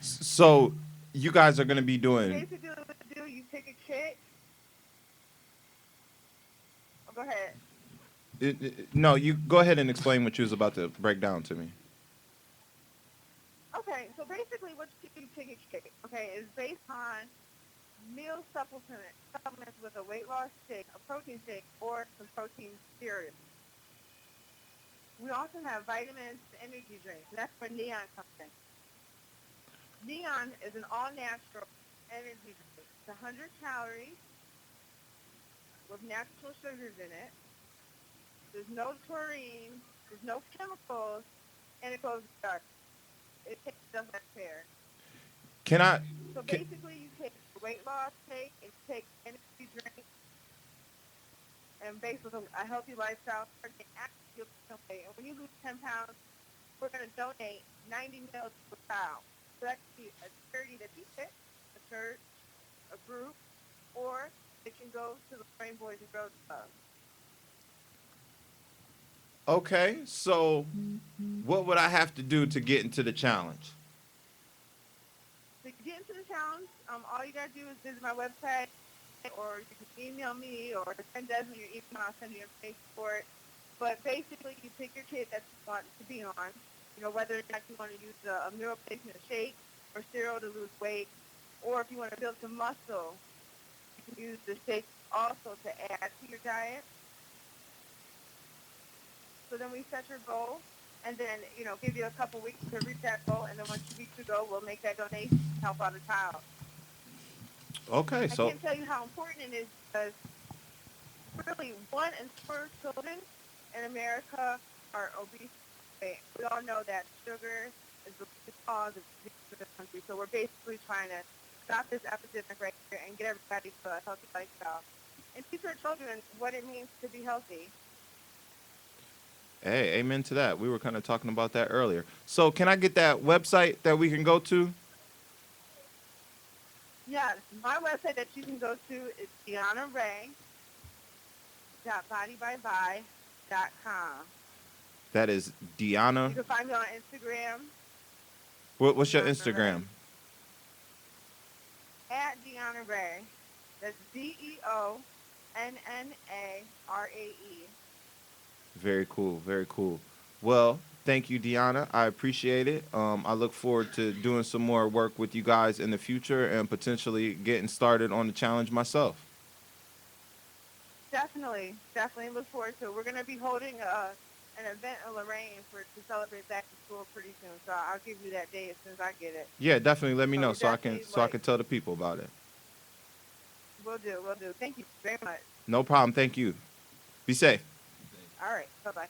So you guys are gonna be doing. Basically, what you do, you pick a kit. Oh, go ahead. No, you go ahead and explain what you was about to break down to me. Okay, so basically what you pick a kit, okay, is based on meal supplements with a weight loss shake, a protein shake, or some protein cereal. We also have vitamins and energy drinks. That's where Neon comes in. Neon is an all-natural energy drink. It's 100 calories with natural sugars in it. There's no taurine, there's no chemicals, and it goes dark. It tastes just like pear. So basically, you take a weight loss shake and you take energy drink, and based on a healthy lifestyle, you'll lose some weight. And when you lose 10 pounds, we're going to donate 90 meals to a child. So that could be a charity that you pick, a church, a group, or it can go to the Lorraine Boys and Girls Club. Okay, so what would I have to do to get into the challenge? To get into the challenge, all you got to do is visit my website, or you can email me, or send Desmond your email. I'll send you information for it. But basically, you pick your kit that you want to be on. You know, whether or not you want to use a meal replacement shake or cereal to lose weight, or if you want to build some muscle, you can use the shake also to add to your diet. So then we set your goal, and then, give you a couple weeks to reach that goal, and then once you reach your goal, we'll make that donation to help out a child. Okay, so. I can't tell you how important it is because really 1 in 4 children in America are obese. We all know that sugar is the cause of disease in this country, so we're basically trying to stop this epidemic right here and get everybody to a healthy lifestyle and teach our children what it means to be healthy. Hey, amen to that. We were kind of talking about that earlier. So can I get that website that we can go to? Yes, my website that you can go to is DeannaRay.bodybyvi.com. That is Deanna. You can find me on Instagram. What's your Instagram? At Deanna Ray. That's DeonnaRae. Very cool, very cool. Well, thank you, Deanna. I appreciate it. I look forward to doing some more work with you guys in the future and potentially getting started on the challenge myself. Definitely look forward to it. We're going to be holding an event in Lorraine to celebrate back to school pretty soon, so I'll give you that day as soon as I get it. Yeah, definitely let me know so I can tell the people about it. Will do. Thank you very much. No problem. Thank you. Be safe. All right. Bye-bye.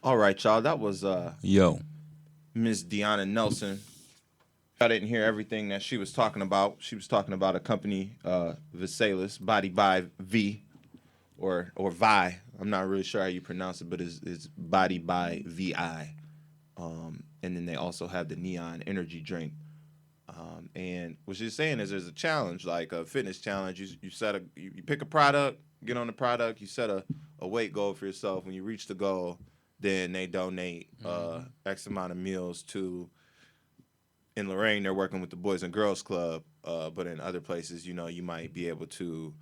All right, y'all. That was Miss Deanna Nelson. I didn't hear everything that she was talking about. She was talking about a company, Vasalis, Body by V, or Vi. I'm not really sure how you pronounce it, but it's Body by VI. And then they also have the Neon energy drink. And what she's saying is there's a challenge, like a fitness challenge. You pick a product, get on the product, you set a weight goal for yourself. When you reach the goal, then they donate X amount of meals to. In Lorraine, they're working with the Boys and Girls Club, but in other places, you might be able to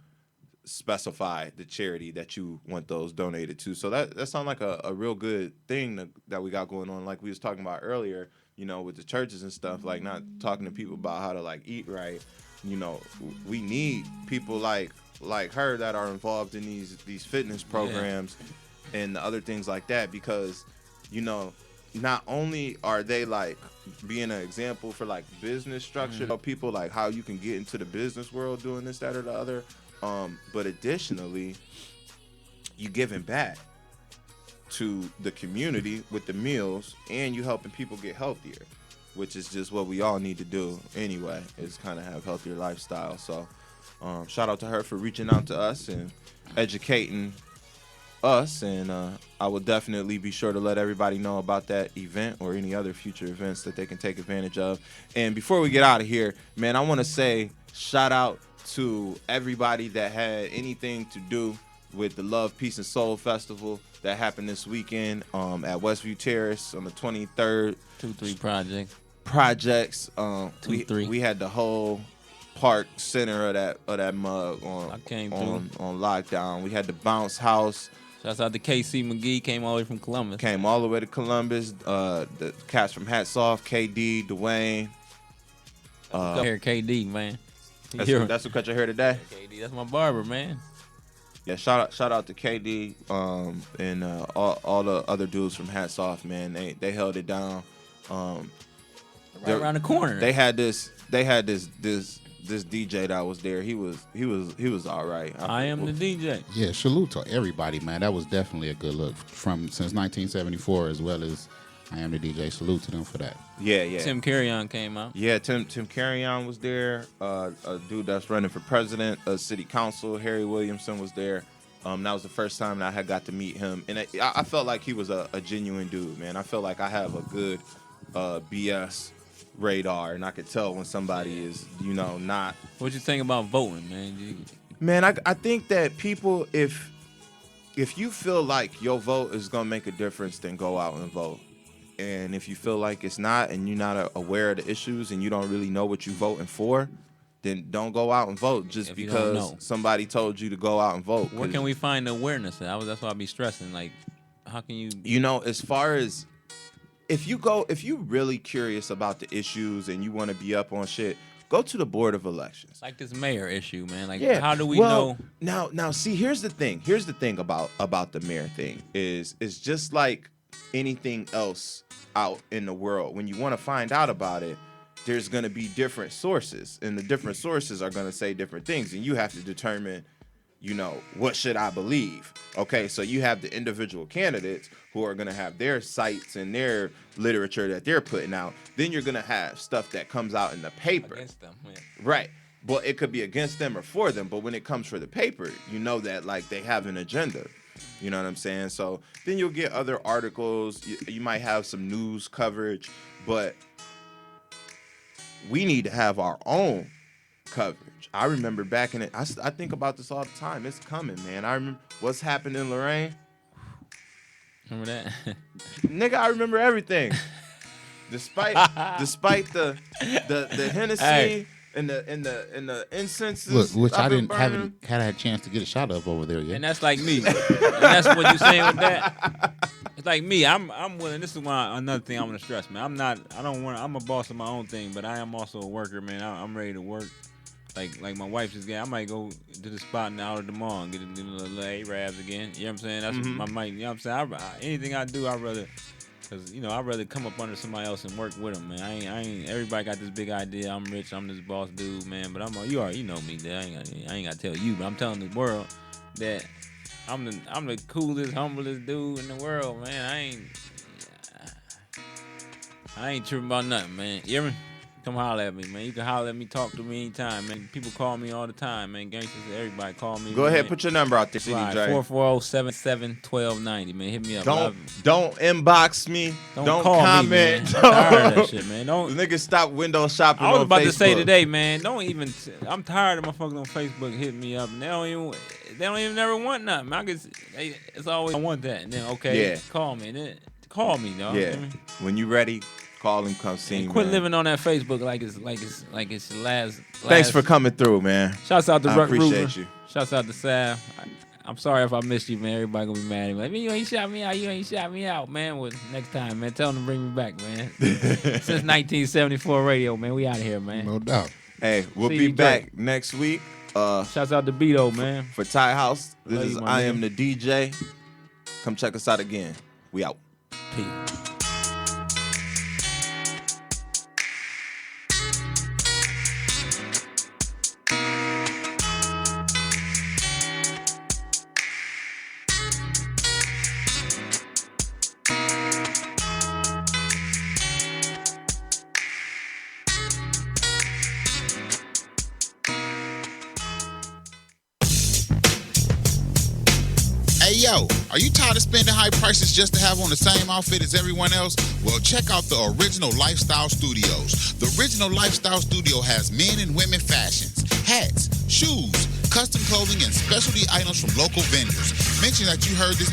specify the charity that you want those donated to. So that sounds like a real good thing that we got going on. Like we was talking about earlier, with the churches and stuff, like not talking to people about how to like eat right. We need people like her that are involved in these fitness programs and the other things like that because, not only are they like being an example for like business structure, people like how you can get into the business world doing this, that, or the other, but additionally, you giving back to the community with the meals, and you helping people get healthier, which is just what we all need to do anyway, is kind of have healthier lifestyle. So shout out to her for reaching out to us and educating us, and I will definitely be sure to let everybody know about that event or any other future events that they can take advantage of. And before we get out of here, man, I want to say shout out to everybody that had anything to do with the Love, Peace, and Soul Festival that happened this weekend at Westview Terrace on the 23rd. 2-3 projects. 2-3. We had the whole park center of that mug on lockdown. We had the bounce house. Shouts out to KC McGee, came all the way from Columbus. Came all the way to Columbus. The cats from Hats Off, KD, Dwayne. Hair KD, man. That's who cut your hair today? KD, that's my barber, man. Yeah, shout out to KD and all the other dudes from Hats Off, man. They held it down. Right around the corner. They had this DJ that was there. He was all right. I am the DJ. Yeah, salute to everybody, man. That was definitely a good look since 1974, as well as I Am the DJ. Salute to them for that. Yeah. Tim Carrion came out. Yeah, Tim Carrion was there. A dude that's running for president of city council, Harry Williamson, was there. That was the first time that I had got to meet him, and I felt like he was a genuine dude, man. I felt like I have a good BS radar, and I could tell when somebody is, not. What you think about voting, man? Man, I think that people, if you feel like your vote is gonna make a difference, then go out and vote. And if you feel like it's not, and you're not aware of the issues, and you don't really know what you're voting for, then don't go out and vote just because somebody told you to go out and vote. Where can we find the awareness at? That's why I be stressing. Like, how can you? As far as if you really curious about the issues and you want to be up on shit, go to the Board of Elections. Like this mayor issue, man. Like, yeah. How do we know? Now, see, here's the thing. Here's the thing about the mayor thing is just like anything else out in the world. When you want to find out about it, there's going to be different sources, and the different sources are going to say different things, and you have to determine, what should I believe? Okay, so you have the individual candidates who are going to have their sites and their literature that they're putting out. Then you're going to have stuff that comes out in the paper. Against them, yeah. Right. Well, it could be against them or for them, but when it comes for the paper, that like they have an agenda. You know what I'm saying? So then you'll get other articles. You might have some news coverage, but we need to have our own coverage. I remember back in it, I think about this all the time. It's coming, man. I remember what's happened in Lorraine. Remember that? Nigga, I remember everything. Despite the Hennessy and the incenses. Look, which I haven't had a chance to get a shot of over there yet. And that's like me. And that's what you saying with that. It's like me. I'm willing. This is why another thing I want to stress, man. I'm a boss of my own thing, but I am also a worker, man. I'm ready to work. Like my wife just I might go to the spot in the Outer the mall and get a little A-Rabs again. You know what I'm saying? That's what my mic. You know what I'm saying? Anything I do, I'd rather. Cause I'd rather come up under somebody else and work with them, man. I ain't. Everybody got this big idea. I'm rich. I'm this boss dude, man. But you already know me. That I ain't gotta tell you, but I'm telling the world that I'm the coolest, humblest dude in the world, man. I ain't tripping about nothing, man. You hear me? Come holler at me, man. You can holler at me, talk to me anytime, man. People call me all the time, man. Gangsters, everybody call me. Go ahead, put your number out there, CD Dre. 440-77-1290, man. Hit me up. Don't inbox me. Don't call comment. Me, man. I'm tired of that shit, man. Niggas stop window shopping. I was about to say today, man. I'm tired of motherfuckers on Facebook hitting me up, and they don't even never want nothing. It's always I want that, and then call me, and then call me, dog. Yeah. When you ready. Call him, come see me. Quit living on that Facebook like it's the last. Thanks for coming through, man. Shouts out to I Ruck appreciate Ruger. you. Shouts out to Sav. I'm sorry if I missed you, man. Everybody gonna be mad at me. Like, man, you ain't shot me out. You ain't shot me out, man. Well, next time, man. Tell them to bring me back, man. Since 1974 radio, man. We out of here, man. No doubt. Hey, we'll be back next week. Shouts out to Beto, man. For Ty House. This Love is you, I man. Am the DJ. Come check us out again. We out. Peace. Hey, yo, are you tired of spending high prices just to have on the same outfit as everyone else? Well, check out the Original Lifestyle Studios. The Original Lifestyle Studio has men and women fashions, hats, shoes, custom clothing, and specialty items from local vendors. Mention that you heard this